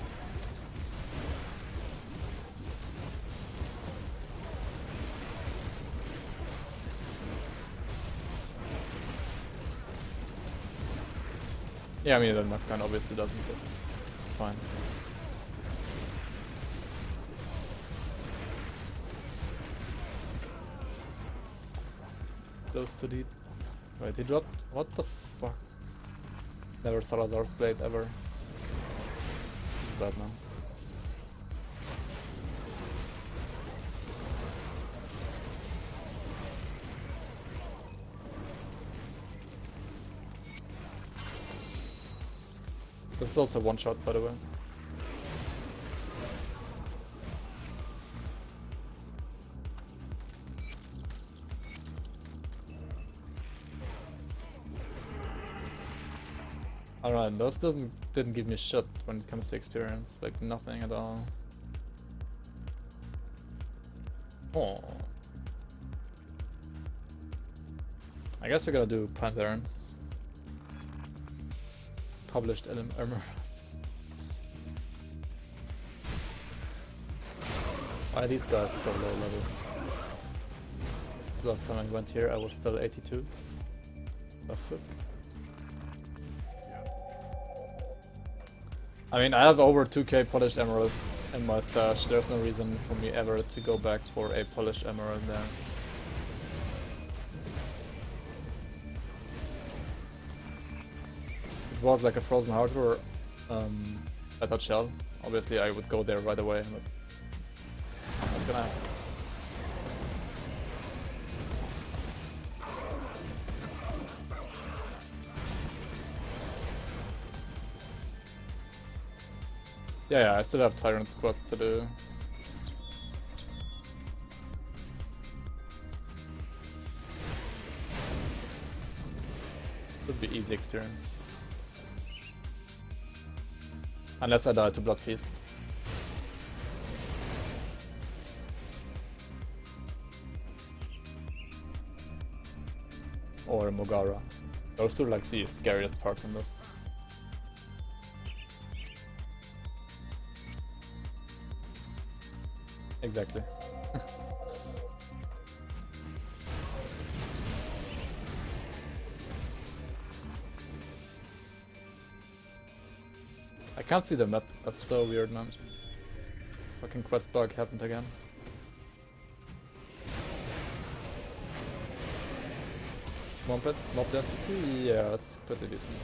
Yeah, I mean, that kind obviously doesn't, but it's fine. Close to deep. Wait, he dropped. What the fuck? Never Salazar's blade ever. He's bad, man. This is also one shot, by the way. Alright, those didn't give me shit when it comes to experience, like nothing at all. Oh. I guess we're gonna do Prime Barons. Published armor. Why are these guys so low level? Last time I went here I was still 82. The fuck? I mean, I have over 2k polished emeralds in my stash. There's no reason for me ever to go back for a polished emerald there. If it was like a frozen heart or a touch shell, obviously I would go there right away, but not gonna happen. Yeah, I still have Tyrant's quest to do. Would be easy experience. Unless I die to Blood Feast. Or Mogara. Those two are like the scariest part in this. Exactly. I can't see the map. That's so weird, man. Fucking quest bug happened again. Mob density? Yeah, that's pretty decent.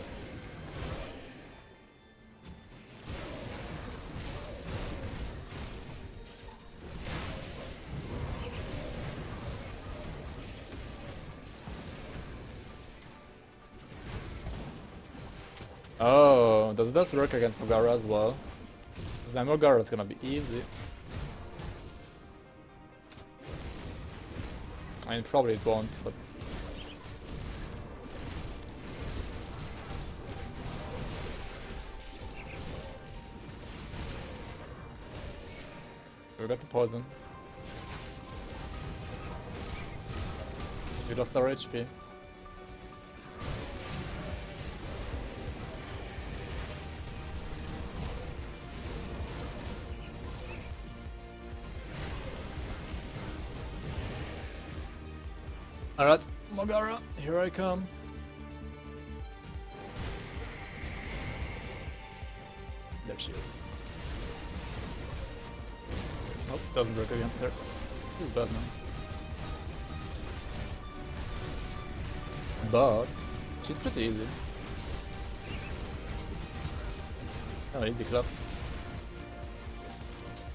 Oh, does this work against Mogara as well? Because then Mogara is gonna be easy. I mean, probably it won't, but... We got the poison. We lost our HP. Alright, Mogara, here I come. There she is. Nope, doesn't work against her. She's bad man. But she's pretty easy. Oh, easy club.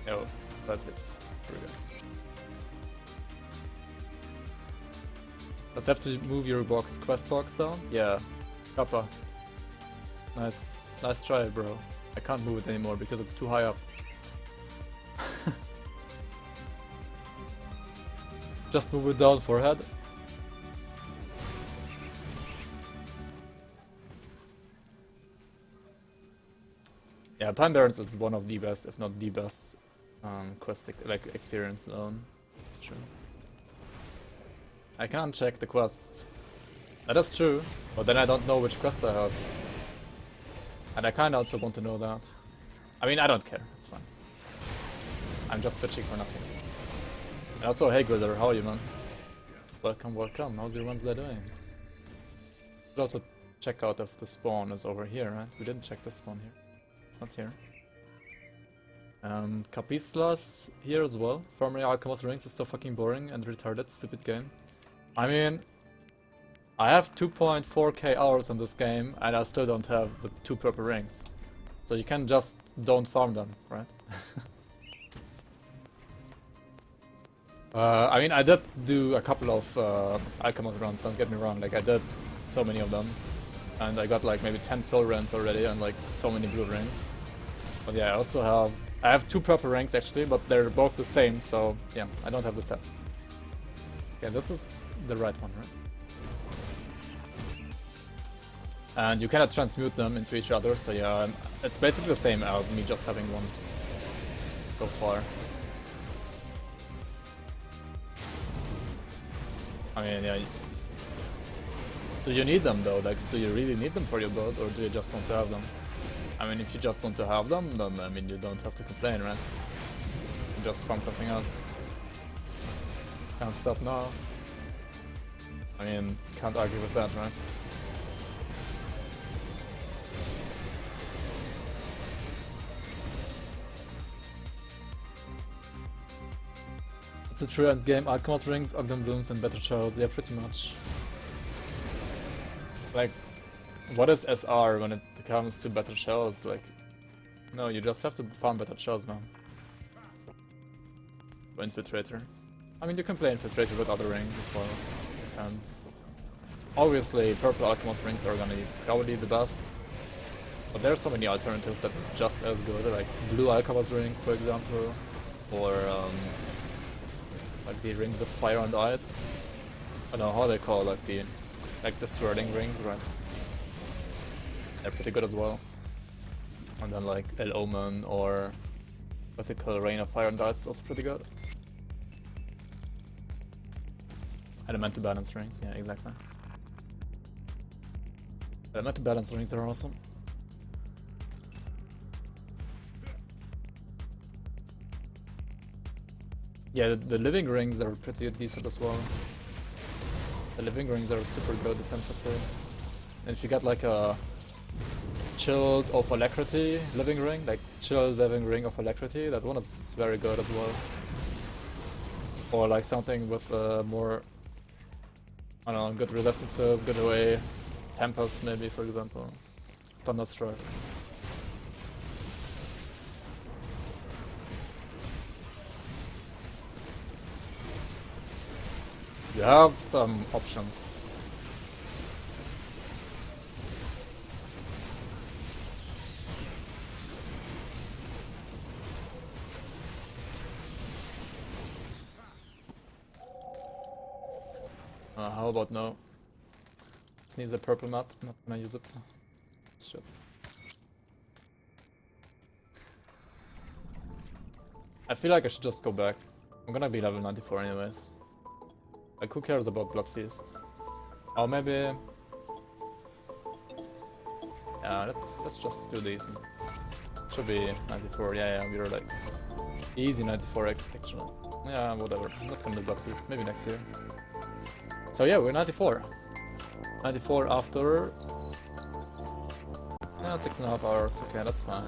Oh, bad this. Here we go. Let's have to move your quest box down? Yeah. Kappa. Nice try, bro. I can't move it anymore because it's too high up. Just move it down, forehead. Yeah, Pine Barrens is one of the best, if not the best, quest experience zone. It's true. I can't check the quest. That is true, but then I don't know which quest I have. And I kinda also want to know that. I mean, I don't care, it's fine. I'm just bitching for nothing. And also, hey Gridder, how are you, man? Welcome, welcome. How's your Wednesday doing? Should also check out if the spawn is over here, right? We didn't check the spawn here. It's not here. And Capisla's here as well. Farming Alchemist Rings is so fucking boring and retarded, stupid game. I mean, I have 2.4k hours in this game and I still don't have the 2 purple rings. So you can just don't farm them, right? I mean, I did do a couple of Alchemist runs, don't get me wrong, like I did so many of them. And I got like maybe 10 soul rings already and like so many blue rings. But yeah, I have 2 purple rings actually, but they're both the same, so yeah, I don't have the set. Okay, this is the right one, right? And you cannot transmute them into each other, so yeah, it's basically the same as me just having one so far. I mean, yeah. Do you need them though? Like, do you really need them for your build, or do you just want to have them? I mean, if you just want to have them, then I mean, you don't have to complain, right? You just farm something else. Can't stop now. I mean, can't argue with that, right? It's a true end game, Alchemist rings, Ogden blooms, and better shells. Yeah, pretty much. Like, what is SR when it comes to better shells? Like, no, you just have to farm better shells, man. Or Infiltrator. I mean, you can play Infiltrator with other rings as well. Defense. Obviously, purple Alchemist rings are gonna be probably the best. But there are so many alternatives that are just as good, like blue Alchemist rings, for example. Or, like the rings of fire and ice. I don't know how they call it, like the swirling rings, right? They're pretty good as well. And then like El Omen or what they call Rain of Fire and Ice is also pretty good. Elemental balance rings, yeah, exactly. Elemental balance rings are awesome. Yeah, the living rings are pretty decent as well. The living rings are super good defensively. And if you get like a chilled of alacrity living ring, like chilled living ring of alacrity, that one is very good as well. Or like something with more, I don't know, good resistances, good away, Tempest maybe, for example. Thunderstrike. You have some options. How about no? This needs a purple mat, not gonna use it. Shit. I feel like I should just go back. I'm gonna be level 94 anyways. Like, who cares about Blood Feast? Or maybe... Yeah, let's just do these. Should be 94, yeah, we're like... Easy 94 actually. Yeah, whatever. I'm not gonna do Blood Feast, maybe next year. So yeah, we're 94. 94 after... Yeah, 6.5 hours, okay, that's fine.